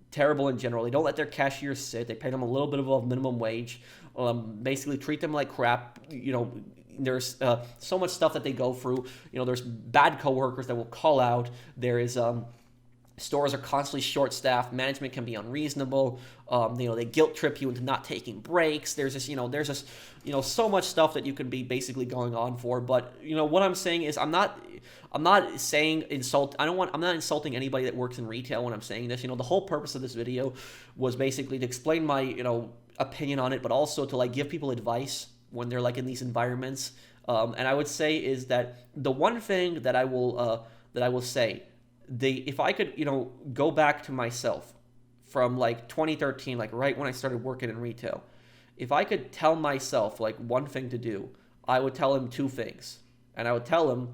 terrible in general. They don't let their cashiers sit. They pay them a little bit above minimum wage. Basically treat them like crap. There's so much stuff that they go through. There's bad coworkers that will call out. There is stores are constantly short-staffed. Management can be unreasonable. They guilt trip you into not taking breaks. There's just so much stuff that you could be basically going on for. But what I'm saying is I'm not saying I'm not insulting anybody that works in retail when I'm saying this. The whole purpose of this video was basically to explain my opinion on it, but also to like give people advice when they're like in these environments. And I would say is that the one thing that I will say, if I could go back to myself from like 2013, like right when I started working in retail, if I could tell myself like one thing to do, I would tell him 2 things. And I would tell him,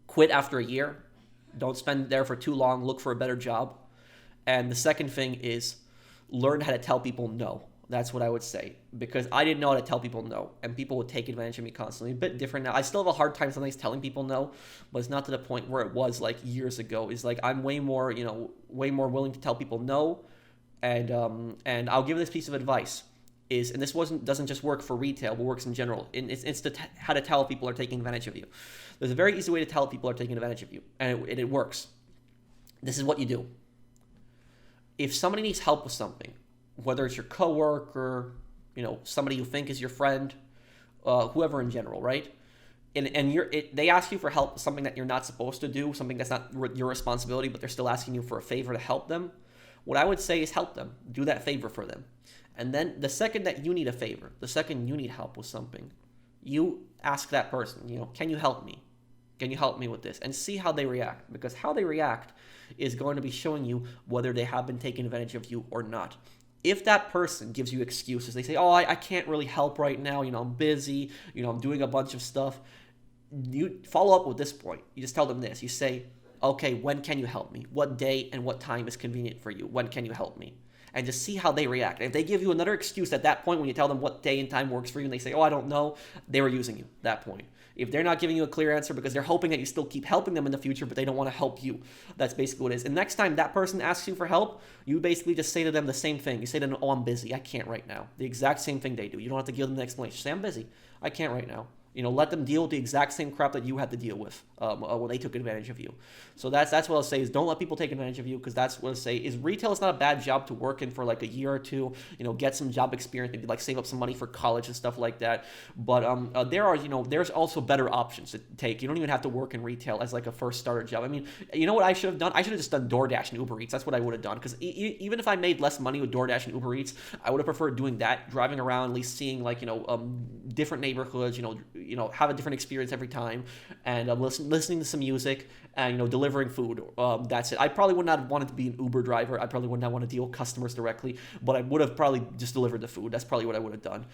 quit after a year. Don't spend there for too long. Look for a better job. And the second thing is learn how to tell people no. That's what I would say, because I didn't know how to tell people no, and people would take advantage of me constantly. A bit different now. I still have a hard time sometimes telling people no, but it's not to the point where it was like years ago. It's like I'm way more willing to tell people no, and I'll give this piece of advice. And this doesn't just work for retail, but works in general. It's how to tell people are taking advantage of you. There's a very easy way to tell people are taking advantage of you, and it works. This is what you do. If somebody needs help with something, whether it's your coworker, somebody you think is your friend, whoever in general, right? And they ask you for help with something that you're not supposed to do, something that's not your responsibility, but they're still asking you for a favor to help them. What I would say is help them. Do that favor for them. And then the second that you need a favor, the second you need help with something, you ask that person, can you help me? Can you help me with this? And see how they react, because how they react is going to be showing you whether they have been taking advantage of you or not. If that person gives you excuses, they say, oh, I can't really help right now, I'm busy, I'm doing a bunch of stuff, you follow up with this point. You just tell them this. You say, okay, when can you help me? What day and what time is convenient for you? When can you help me? And just see how they react. If they give you another excuse at that point when you tell them what day and time works for you and they say, oh, I don't know, they were using you at that point. If they're not giving you a clear answer because they're hoping that you still keep helping them in the future, but they don't want to help you, that's basically what it is. And next time that person asks you for help, you basically just say to them the same thing. You say to them, oh, I'm busy. I can't right now. The exact same thing they do. You don't have to give them an explanation. Say, I'm busy. I can't right now. Let them deal with the exact same crap that you had to deal with when they took advantage of you. So that's what I'll say is don't let people take advantage of you, because that's what I'll say is retail is not a bad job to work in for like a year or two, get some job experience, maybe like save up some money for college and stuff like that. But there's also better options to take. You don't even have to work in retail as like a first starter job. I mean, you know what I should have done? I should have just done DoorDash and Uber Eats. That's what I would have done, because even if I made less money with DoorDash and Uber Eats, I would have preferred doing that, driving around, at least seeing like different neighborhoods, have a different experience every time, and listening to some music, and delivering food. That's it. I probably would not have wanted to be an Uber driver. I probably would not want to deal with customers directly, but I would have probably just delivered the food. That's probably what I would have done,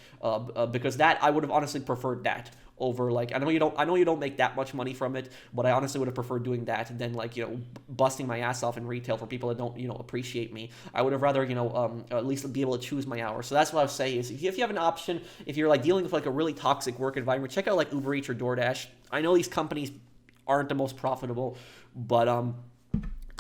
because that I would have honestly preferred that over like I know you don't make that much money from it, but I honestly would have preferred doing that than like busting my ass off in retail for people that don't appreciate me. I would have rather at least be able to choose my hours. So that's what I would say is if you have an option, if you're like dealing with like a really toxic work environment, check out like Uber Eats or DoorDash. I know these companies aren't the most profitable, but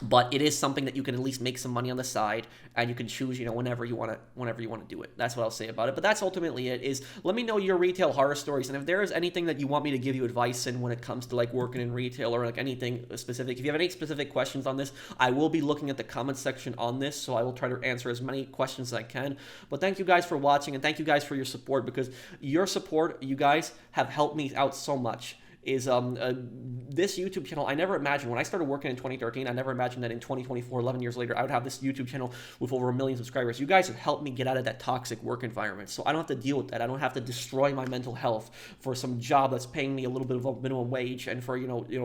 but it is something that you can at least make some money on the side, and you can choose, whenever you want to do it. That's what I'll say about it. But that's ultimately it. Is let me know your retail horror stories, and if there is anything that you want me to give you advice in when it comes to like working in retail or like anything specific, if you have any specific questions on this, I will be looking at the comment section on this, so I will try to answer as many questions as I can. But thank you guys for watching, and thank you guys for your support, because your support, you guys have helped me out so much. Is this YouTube channel, I never imagined, when I started working in 2013, I never imagined that in 2024, 11 years later, I would have this YouTube channel with over 1 million subscribers. You guys have helped me get out of that toxic work environment, so I don't have to deal with that. I don't have to destroy my mental health for some job that's paying me a little bit of a minimum wage, and for,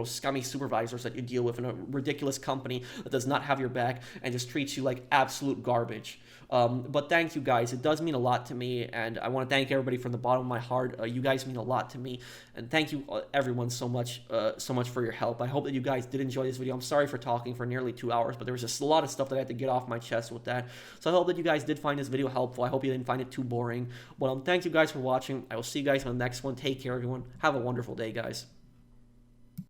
scummy supervisors that you deal with in a ridiculous company that does not have your back and just treats you like absolute garbage. But thank you guys. It does mean a lot to me, and I want to thank everybody from the bottom of my heart. You guys mean a lot to me, and thank you everyone so much for your help. I hope that you guys did enjoy this video. I'm sorry for talking for nearly 2 hours, but there was just a lot of stuff that I had to get off my chest with that. So I hope that you guys did find this video helpful. I hope you didn't find it too boring. Well, thank you guys for watching. I will see you guys on the next one. Take care, everyone. Have a wonderful day, guys.